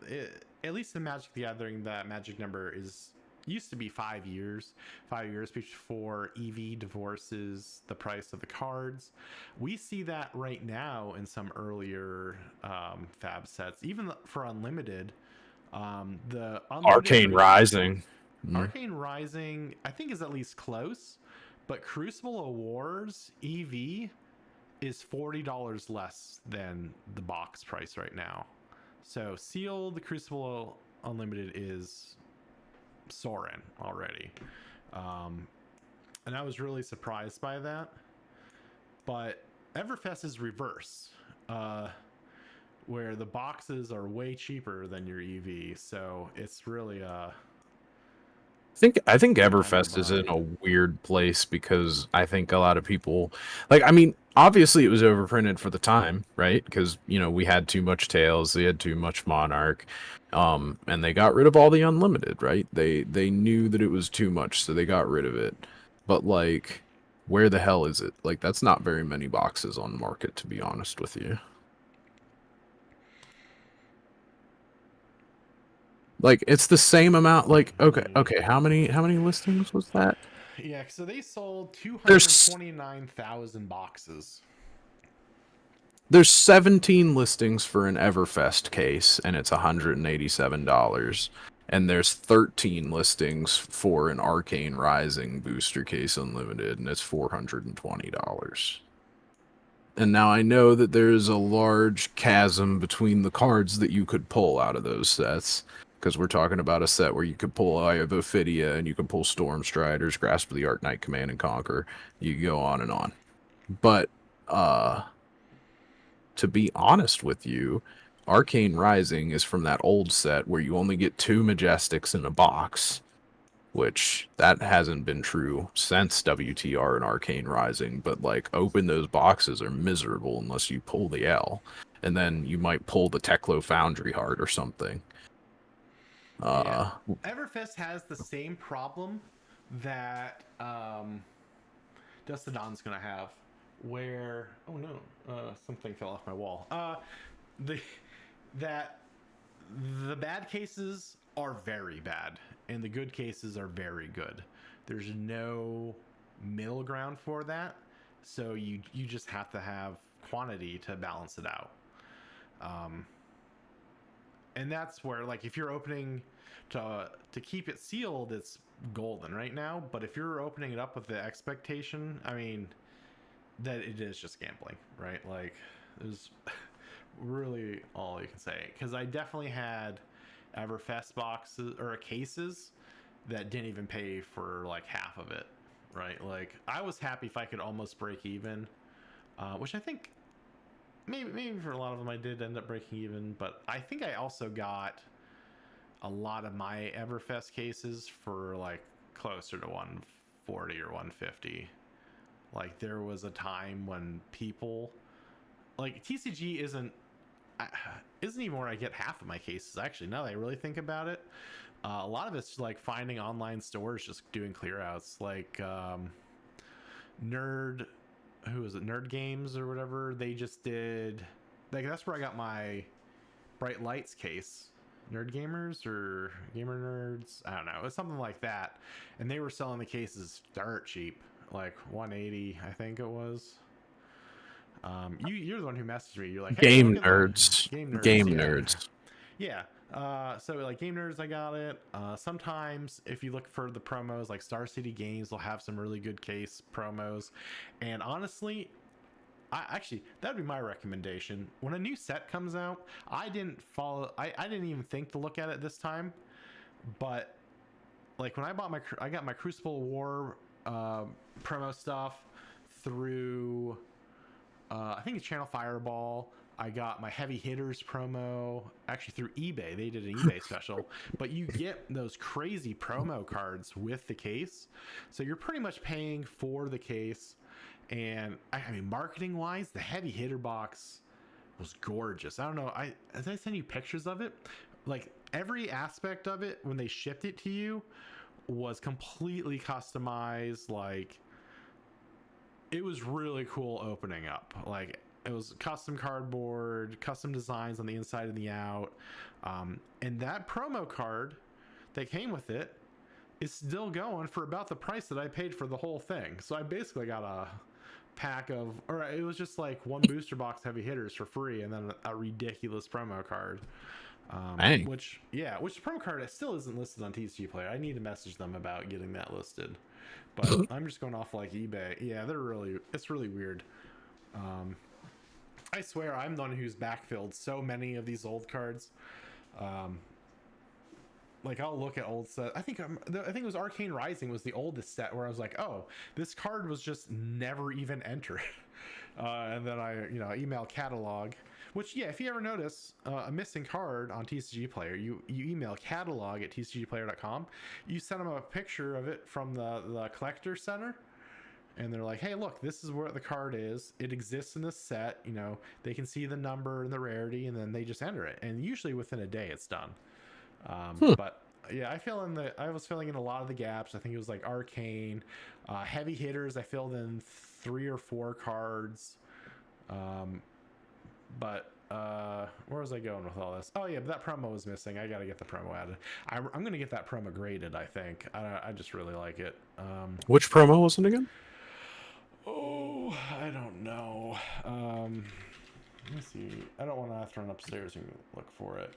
at least in Magic the Gathering, that magic number is used to be 5 years. 5 years before EV divorces the price of the cards. We see that right now in some earlier Fab sets, even for Unlimited. The Unlimited Arcane Rising. Arcane Rising, I think, is at least close, but Crucible of Wars EV is $40 less than the box price right now. So sealed Crucible Unlimited is soaring already. And I was really surprised by that. But Everfest is reverse, where the boxes are way cheaper than your EV. So it's really I think time to Everfest is in buy. a weird place because I think a lot of people like I mean, obviously it was overprinted for the time, right? Because, we had too much Tails, they had too much Monarch, and they got rid of all the unlimited, right? They knew that it was too much, so they got rid of it. But like, where the hell is it? Like, that's not very many boxes on the market, to be honest with you. Like, it's the same amount. Like, okay, how many listings was that? Yeah, so they sold There's 229,000 boxes. There's 17 listings for an Everfest case, and it's $187. And there's 13 listings for an Arcane Rising booster case unlimited, and it's $420. And now I know that there's a large chasm between the cards that you could pull out of those sets, because we're talking about a set where you could pull Eye of Ophidia, and you could pull Storm Striders, Grasp of the Arknight, Command and Conquer. You could go on and on. But, to be honest with you, Arcane Rising is from that old set where you only get 2 Majestics in a box, which that hasn't been true since WTR and Arcane Rising, but like open those boxes are miserable unless you pull the L. And then you might pull the Teklo Foundry Heart or something. Yeah. Everfest has the same problem that Dust to Dawn's gonna have, where oh no, something fell off my wall. The that the bad cases are very bad, and the good cases are very good. There's no middle ground for that, so you just have to have quantity to balance it out. Um, and that's where, like, if you're opening to keep it sealed, it's golden right now. But if you're opening it up with the expectation, I mean, that it is just gambling, right? Like, there's really all you can say, because I definitely had Everfest boxes or cases that didn't even pay for like half of it, right? Like, I was happy if I could almost break even, which I think maybe for a lot of them I did end up breaking even, but I think I also got a lot of my Everfest cases for like closer to 140 or 150. Like there was a time when people like TCG isn't even where I get half of my cases actually. Now that I really think about it, a lot of it's like finding online stores just doing clear outs, like Nerd, who is it, Nerd Games or whatever. They just did like, that's where I got my Bright Lights case. Nerd Gamers or Gamer Nerds, I don't know, it was something like that, and they were selling the cases dirt cheap, like 180 I think it was. You're the one who messaged me. You're like, hey, Game look at the nerds. Game Nerds. Game Yeah. nerds. Yeah. So like Game Nerds, I got it. Sometimes if you look for the promos, like Star City Games, they'll have some really good case promos. And honestly, actually, that'd be my recommendation. When a new set comes out, I didn't even think to look at it this time, but like when I got my Crucible War promo stuff through I think it's Channel Fireball. I got my Heavy Hitters promo actually through eBay. They did an eBay special, but you get those crazy promo cards with the case, so you're pretty much paying for the case. And I mean, marketing wise, the Heavy Hitter box was gorgeous. I don't know, did I send you pictures of it? Like every aspect of it when they shipped it to you was completely customized. Like it was really cool opening up. Like it was custom cardboard, custom designs on the inside and the out, and that promo card that came with it is still going for about the price that I paid for the whole thing. So I basically got a pack of, or it was just like one booster box Heavy Hitters for free, and then a ridiculous promo card. Which the promo card still isn't listed on TCG Player. I need to message them about getting that listed, but I'm just going off like eBay. Yeah, it's really weird. I swear I'm the one who's backfilled so many of these old cards. Like I'll look at old set. I think it was Arcane Rising was the oldest set where I was like, oh, this card was just never even entered. And then I email catalog, which if you ever notice a missing card on TCG Player, you email catalog at tcgplayer.com. You send them a picture of it from the collector center, and they're like, hey, look, this is where the card is. It exists in this set. They can see the number and the rarity, and then they just enter it. And usually within a day, it's done. But yeah, I was filling in a lot of the gaps. I think it was like Arcane, Heavy Hitters. I filled in 3 or 4 cards. But where was I going with all this? Oh yeah, but that promo was missing. I gotta get the promo added. I'm gonna get that promo graded. I think I just really like it. Which promo was it again? Oh, I don't know. Let me see. I don't want to run upstairs and look for it.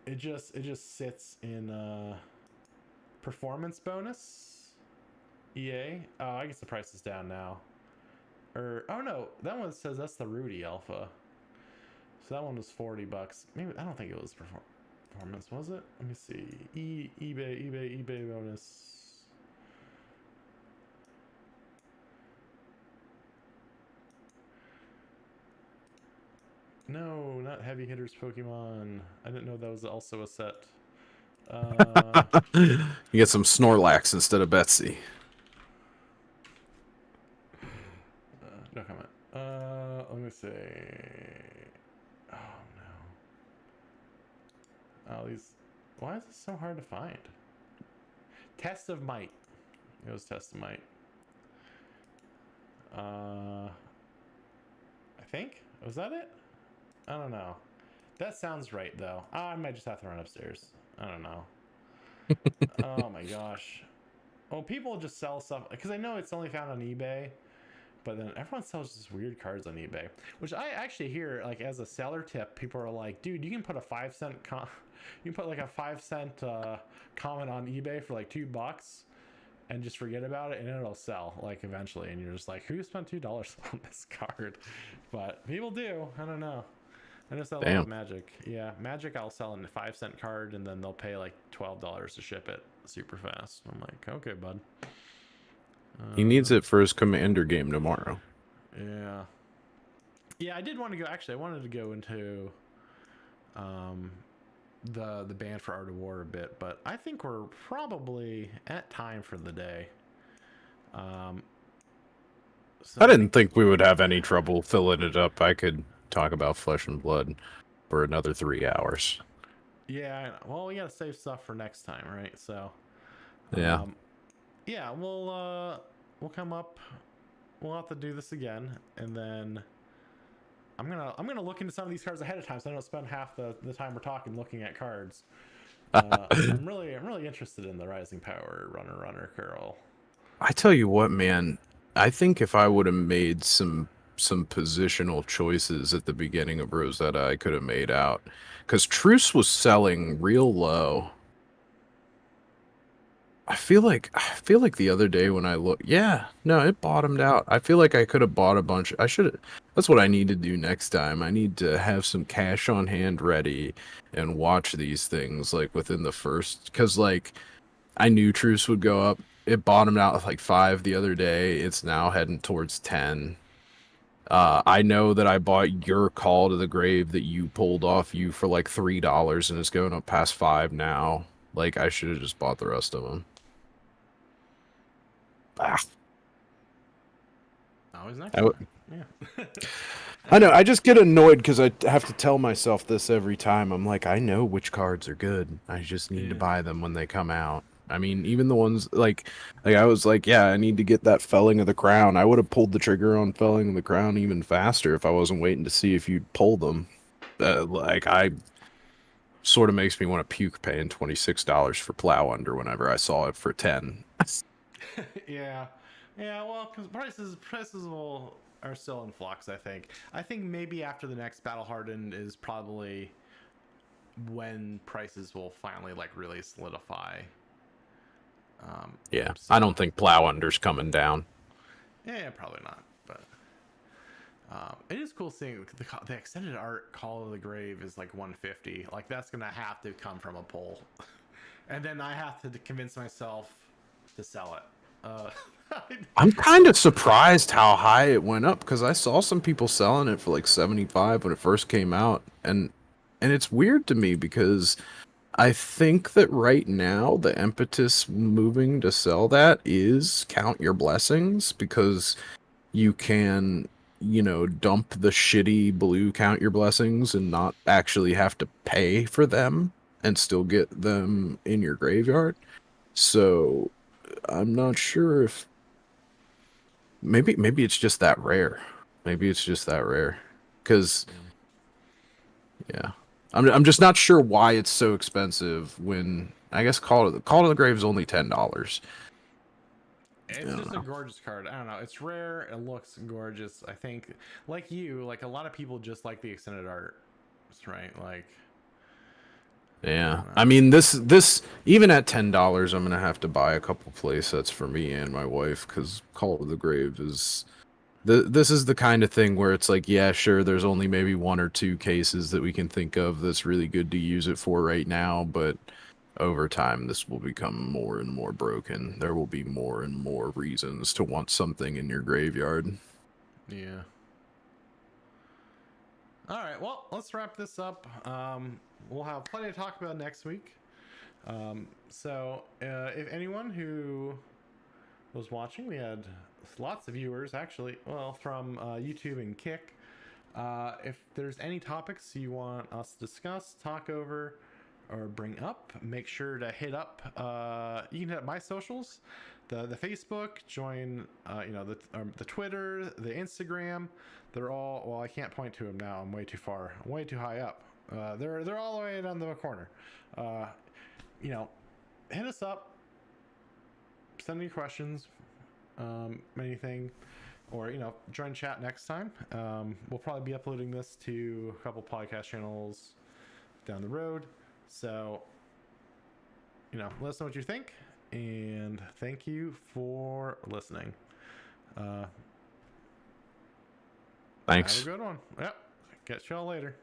It just sits in performance bonus. EA. Oh, I guess the price is down now. Oh no, that one says that's the Rudy Alpha. So that one was $40. Maybe I don't think it was performance, was it? Let me see. eBay bonus. No, not Heavy Hitters Pokemon. I didn't know that was also a set. You get some Snorlax instead of Betsy. No comment. Let me see. Oh no. Oh, these. Why is this so hard to find? Test of Might. It was Test of Might. I think. Was that it? I don't know. That sounds right though. I might just have to run upstairs. I don't know. Oh my gosh. Well, people just sell stuff because I know it's only found on eBay, but then everyone sells just weird cards on eBay, which I actually hear like as a seller tip. People are like, dude, you can put a 5-cent you can put like a 5-cent comment on eBay for like $2 and just forget about it, and it'll sell like eventually. And you're just like, who spent $2 on this card? But people do. I don't know. I just sell a lot of Magic. Yeah, Magic I'll sell in a 5-cent card, and then they'll pay like $12 to ship it super fast. I'm like, okay, bud. He needs it for his commander game tomorrow. Yeah. Yeah, I did want to go. Actually, I wanted to go into the band for Art of War a bit, but I think we're probably at time for the day. So I didn't think we would have any trouble filling it up. I could talk about Flesh and Blood for another 3 hours. Yeah, well, we gotta save stuff for next time, right? So, Yeah. Yeah, we'll come up. We'll have to do this again, and then I'm gonna look into some of these cards ahead of time, so I don't spend half the time we're talking looking at cards. I'm really interested in the Rising Power Runner Curl. I tell you what, man. I think if I would have made some positional choices at the beginning of Rosetta, I could have made out. Because Truce was selling real low. I feel like the other day when I look, yeah, no, it bottomed out. I feel like I could have bought a bunch. I should. That's what I need to do next time. I need to have some cash on hand ready and watch these things like within the first. Because like I knew Truce would go up. It bottomed out with like 5 the other day. It's now heading towards 10. I know that I bought your Call to the Grave that you pulled off you for like $3 and it's going up past 5 now. Like I should have just bought the rest of them. Ah. Always next time. Yeah. I know. I just get annoyed because I have to tell myself this every time. I'm like, I know which cards are good. I just need to buy them when they come out. I mean, even the ones like I was like, yeah, I need to get that Felling of the Crown. I would have pulled the trigger on Felling of the Crown even faster if I wasn't waiting to see if you'd pull them. I sort of makes me want to puke paying $26 for Plow Under whenever I saw it for 10. Yeah. Well, because prices are still in flux. I think maybe after the next Battle Hardened is probably when prices will finally like really solidify. Yeah, so I don't think Plow Under's coming down. Yeah, probably not. But it is cool seeing the extended art Call of the Grave is like 150. Like that's gonna have to come from a pull, and then I have to convince myself to sell it. I'm kind of surprised how high it went up because I saw some people selling it for like 75 when it first came out, and it's weird to me because I think that right now the impetus moving to sell that is Count Your Blessings because you can, dump the shitty blue Count Your Blessings and not actually have to pay for them and still get them in your graveyard. So I'm not sure if maybe it's just that rare. Maybe it's just that rare. Because yeah. I'm just not sure why it's so expensive when I guess Call to the Grave is only $10. It's just a gorgeous card. I don't know. It's rare. It looks gorgeous. I think, like you, like a lot of people just like the extended art, right? Like, yeah. I mean, this even at $10, I'm gonna have to buy a couple play sets for me and my wife because Call to the Grave is this is the kind of thing where it's like, yeah, sure, there's only maybe 1 or 2 cases that we can think of that's really good to use it for right now, but over time this will become more and more broken. There will be more and more reasons to want something in your graveyard. Yeah. All right, well, let's wrap this up. We'll have plenty to talk about next week. If anyone who was watching, we had lots of viewers actually, well, from YouTube and Kick. If there's any topics you want us to discuss, talk over, or bring up, make sure to hit up you can hit up my socials, the Facebook, join the Twitter, the Instagram. They're all, well, I can't point to them now, I'm way too far, I'm way too high up. They're all the way down the corner. Hit us up, send me questions, anything, or join chat next time. We'll probably be uploading this to a couple podcast channels down the road, so let us know what you think, and thank you for listening. Thanks. Have a good one. Yep, catch y'all later.